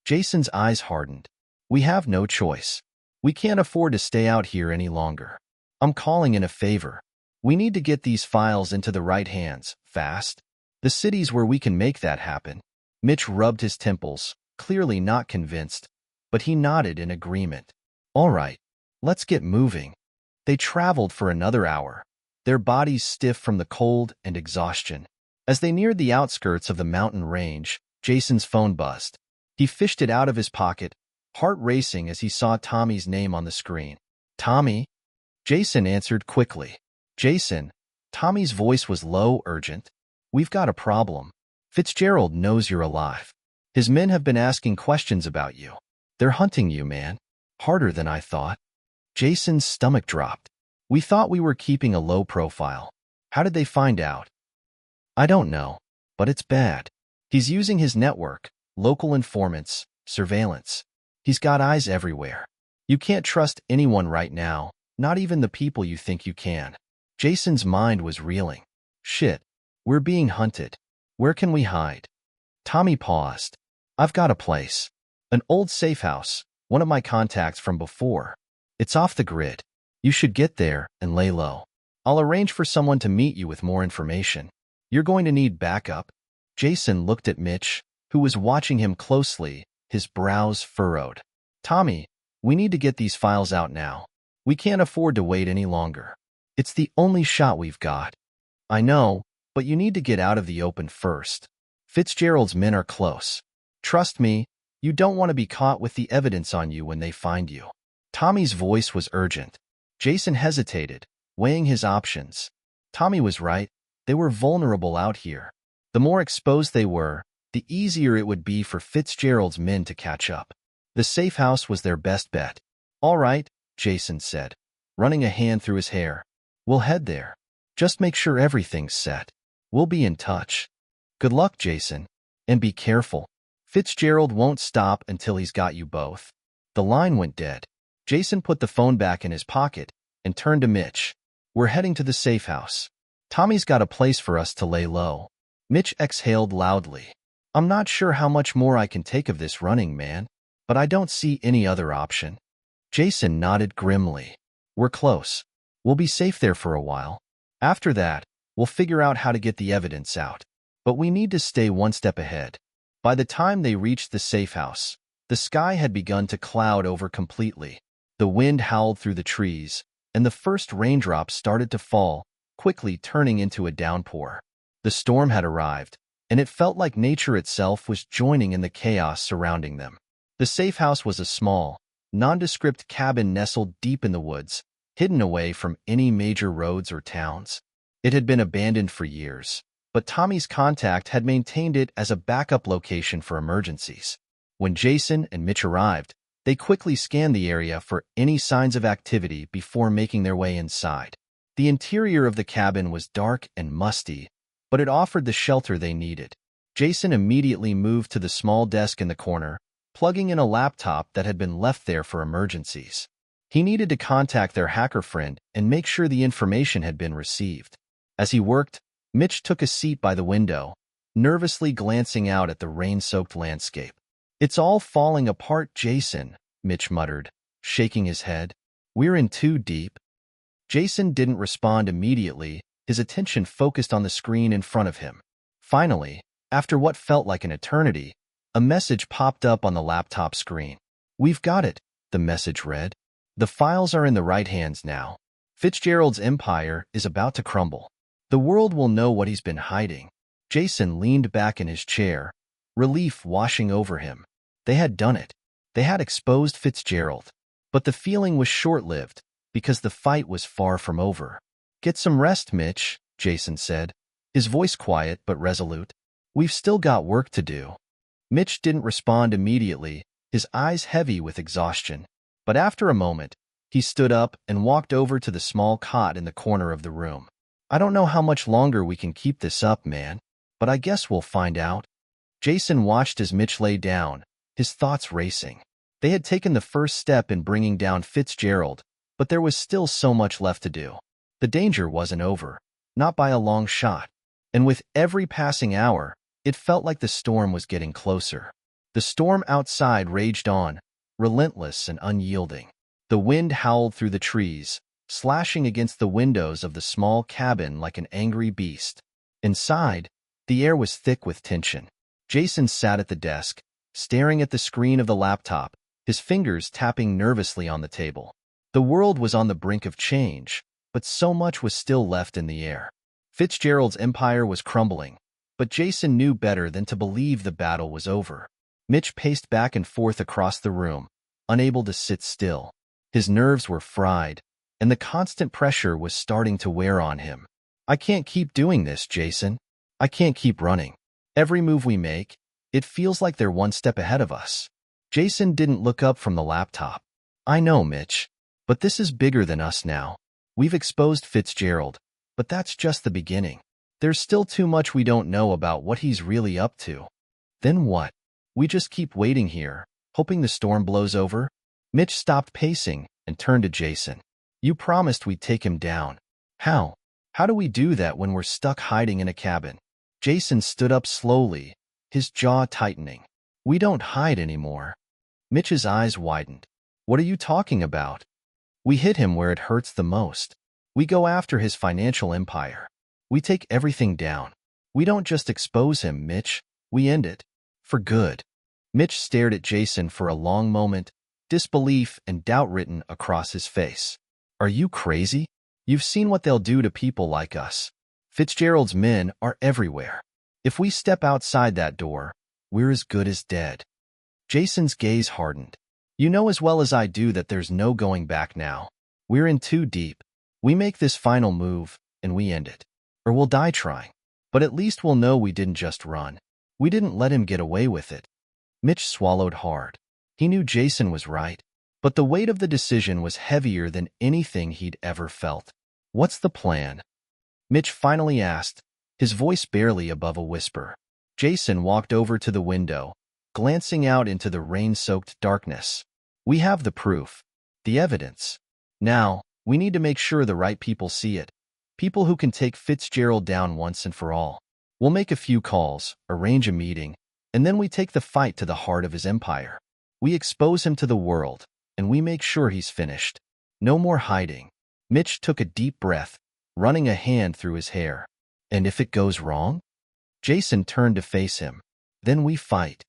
Jason's eyes hardened. "We have no choice. We can't afford to stay out here any longer. I'm calling in a favor. We need to get these files into the right hands, fast. The city's where we can make that happen." Mitch rubbed his temples, clearly not convinced, but he nodded in agreement. "All right, let's get moving." They traveled for another hour, their bodies stiff from the cold and exhaustion. As they neared the outskirts of the mountain range, Jason's phone buzzed. He fished it out of his pocket, heart racing as he saw Tommy's name on the screen. "Tommy?" Jason answered quickly. "Jason." Tommy's voice was low, urgent. "We've got a problem." Fitzgerald knows you're alive. His men have been asking questions about you. They're hunting you, man. Harder than I thought. Jason's stomach dropped. We thought we were keeping a low profile. How did they find out? I don't know, but it's bad. He's using his network, local informants, surveillance. He's got eyes everywhere. You can't trust anyone right now, not even the people you think you can. Jason's mind was reeling. Shit, we're being hunted. Where can we hide? Tommy paused. I've got a place. An old safe house, one of my contacts from before. It's off the grid. You should get there and lay low. I'll arrange for someone to meet you with more information. You're going to need backup. Jason looked at Mitch, who was watching him closely, his brows furrowed. Tommy, we need to get these files out now. We can't afford to wait any longer. It's the only shot we've got. I know, but you need to get out of the open first. Fitzgerald's men are close. Trust me, you don't want to be caught with the evidence on you when they find you. Tommy's voice was urgent. Jason hesitated, weighing his options. Tommy was right. They were vulnerable out here. The more exposed they were, the easier it would be for Fitzgerald's men to catch up. The safe house was their best bet. All right, Jason said, running a hand through his hair. We'll head there. Just make sure everything's set. We'll be in touch. Good luck, Jason. And be careful. Fitzgerald won't stop until he's got you both. The line went dead. Jason put the phone back in his pocket and turned to Mitch. We're heading to the safe house. Tommy's got a place for us to lay low. Mitch exhaled loudly. I'm not sure how much more I can take of this running, man, but I don't see any other option. Jason nodded grimly. We're close. We'll be safe there for a while. After that, we'll figure out how to get the evidence out. But we need to stay one step ahead. By the time they reached the safe house, the sky had begun to cloud over completely. The wind howled through the trees, and the first raindrops started to fall, quickly turning into a downpour. The storm had arrived, and it felt like nature itself was joining in the chaos surrounding them. The safe house was a small, nondescript cabin nestled deep in the woods, hidden away from any major roads or towns. It had been abandoned for years, but Tommy's contact had maintained it as a backup location for emergencies. When Jason and Mitch arrived, they quickly scanned the area for any signs of activity before making their way inside. The interior of the cabin was dark and musty, but it offered the shelter they needed. Jason immediately moved to the small desk in the corner, plugging in a laptop that had been left there for emergencies. He needed to contact their hacker friend and make sure the information had been received. As he worked, Mitch took a seat by the window, nervously glancing out at the rain-soaked landscape. It's all falling apart, Jason, Mitch muttered, shaking his head. We're in too deep. Jason didn't respond immediately, his attention focused on the screen in front of him. Finally, after what felt like an eternity, a message popped up on the laptop screen. We've got it, the message read. The files are in the right hands now. Fitzgerald's empire is about to crumble. The world will know what he's been hiding. Jason leaned back in his chair, relief washing over him. They had done it. They had exposed Fitzgerald. But the feeling was short-lived, because the fight was far from over. Get some rest, Mitch, Jason said, his voice quiet but resolute. We've still got work to do. Mitch didn't respond immediately, his eyes heavy with exhaustion. But after a moment, he stood up and walked over to the small cot in the corner of the room. I don't know how much longer we can keep this up, man, but I guess we'll find out. Jason watched as Mitch lay down, his thoughts racing. They had taken the first step in bringing down Fitzgerald, but there was still so much left to do. The danger wasn't over, not by a long shot. And with every passing hour, it felt like the storm was getting closer. The storm outside raged on, relentless and unyielding. The wind howled through the trees, slashing against the windows of the small cabin like an angry beast. Inside, the air was thick with tension. Jason sat at the desk, staring at the screen of the laptop, his fingers tapping nervously on the table. The world was on the brink of change, but so much was still left in the air. Fitzgerald's empire was crumbling, but Jason knew better than to believe the battle was over. Mitch paced back and forth across the room, unable to sit still. His nerves were fried, and the constant pressure was starting to wear on him. I can't keep doing this, Jason. I can't keep running. Every move we make, it feels like they're one step ahead of us. Jason didn't look up from the laptop. I know, Mitch, but this is bigger than us now. We've exposed Fitzgerald, but that's just the beginning. There's still too much we don't know about what he's really up to. Then what? We just keep waiting here, hoping the storm blows over? Mitch stopped pacing and turned to Jason. You promised we'd take him down. How? How do we do that when we're stuck hiding in a cabin? Jason stood up slowly, his jaw tightening. We don't hide anymore. Mitch's eyes widened. What are you talking about? We hit him where it hurts the most. We go after his financial empire. We take everything down. We don't just expose him, Mitch. We end it. For good. Mitch stared at Jason for a long moment, disbelief and doubt written across his face. Are you crazy? You've seen what they'll do to people like us. Fitzgerald's men are everywhere. If we step outside that door, we're as good as dead. Jason's gaze hardened. You know as well as I do that there's no going back now. We're in too deep. We make this final move, and we end it. Or we'll die trying. But at least we'll know we didn't just run. We didn't let him get away with it. Mitch swallowed hard. He knew Jason was right, but the weight of the decision was heavier than anything he'd ever felt. What's the plan? Mitch finally asked, his voice barely above a whisper. Jason walked over to the window, glancing out into the rain-soaked darkness. We have the proof, the evidence. Now, we need to make sure the right people see it. People who can take Fitzgerald down once and for all. We'll make a few calls, arrange a meeting, and then we take the fight to the heart of his empire. We expose him to the world, and we make sure he's finished. No more hiding. Mitch took a deep breath, running a hand through his hair. And if it goes wrong? Jason turned to face him. Then we fight.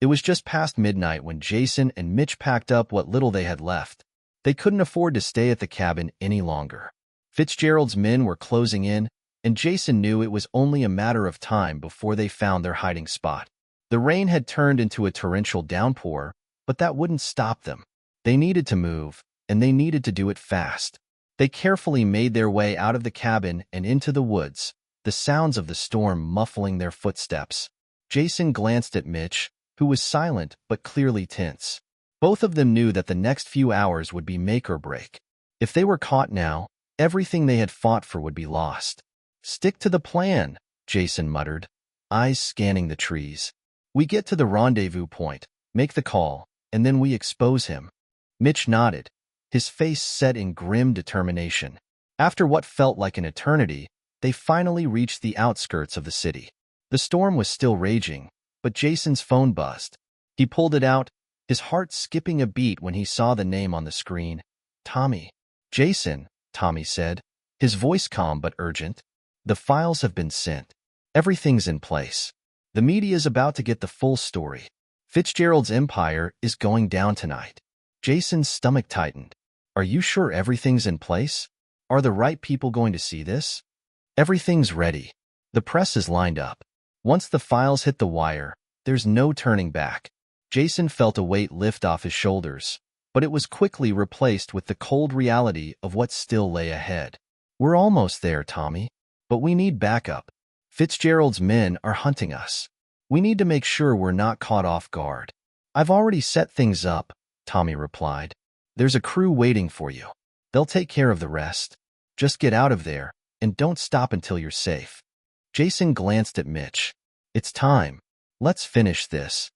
It was just past midnight when Jason and Mitch packed up what little they had left. They couldn't afford to stay at the cabin any longer. Fitzgerald's men were closing in, and Jason knew it was only a matter of time before they found their hiding spot. The rain had turned into a torrential downpour, but that wouldn't stop them. They needed to move, and they needed to do it fast. They carefully made their way out of the cabin and into the woods, the sounds of the storm muffling their footsteps. Jason glanced at Mitch, who was silent but clearly tense. Both of them knew that the next few hours would be make or break. If they were caught now, everything they had fought for would be lost. Stick to the plan, Jason muttered, eyes scanning the trees. We get to the rendezvous point, make the call, and then we expose him. Mitch nodded, his face set in grim determination. After what felt like an eternity, they finally reached the outskirts of the city. The storm was still raging, but Jason's phone buzzed. He pulled it out, his heart skipping a beat when he saw the name on the screen. Tommy. Jason, Tommy said, his voice calm but urgent. The files have been sent. Everything's in place. The media's about to get the full story. Fitzgerald's empire is going down tonight. Jason's stomach tightened. Are you sure everything's in place? Are the right people going to see this? Everything's ready. The press is lined up. Once the files hit the wire, there's no turning back. Jason felt a weight lift off his shoulders, but it was quickly replaced with the cold reality of what still lay ahead. We're almost there, Tommy. But we need backup. Fitzgerald's men are hunting us. We need to make sure we're not caught off guard. I've already set things up, Tommy replied. There's a crew waiting for you. They'll take care of the rest. Just get out of there, and don't stop until you're safe. Jason glanced at Mitch. It's time. Let's finish this.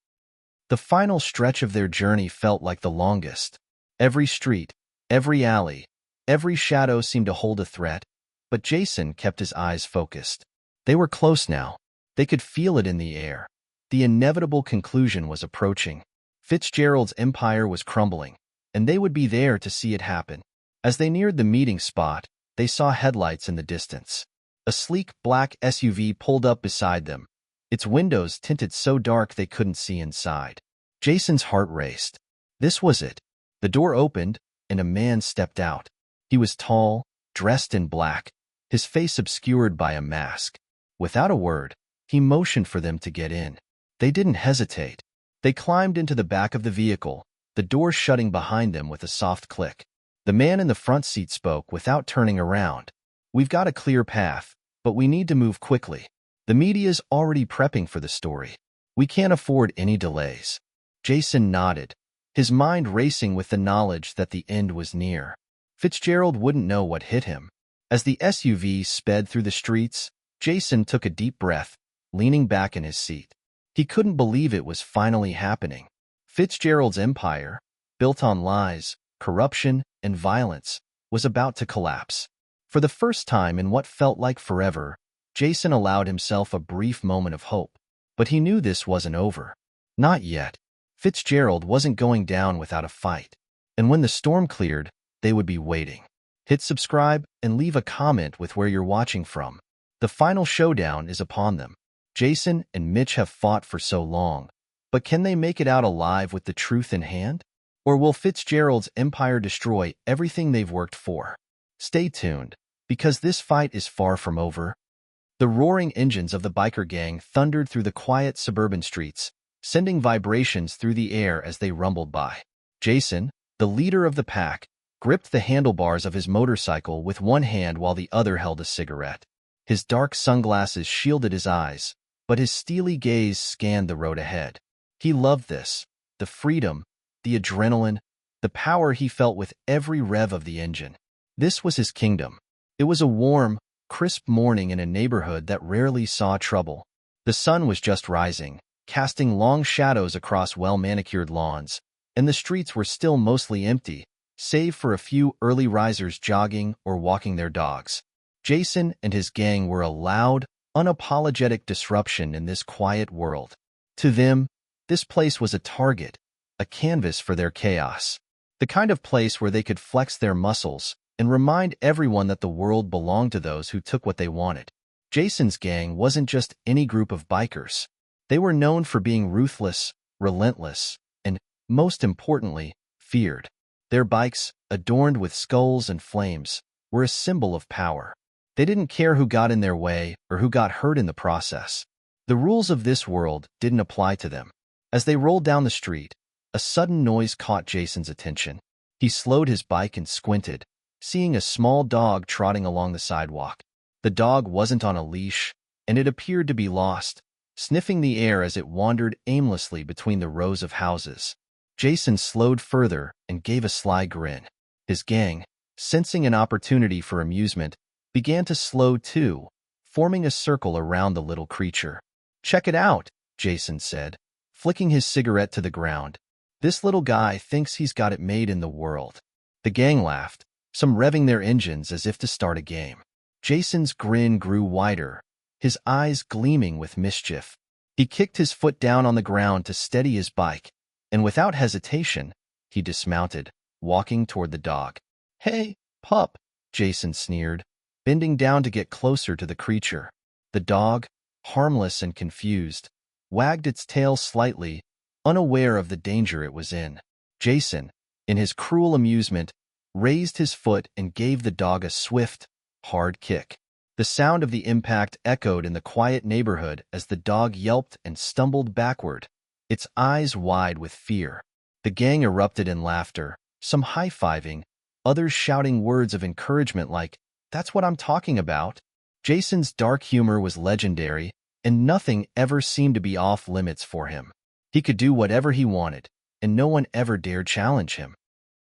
The final stretch of their journey felt like the longest. Every street, every alley, every shadow seemed to hold a threat, but Jason kept his eyes focused. They were close now. They could feel it in the air. The inevitable conclusion was approaching. Fitzgerald's empire was crumbling, and they would be there to see it happen. As they neared the meeting spot, they saw headlights in the distance. A sleek black SUV pulled up beside them, its windows tinted so dark they couldn't see inside. Jason's heart raced. This was it. The door opened, and a man stepped out. He was tall, dressed in black, his face obscured by a mask. Without a word, he motioned for them to get in. They didn't hesitate. They climbed into the back of the vehicle, the door shutting behind them with a soft click. The man in the front seat spoke without turning around. We've got a clear path, but we need to move quickly. The media's already prepping for the story. We can't afford any delays. Jason nodded, his mind racing with the knowledge that the end was near. Fitzgerald wouldn't know what hit him. As the SUV sped through the streets, Jason took a deep breath, leaning back in his seat. He couldn't believe it was finally happening. Fitzgerald's empire, built on lies, corruption, and violence, was about to collapse. For the first time in what felt like forever, Jason allowed himself a brief moment of hope. But he knew this wasn't over. Not yet. Fitzgerald wasn't going down without a fight. And when the storm cleared, they would be waiting. Hit subscribe and leave a comment with where you're watching from. The final showdown is upon them. Jason and Mitch have fought for so long, but can they make it out alive with the truth in hand? Or will Fitzgerald's empire destroy everything they've worked for? Stay tuned, because this fight is far from over. The roaring engines of the biker gang thundered through the quiet suburban streets, sending vibrations through the air as they rumbled by. Jason, the leader of the pack, gripped the handlebars of his motorcycle with one hand while the other held a cigarette. His dark sunglasses shielded his eyes, but his steely gaze scanned the road ahead. He loved this, the freedom, the adrenaline, the power he felt with every rev of the engine. This was his kingdom. It was a warm, crisp morning in a neighborhood that rarely saw trouble. The sun was just rising, casting long shadows across well-manicured lawns, and the streets were still mostly empty, save for a few early risers jogging or walking their dogs. Jason and his gang were a loud, unapologetic disruption in this quiet world. To them, this place was a target, a canvas for their chaos. The kind of place where they could flex their muscles and remind everyone that the world belonged to those who took what they wanted. Jason's gang wasn't just any group of bikers. They were known for being ruthless, relentless, and, most importantly, feared. Their bikes, adorned with skulls and flames, were a symbol of power. They didn't care who got in their way or who got hurt in the process. The rules of this world didn't apply to them. As they rolled down the street, a sudden noise caught Jason's attention. He slowed his bike and squinted, seeing a small dog trotting along the sidewalk. The dog wasn't on a leash, and it appeared to be lost, sniffing the air as it wandered aimlessly between the rows of houses. Jason slowed further and gave a sly grin. His gang, sensing an opportunity for amusement, began to slow too, forming a circle around the little creature. "Check it out," Jason said, flicking his cigarette to the ground. "This little guy thinks he's got it made in the world." The gang laughed, some revving their engines as if to start a game. Jason's grin grew wider, his eyes gleaming with mischief. He kicked his foot down on the ground to steady his bike, and without hesitation, he dismounted, walking toward the dog. "Hey, pup," Jason sneered, bending down to get closer to the creature. The dog, harmless and confused, wagged its tail slightly, unaware of the danger it was in. Jason, in his cruel amusement, raised his foot and gave the dog a swift, hard kick. The sound of the impact echoed in the quiet neighborhood as the dog yelped and stumbled backward, its eyes wide with fear. The gang erupted in laughter, some high-fiving, others shouting words of encouragement like, "That's what I'm talking about." Jason's dark humor was legendary, and nothing ever seemed to be off limits for him. He could do whatever he wanted, and no one ever dared challenge him.